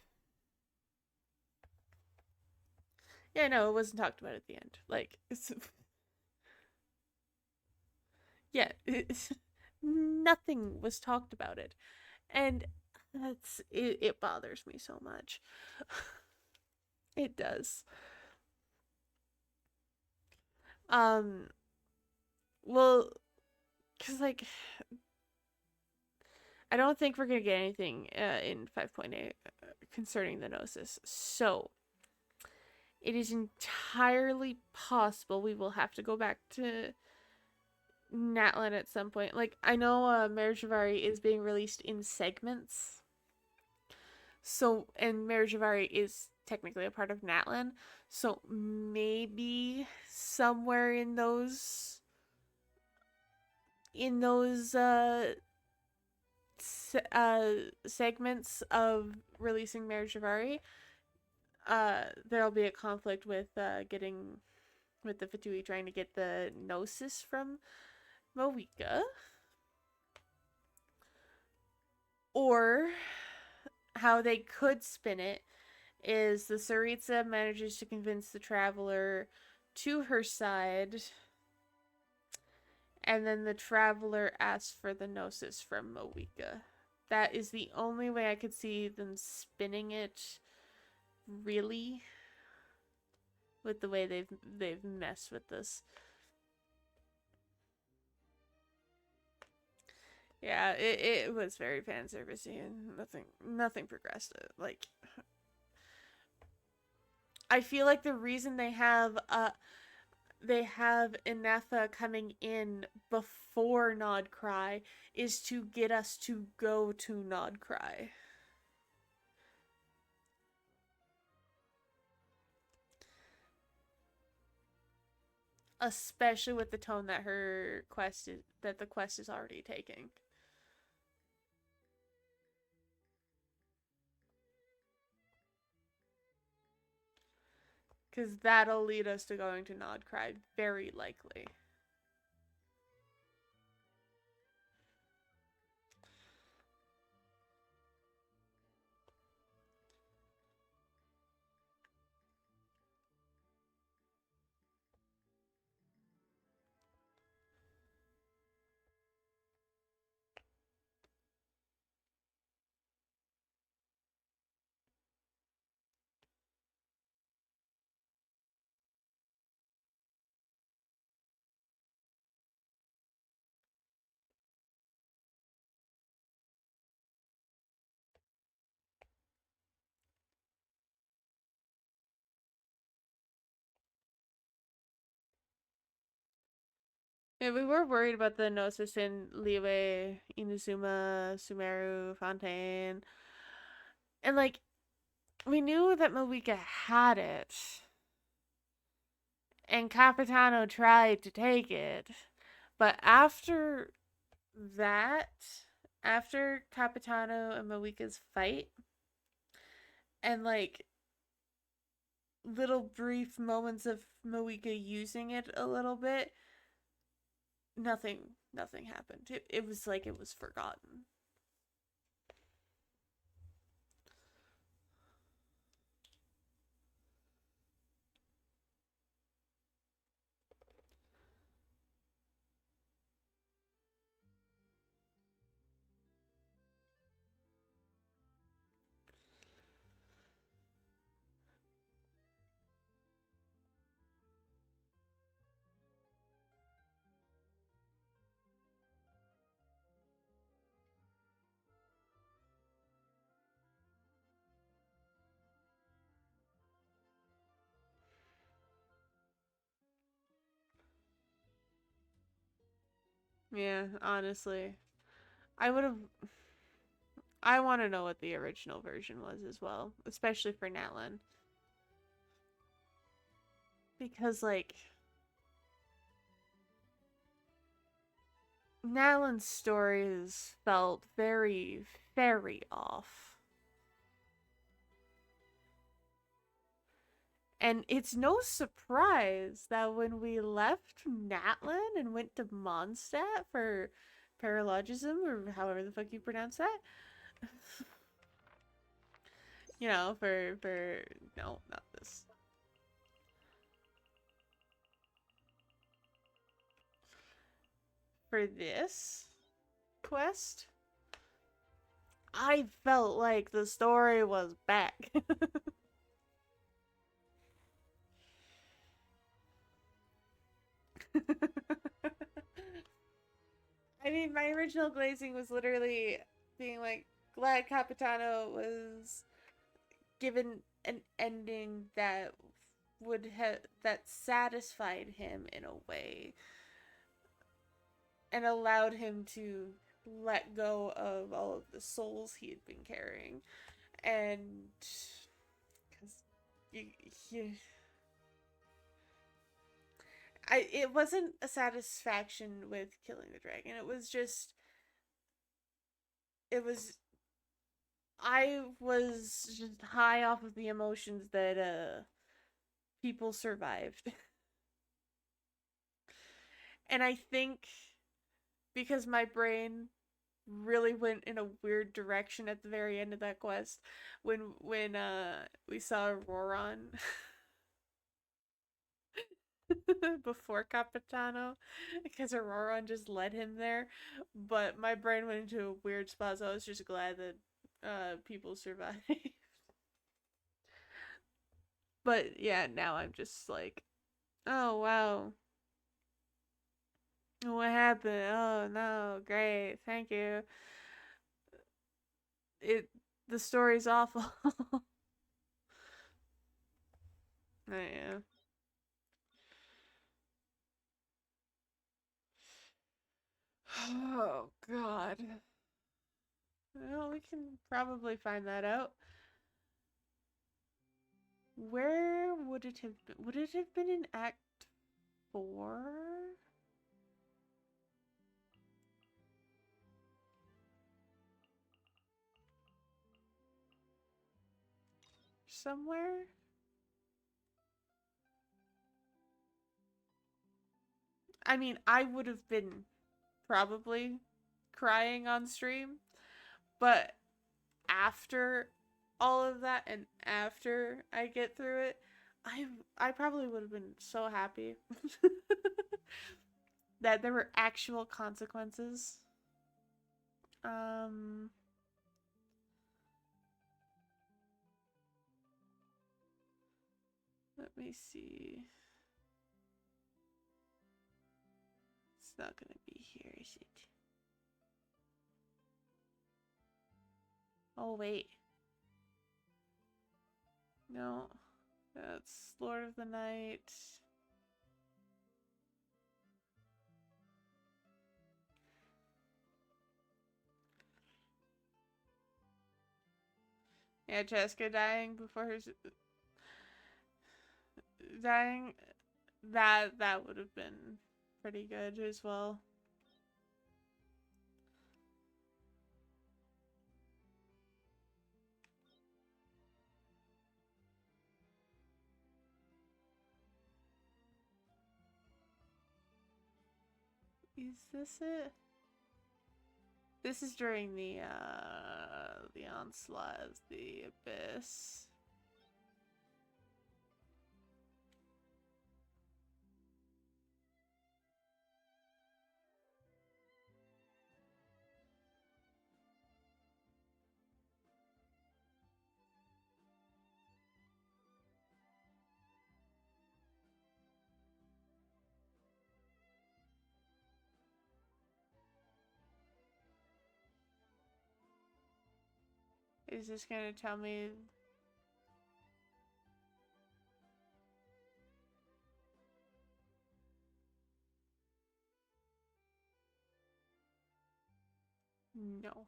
Yeah, no, it wasn't talked about at the end. Like, it's... Yeah, nothing was talked about it. And it bothers me so much. It does. Well, because, like, I don't think we're gonna get anything in 5.8 concerning the Gnosis. So, it is entirely possible we will have to go back to Natlan at some point. Like, I know Marriage of Ari is being released in segments. So, and Marriage of Ari is technically a part of Natlan. So, maybe somewhere in those segments of releasing Marriage of Ari, there'll be a conflict with getting with the Fatui trying to get the Gnosis from Moika. Or how they could spin it is the Saritsa manages to convince the Traveler to her side, and then the Traveler asks for the Gnosis from Moika. That is the only way I could see them spinning it, really, with the way they've messed with this. Yeah, it was very fan servicey and nothing progressed. Like, I feel like the reason they have Inetha coming in before Nod Cry is to get us to go to Nod Cry. Especially with the tone that the quest is already taking. Because that'll lead us to going to Nod Cry, very likely. Yeah, we were worried about the Gnosis in Liyue, Inazuma, Sumeru, Fontaine. And, like, we knew that Moika had it. And Capitano tried to take it. But after that, after Capitano and Moika's fight, and, like, little brief moments of Moika using it a little bit, nothing happened. It was like it was forgotten. Yeah, honestly. I would have. I want to know what the original version was as well, especially for Natlin. Because, like, Natlin's stories felt very, very off. And it's no surprise that when we left Natlin and went to Mondstadt for paralogism, or however the fuck you pronounce that, you know, no, not this. For this quest, I felt like the story was back. I mean, my original glazing was literally being like, glad Capitano was given an ending that would have that satisfied him in a way and allowed him to let go of all of the souls he had been carrying. And because you, it wasn't a satisfaction with killing the dragon. It was just, it was, I was just high off of the emotions that people survived. And I think because my brain really went in a weird direction at the very end of that quest when we saw Roron before Capitano, because Roron just led him there, but my brain went into a weird spot, so I was just glad that people survived. But yeah, now I'm just like, oh wow, what happened? Oh no, great, thank you. It the story's awful. Yeah. Oh god. Well, we can probably find that out. Where would it have been? Would it have been in Act 4? Somewhere? I mean, I would have been probably crying on stream, but after all of that and after I get through it, I probably would have been so happy that there were actual consequences. Um Let me see. It's not gonna be here, is it? Oh, wait. No. That's Lord of the Night. Yeah, Cheska dying before her dying. That would have been pretty good as well. Is this it? This is during the onslaught of the abyss. Is this gonna tell me? No.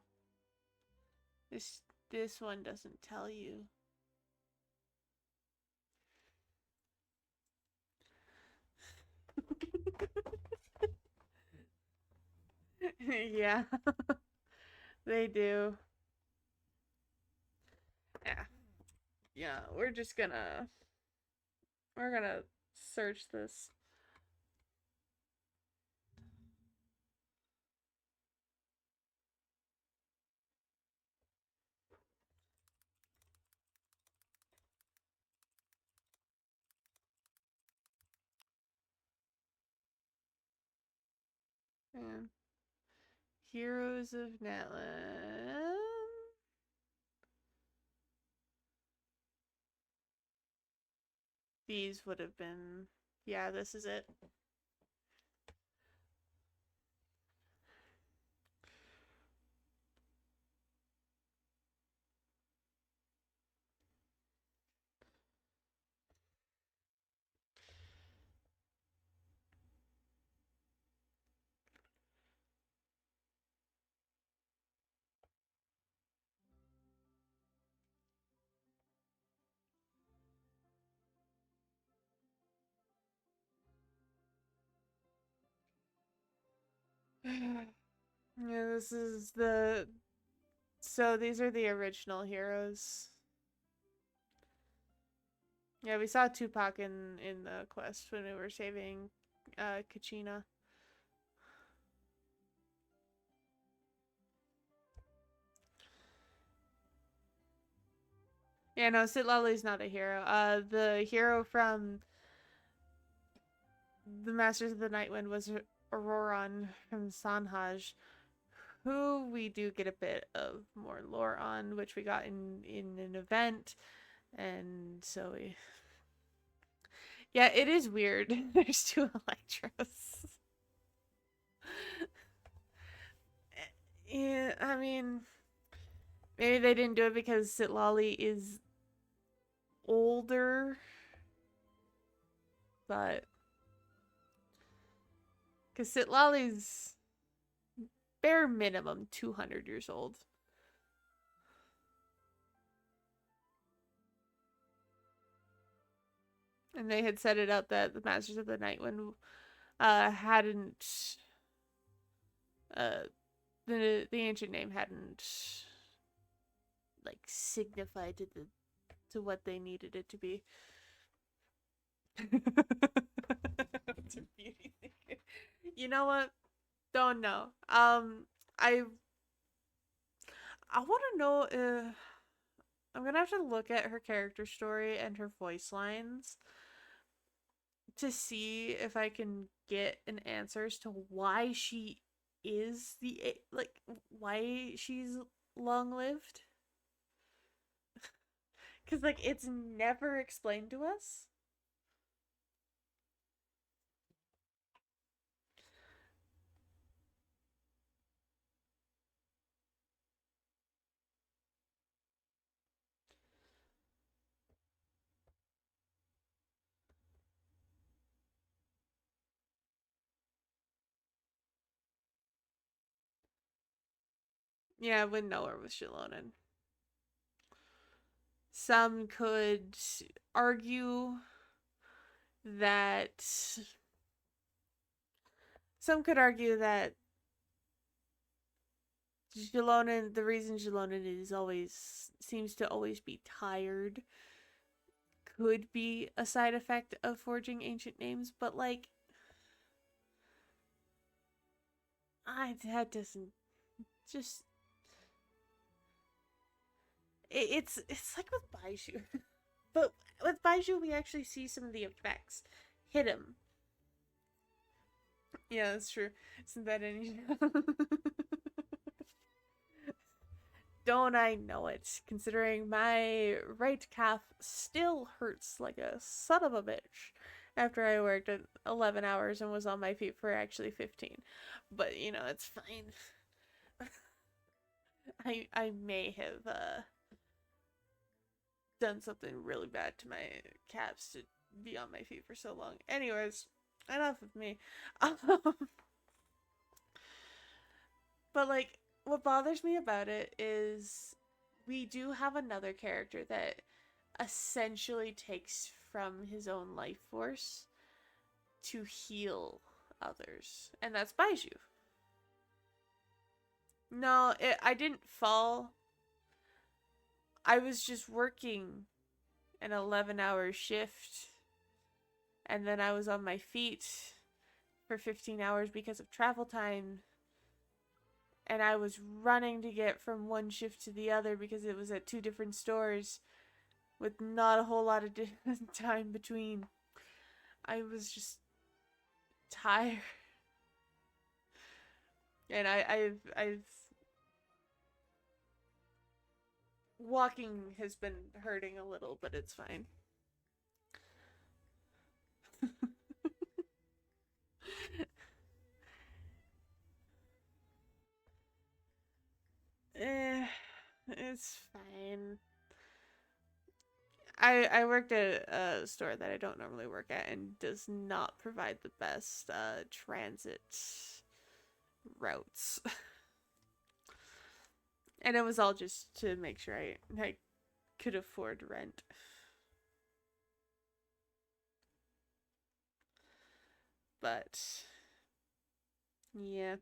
This one doesn't tell you. Yeah. They do. Yeah. Yeah, we're gonna search this. And Heroes of Natlan. These would have been, yeah, this is it. Yeah, this is so these are the original heroes. Yeah, we saw Tupac in the quest when we were saving Kachina. Yeah, no, Citlali's not a hero. The hero from the Masters of the Nightwind was Auroron from Sanhaj, who we do get a bit of more lore on, which we got in an event, and so we. Yeah, it is weird. There's two Electros. Yeah, I mean, maybe they didn't do it because Citlali is older, but because Citlali's bare minimum 200 years old. And they had set it up that the Masters of the Nightwind hadn't the ancient name hadn't like signified to what they needed it to be. It's a beauty thing. You know what? Don't know. I want to know if I'm gonna have to look at her character story and her voice lines to see if I can get an answer as to why she is why she's long lived. Because like it's never explained to us. Yeah, I wouldn't know her with Shilonen. Some could argue that Jalonen, the reason Jalonen is always seems to always be tired, could be a side effect of forging ancient names, but like, that doesn't just. It's like with Baiju, but with Baiju we actually see some of the effects. Hit him. Yeah, that's true. Isn't that any? Don't I know it? Considering my right calf still hurts like a son of a bitch after I worked at 11 hours and was on my feet for actually 15. But you know, it's fine. I may have done something really bad to my calves to be on my feet for so long. Anyways, enough of me. But like, what bothers me about it is we do have another character that essentially takes from his own life force to heal others, and that's Baiju. No, I didn't fall. I was just working an 11-hour shift, and then I was on my feet for 15 hours because of travel time, and I was running to get from one shift to the other because it was at 2 different stores with not a whole lot of time between. I was just tired. And I've walking has been hurting a little, but it's fine. It's fine. I worked at a store that I don't normally work at and does not provide the best transit routes. And it was all just to make sure I could afford rent. But yeah.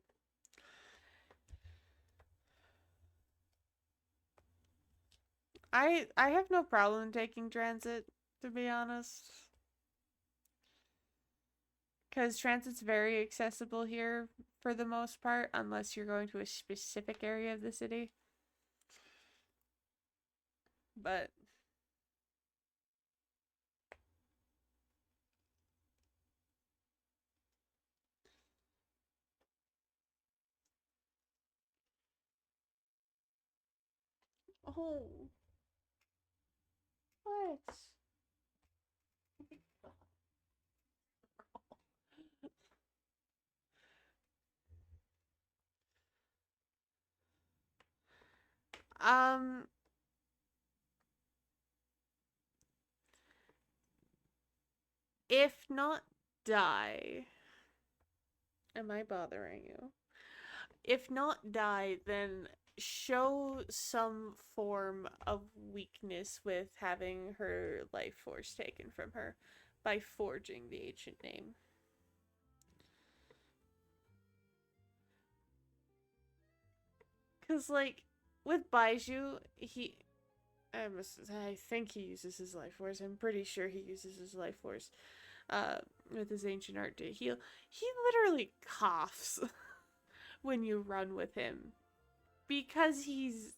I have no problem taking transit, to be honest. Because transit's very accessible here for the most part, unless you're going to a specific area of the city. But oh, what? Um, if not die, am I bothering you? If not die, then show some form of weakness with having her life force taken from her by forging the ancient name. Because, like, with Baiju, I think he uses his life force. I'm pretty sure he uses his life force with his ancient art to heal. He literally coughs when you run with him because he's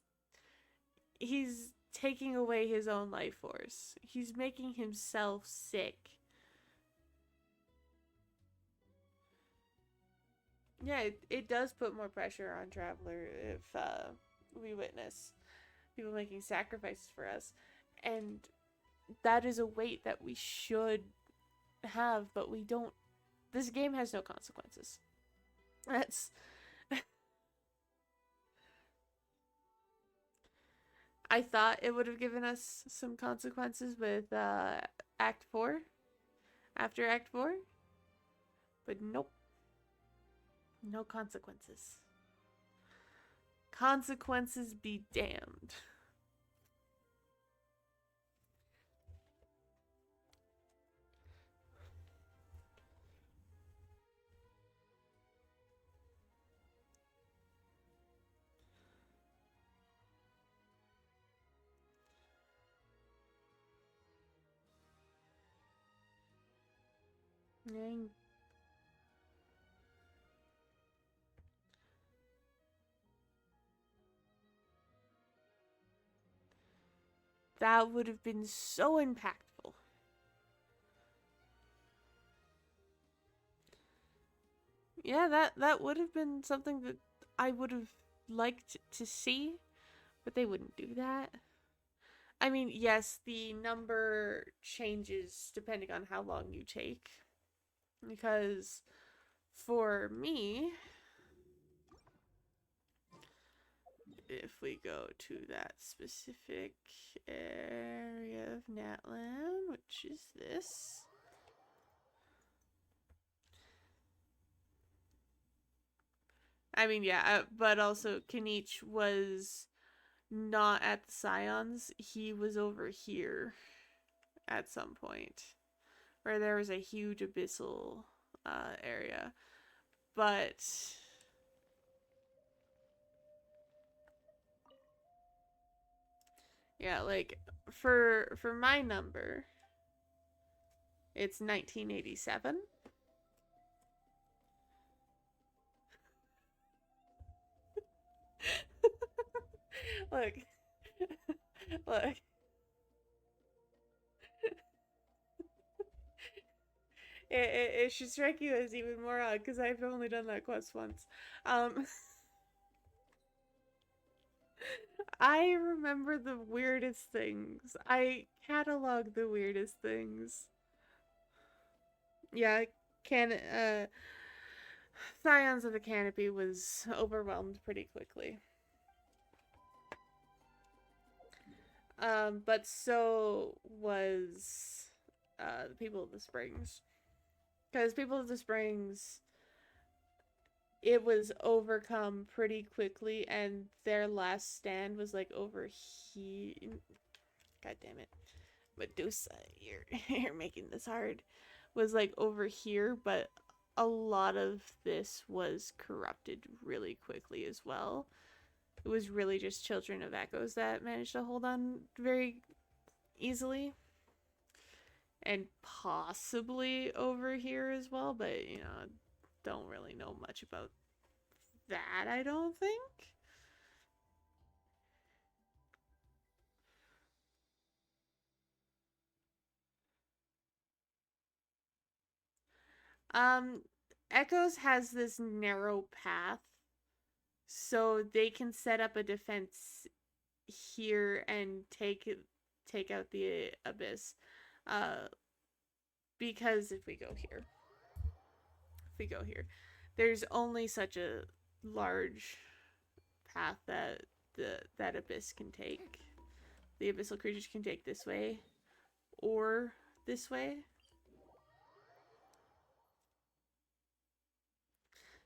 taking away his own life force. He's making himself sick. Yeah, it does put more pressure on Traveler if we witness people making sacrifices for us. And that is a weight that we should have, but we don't. This game has no consequences. That's. I thought it would have given us some consequences with Act 4, after Act 4, but nope. No consequences. Consequences be damned. Dang. That would have been so impactful. Yeah, that would have been something that I would have liked to see, but they wouldn't do that. I mean, yes, the number changes depending on how long you take. Because for me, if we go to that specific area of Natlan, which is this. I mean, yeah, but also Kanich was not at the Scions. He was over here at some point, where there was a huge abyssal area. But yeah, like for my number, it's 1987. Look. Look. It should strike you as even more odd because I've only done that quest once. I remember the weirdest things. I catalog the weirdest things. Yeah, Scions of the Canopy was overwhelmed pretty quickly. But so was the People of the Springs. Because People of the Springs, it was overcome pretty quickly, and their last stand was like over here. God damn it. Medusa, you're making this hard. Was like over here, but a lot of this was corrupted really quickly as well. It was really just Children of Echoes that managed to hold on very easily. And possibly over here as well, but you know, don't really know much about that, I don't think. Um, Echoes has this narrow path, so they can set up a defense here and take out the abyss. Because if we go here, there's only such a large path that that abyss can take. The abyssal creatures can take this way or this way.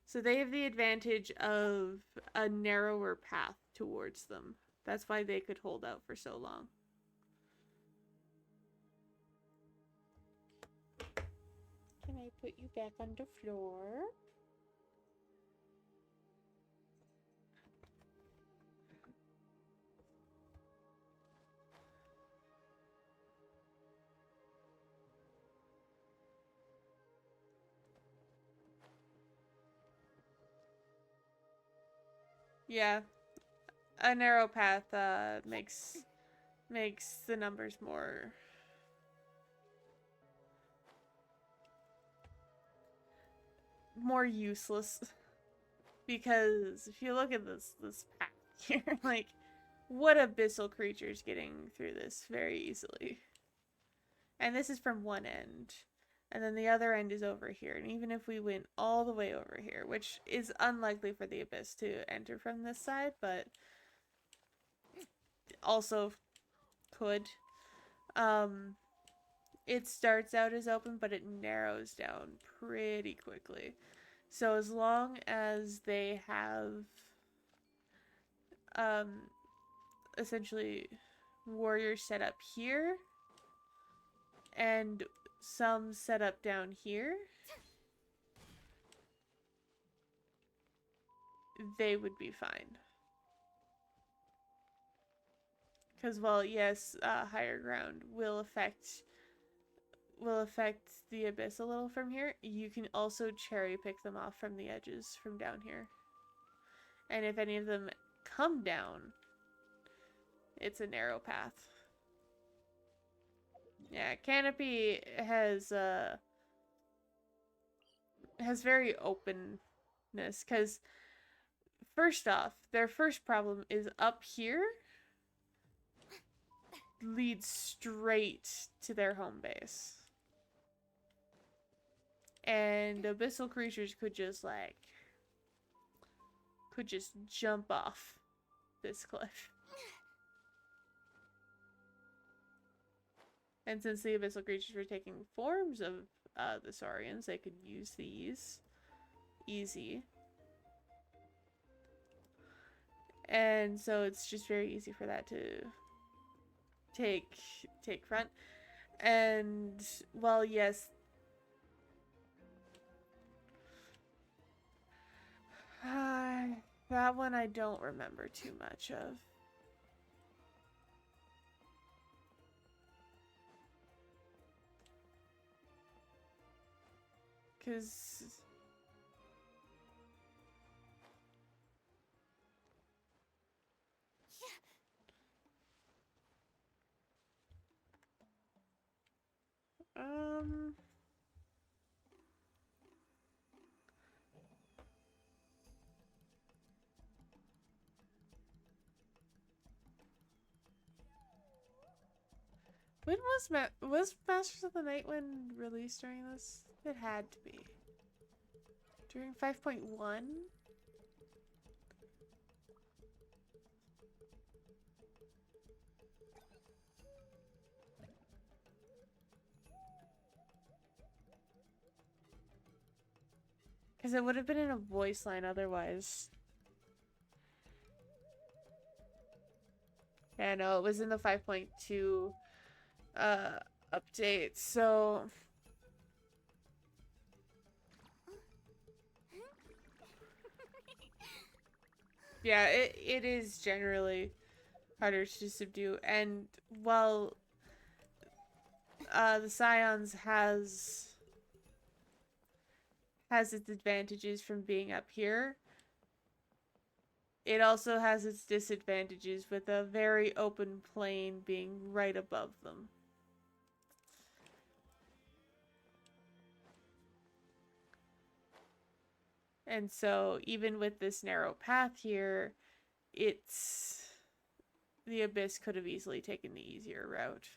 So they have the advantage of a narrower path towards them. That's why they could hold out for so long. Can I put you back on the floor? Yeah, a narrow path makes the numbers more useless. Because if you look at this path here, like, what abyssal creatures getting through this very easily? And this is from one end. And then the other end is over here. And even if we went all the way over here, which is unlikely for the abyss to enter from this side, but also could. It starts out as open, but it narrows down pretty quickly. So as long as they have essentially warriors set up here and some set up down here, they would be fine. Because, well, yes, higher ground will affect will affect the abyss a little from here, you can also cherry pick them off from the edges from down here. And if any of them come down, it's a narrow path. Yeah, Canopy has very openness, because first off, their first problem is up here leads straight to their home base. And abyssal creatures could just jump off this cliff. And since the abyssal creatures were taking forms of the Saurians, they could use these easy. And so it's just very easy for that to take front. And well, yes, that one I don't remember too much of. Because when was Masters of the Night Wind released during this? It had to be. During 5.1? Because it would have been in a voice line otherwise. Yeah, no, it was in the 5.2 update, so yeah, it is generally harder to subdue. And while the Scions has its advantages from being up here, it also has its disadvantages with a very open plain being right above them. And so even with this narrow path here, the abyss could have easily taken the easier route.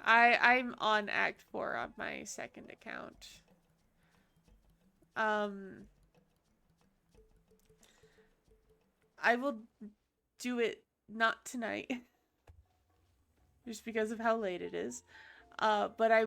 I'm on Act 4 on my second account. I will do it not tonight. Just because of how late it is. But I